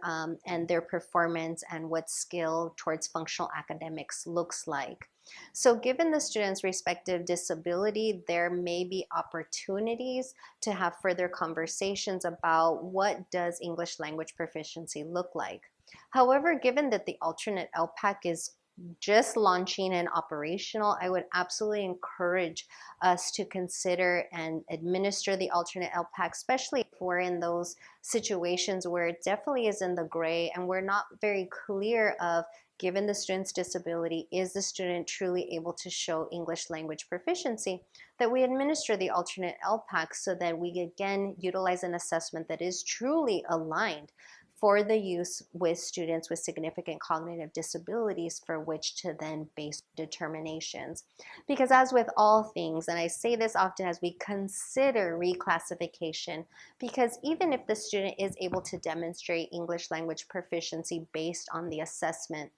and their performance and what skill towards functional academics looks like. So given the student's respective disability, there may be opportunities to have further conversations about what does English language proficiency look like. However, given that the alternate LPAC is just launching and operational, I would absolutely encourage us to consider and administer the alternate LPAC, especially if we're in those situations where it definitely is in the gray and we're not very clear of, given the student's disability, is the student truly able to show English language proficiency, that we administer the alternate LPAC so that we again utilize an assessment that is truly aligned for the use with students with significant cognitive disabilities for which to then base determinations. Because as with all things, and I say this often as we consider reclassification, because even if the student is able to demonstrate English language proficiency based on the assessment,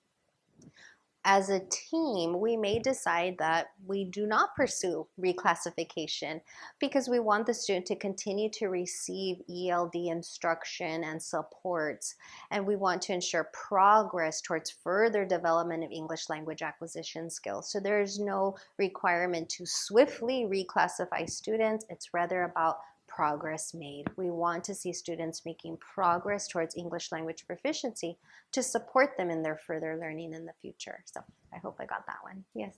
as a team, we may decide that we do not pursue reclassification because we want the student to continue to receive ELD instruction and supports, and we want to ensure progress towards further development of English language acquisition skills. So there is no requirement to swiftly reclassify students. It's rather about progress made. We want to see students making progress towards English language proficiency to support them in their further learning in the future. So I hope I got that one. Yes.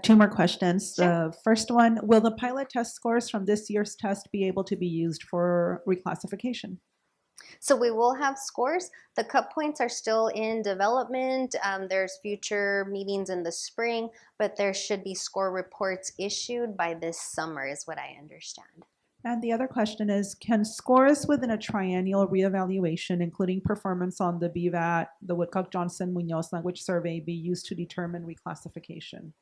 Two more questions. Sure. The first one, will the pilot test scores from this year's test be able to be used for reclassification? So we will have scores. The cut points are still in development. There's future meetings in the spring, but there should be score reports issued by this summer is what I understand. And the other question is, can scores within a triennial reevaluation, including performance on the BVAT, the Woodcock-Johnson-Munoz language survey, be used to determine reclassification?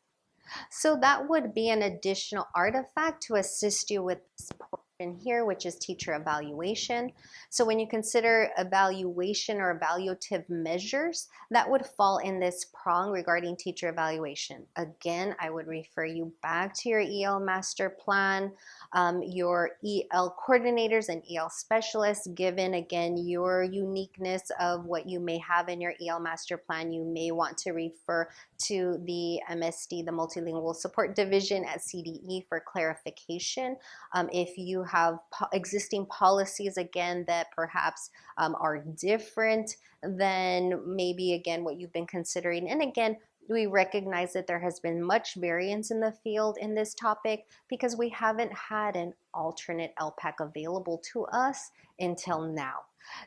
So that would be an additional artifact to assist you with this portion here, which is teacher evaluation. So when you consider evaluation or evaluative measures, that would fall in this prong regarding teacher evaluation. Again, I would refer you back to your EL master plan, your EL coordinators and EL specialists, given again your uniqueness of what you may have in your EL master plan. You may want to refer to the MSD, the Multilingual Support Division at CDE for clarification. If you have existing policies, again, that perhaps are different than maybe, again, what you've been considering. And again, we recognize that there has been much variance in the field in this topic because we haven't had an alternate LPAC available to us until now.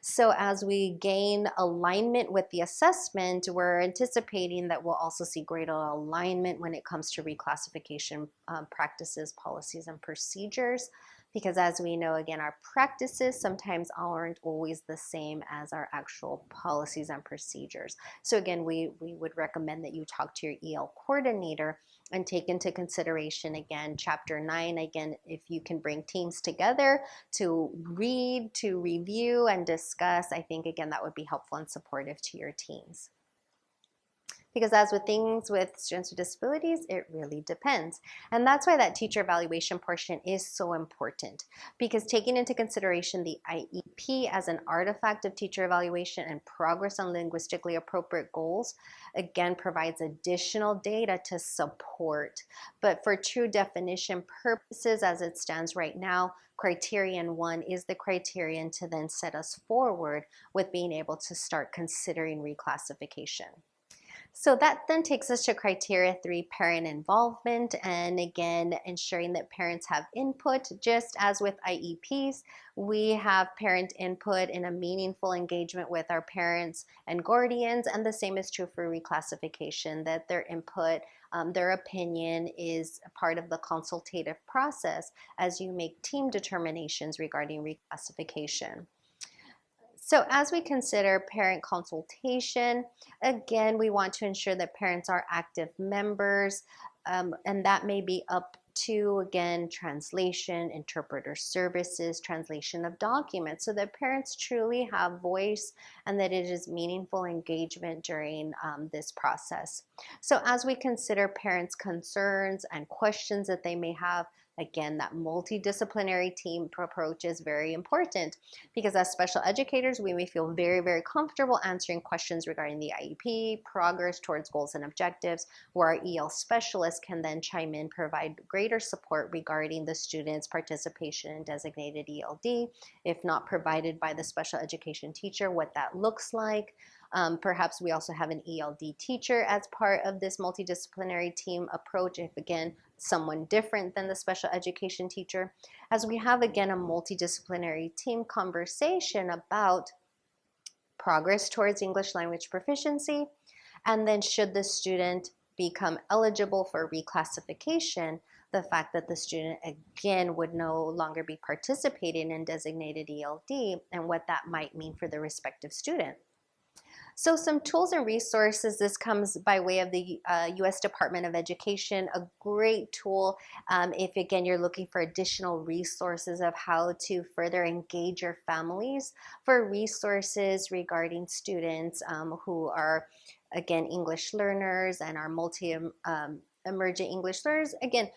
So as we gain alignment with the assessment, we're anticipating that we'll also see greater alignment when it comes to reclassification practices, policies, and procedures. Because as we know, again, our practices sometimes aren't always the same as our actual policies and procedures. So again, we would recommend that you talk to your EL coordinator and take into consideration, again, Chapter 9. Again, if you can bring teams together to read, to review, and discuss, I think, again, that would be helpful and supportive to your teams. Because as with things with students with disabilities, it really depends. And that's why that teacher evaluation portion is so important, because taking into consideration the IEP as an artifact of teacher evaluation and progress on linguistically appropriate goals, again, provides additional data to support. But for true definition purposes, as it stands right now, criterion 1 is the criterion to then set us forward with being able to start considering reclassification. So that then takes us to criteria 3, parent involvement, and again, ensuring that parents have input. Just as with IEPs, we have parent input in a meaningful engagement with our parents and guardians, and the same is true for reclassification, that their input, their opinion is a part of the consultative process as you make team determinations regarding reclassification. So as we consider parent consultation, again, we want to ensure that parents are active members, and that may be up to, again, translation, interpreter services, translation of documents, so that parents truly have voice and that it is meaningful engagement during this process. So as we consider parents' concerns and questions that they may have, again, that multidisciplinary team approach is very important, because as special educators, we may feel very, very comfortable answering questions regarding the IEP, progress towards goals and objectives, where our EL specialists can then chime in, provide greater support regarding the student's participation in designated ELD, if not provided by the special education teacher, what that looks like. Perhaps we also have an ELD teacher as part of this multidisciplinary team approach, if again, someone different than the special education teacher, as we have again a multidisciplinary team conversation about progress towards English language proficiency, and then should the student become eligible for reclassification, the fact that the student again would no longer be participating in designated ELD and what that might mean for the respective student. So some tools and resources, this comes by way of the U.S. Department of Education, a great tool if again you're looking for additional resources of how to further engage your families, for resources regarding students who are again English learners and are emerging English learners. Again,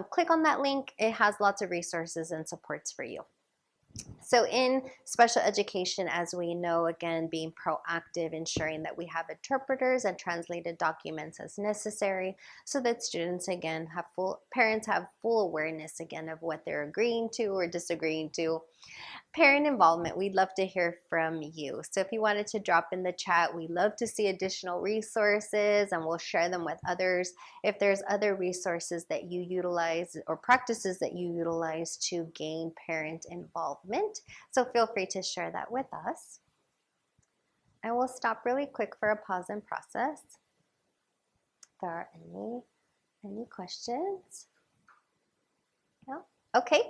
click on that link. It has lots of resources and supports for you. So in special education, as we know, again, being proactive, ensuring that we have interpreters and translated documents as necessary, so that students, again, parents have full awareness, again, of what they're agreeing to or disagreeing to. Parent involvement, we'd love to hear from you. So if you wanted to drop in the chat, we'd love to see additional resources and we'll share them with others. If there's other resources that you utilize or practices that you utilize to gain parent involvement, so feel free to share that with us. I will stop really quick for a pause and process. If there are any questions? No? Okay,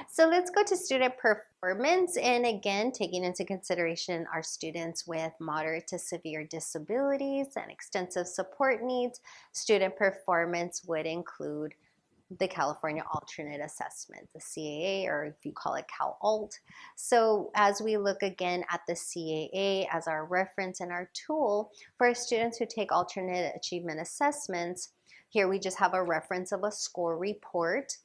so let's go to student performance, and again, taking into consideration our students with moderate to severe disabilities and extensive support needs, student performance would include the California Alternate Assessment, the CAA, or if you call it CalAlt. So as we look again at the CAA as our reference and our tool for students who take alternate achievement assessments, here we just have a reference of a score report.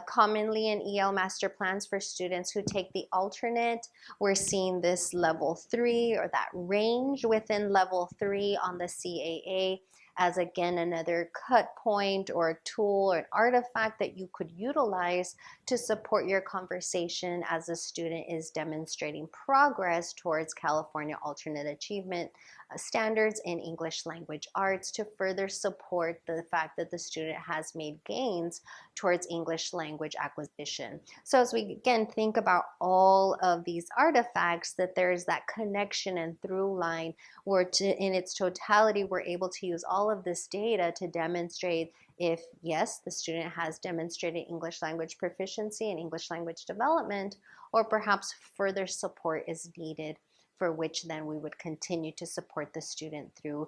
Commonly in EL master plans for students who take the alternate, we're seeing this level 3 or that range within level 3 on the CAA as again another cut point or a tool or an artifact that you could utilize to support your conversation as a student is demonstrating progress towards California Alternate Achievement standards in English language arts, to further support the fact that the student has made gains towards English language acquisition. So as we again think about all of these artifacts, that there's that connection and through line where in its totality we're able to use all of this data to demonstrate if yes, the student has demonstrated English language proficiency and English language development, or perhaps further support is needed, for which then we would continue to support the student through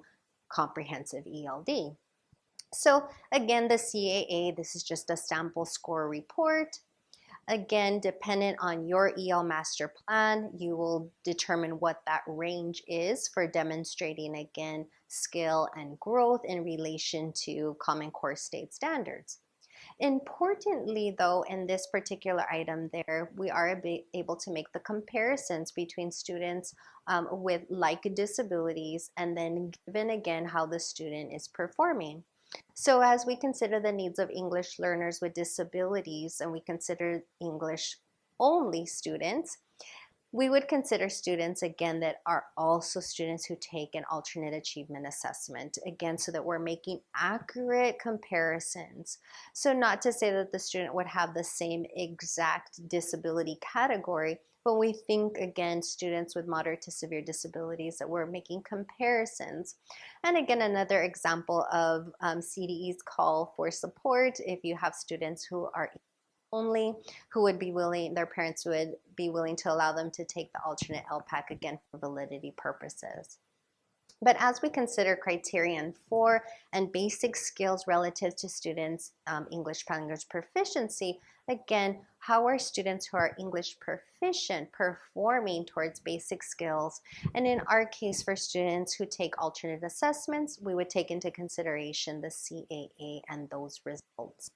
comprehensive ELD. So again, the CAA, this is just a sample score report. Again, dependent on your EL master plan, you will determine what that range is for demonstrating, again, skill and growth in relation to Common Core state standards. Importantly, though, in this particular item there, we are able to make the comparisons between students with like disabilities, and then given again how the student is performing. So as we consider the needs of English learners with disabilities, and we consider English only students, we would consider students, again, that are also students who take an alternate achievement assessment, again, so that we're making accurate comparisons. So not to say that the student would have the same exact disability category, but we think, again, students with moderate to severe disabilities, that we're making comparisons. And again, another example of CDE's call for support, if you have students who are only, who would be willing, their parents would be willing to allow them to take the alternate LPAC, again, for validity purposes. But as we consider criterion 4 and basic skills relative to students' English language proficiency, again, how are students who are English proficient performing towards basic skills? And in our case, for students who take alternate assessments, we would take into consideration the CAA and those results.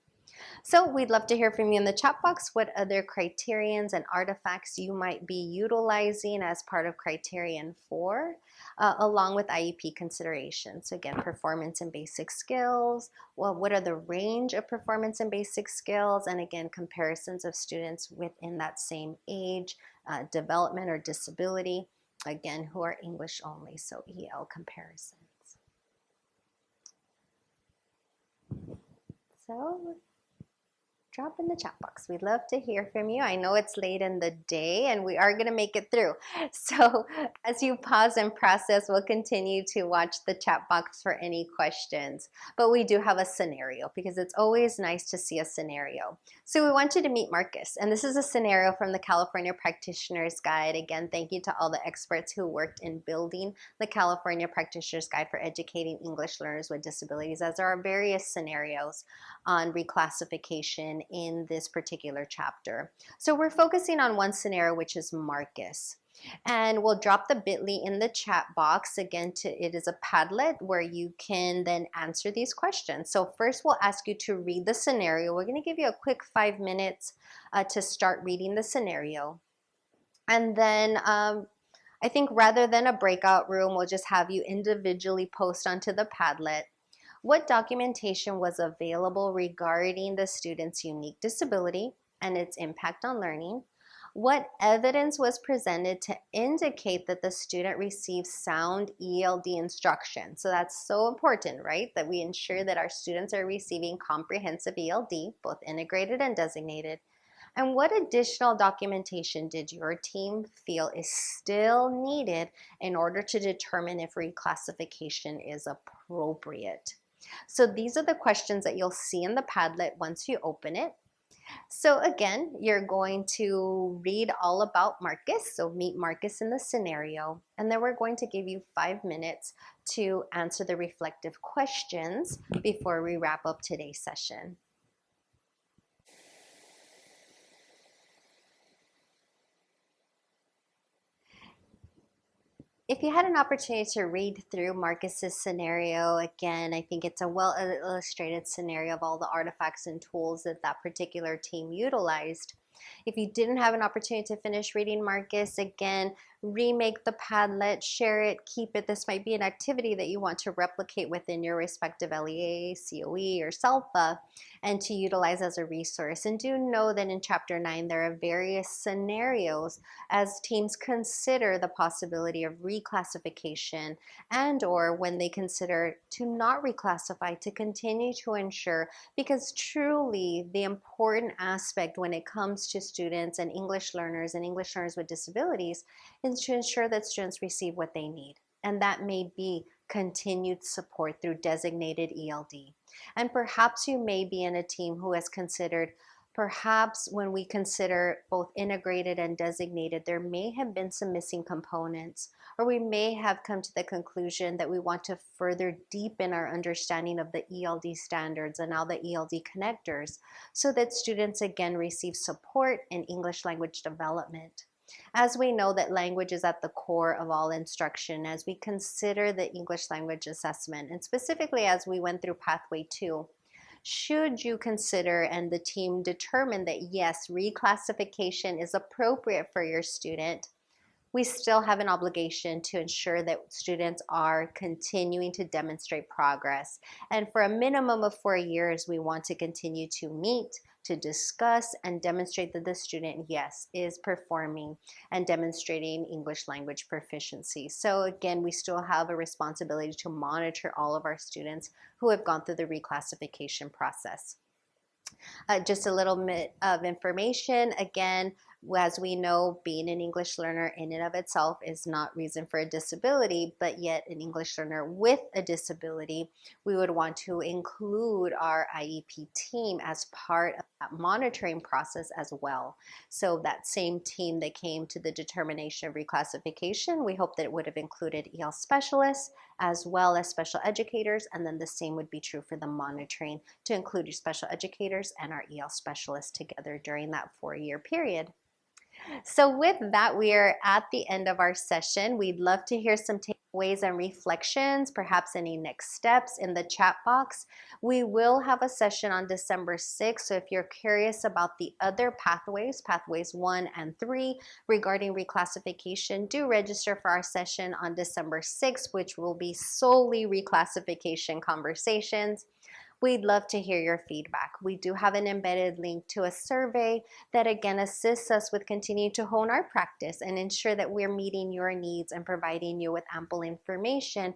So we'd love to hear from you in the chat box what other criterions and artifacts you might be utilizing as part of criterion 4, along with IEP considerations. So again, performance and basic skills. Well, what are the range of performance and basic skills? And again, comparisons of students within that same age, development or disability. Again, who are English only, so EL comparisons. So drop in the chat box. We'd love to hear from you. I know it's late in the day and we are going to make it through. So as you pause and process, we'll continue to watch the chat box for any questions. But we do have a scenario because it's always nice to see a scenario. So we want you to meet Marcus, and this is a scenario from the California Practitioner's Guide. Again, thank you to all the experts who worked in building the California Practitioner's Guide for educating English learners with disabilities, as there are various scenarios on reclassification in this particular chapter. So we're focusing on one scenario, which is Marcus. And we'll drop the bit.ly in the chat box. Again, it is a Padlet where you can then answer these questions. So first we'll ask you to read the scenario. We're going to give you a quick 5 minutes to start reading the scenario. And then I think rather than a breakout room, we'll just have you individually post onto the Padlet what documentation was available regarding the student's unique disability and its impact on learning. What evidence was presented to indicate that the student received sound ELD instruction? So that's so important, right? That we ensure that our students are receiving comprehensive ELD, both integrated and designated. And what additional documentation did your team feel is still needed in order to determine if reclassification is appropriate? So these are the questions that you'll see in the Padlet once you open it. So again, you're going to read all about Marcus, so meet Marcus in the scenario, and then we're going to give you 5 minutes to answer the reflective questions before we wrap up today's session. If you had an opportunity to read through Marcus's scenario, again, I think it's a well-illustrated scenario of all the artifacts and tools that that particular team utilized. If you didn't have an opportunity to finish reading Marcus, again, remake the Padlet, share it, keep it. This might be an activity that you want to replicate within your respective LEA, COE, or SELPA, and to utilize as a resource. And do know that in Chapter 9, there are various scenarios as teams consider the possibility of reclassification and or when they consider to not reclassify, to continue to ensure, because truly the important aspect when it comes to students and English learners with disabilities is to ensure that students receive what they need. And that may be continued support through designated ELD. And perhaps you may be in a team who has considered, perhaps when we consider both integrated and designated, there may have been some missing components, or we may have come to the conclusion that we want to further deepen our understanding of the ELD standards and now the ELD connectors so that students again receive support in English language development. As we know that language is at the core of all instruction, as we consider the English language assessment, and specifically as we went through Pathway 2, should you consider and the team determine that yes, reclassification is appropriate for your student, we still have an obligation to ensure that students are continuing to demonstrate progress. And for a minimum of 4 years, we want to continue to meet, to discuss, and demonstrate that the student, yes, is performing and demonstrating English language proficiency. So again, we still have a responsibility to monitor all of our students who have gone through the reclassification process. Just a little bit of information. Again, As we know, being an English learner in and of itself is not reason for a disability, but yet an English learner with a disability, we would want to include our IEP team as part of that monitoring process as well. So that same team that came to the determination of reclassification, we hope that it would have included EL specialists as well as special educators, and then the same would be true for the monitoring to include your special educators and our EL specialists together during that 4-year period. So with that, we are at the end of our session. We'd love to hear some takeaways and reflections, perhaps any next steps in the chat box. We will have a session on December 6th, so if you're curious about the other pathways, pathways 1 and 3, regarding reclassification, do register for our session on December 6th, which will be solely reclassification conversations. We'd love to hear your feedback. We do have an embedded link to a survey that again assists us with continuing to hone our practice and ensure that we're meeting your needs and providing you with ample information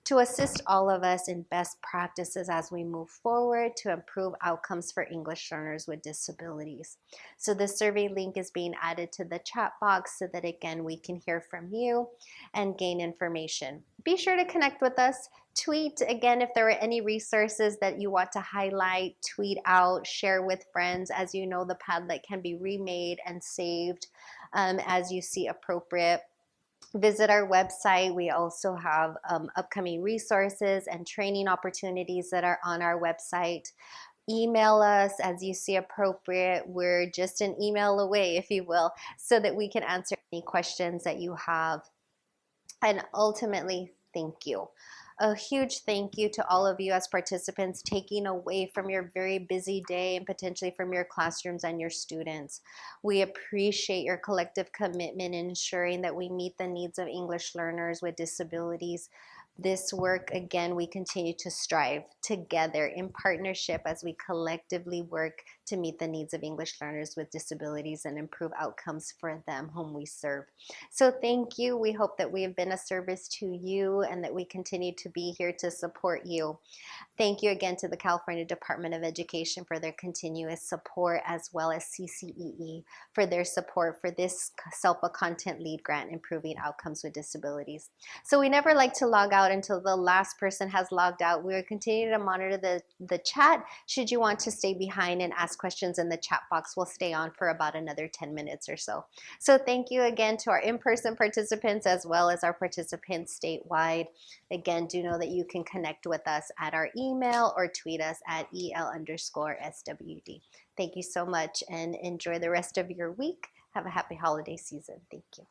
to assist all of us in best practices as we move forward to improve outcomes for English learners with disabilities. So the survey link is being added to the chat box so that again we can hear from you and gain information. Be sure to connect with us. Tweet again if there are any resources that you want to highlight, tweet out, share with friends. As you know, the Padlet can be remade and saved as you see appropriate. Visit our website. We also have upcoming resources and training opportunities that are on our website. Email us as you see appropriate. We're just an email away, if you will, so that we can answer any questions that you have. And ultimately, thank you. A huge thank you to all of you as participants taking away from your very busy day and potentially from your classrooms and your students. We appreciate your collective commitment in ensuring that we meet the needs of English learners with disabilities. This work, again, we continue to strive together in partnership as we collectively work to meet the needs of English learners with disabilities and improve outcomes for them whom we serve. So thank you. We hope that we have been a service to you and that we continue to be here to support you. Thank you again to the California Department of Education for their continuous support, as well as CCEE for their support for this SELPA Content Lead Grant, Improving Outcomes with Disabilities. So we never like to log out until the last person has logged out. We will continue to monitor the chat. Should you want to stay behind and ask questions in the chat box, we'll stay on for about another 10 minutes or so. So thank you again to our in-person participants as well as our participants statewide. Again, do know that you can connect with us at our email or tweet us at EL_SWD. Thank you so much and enjoy the rest of your week. Have a happy holiday season. Thank you.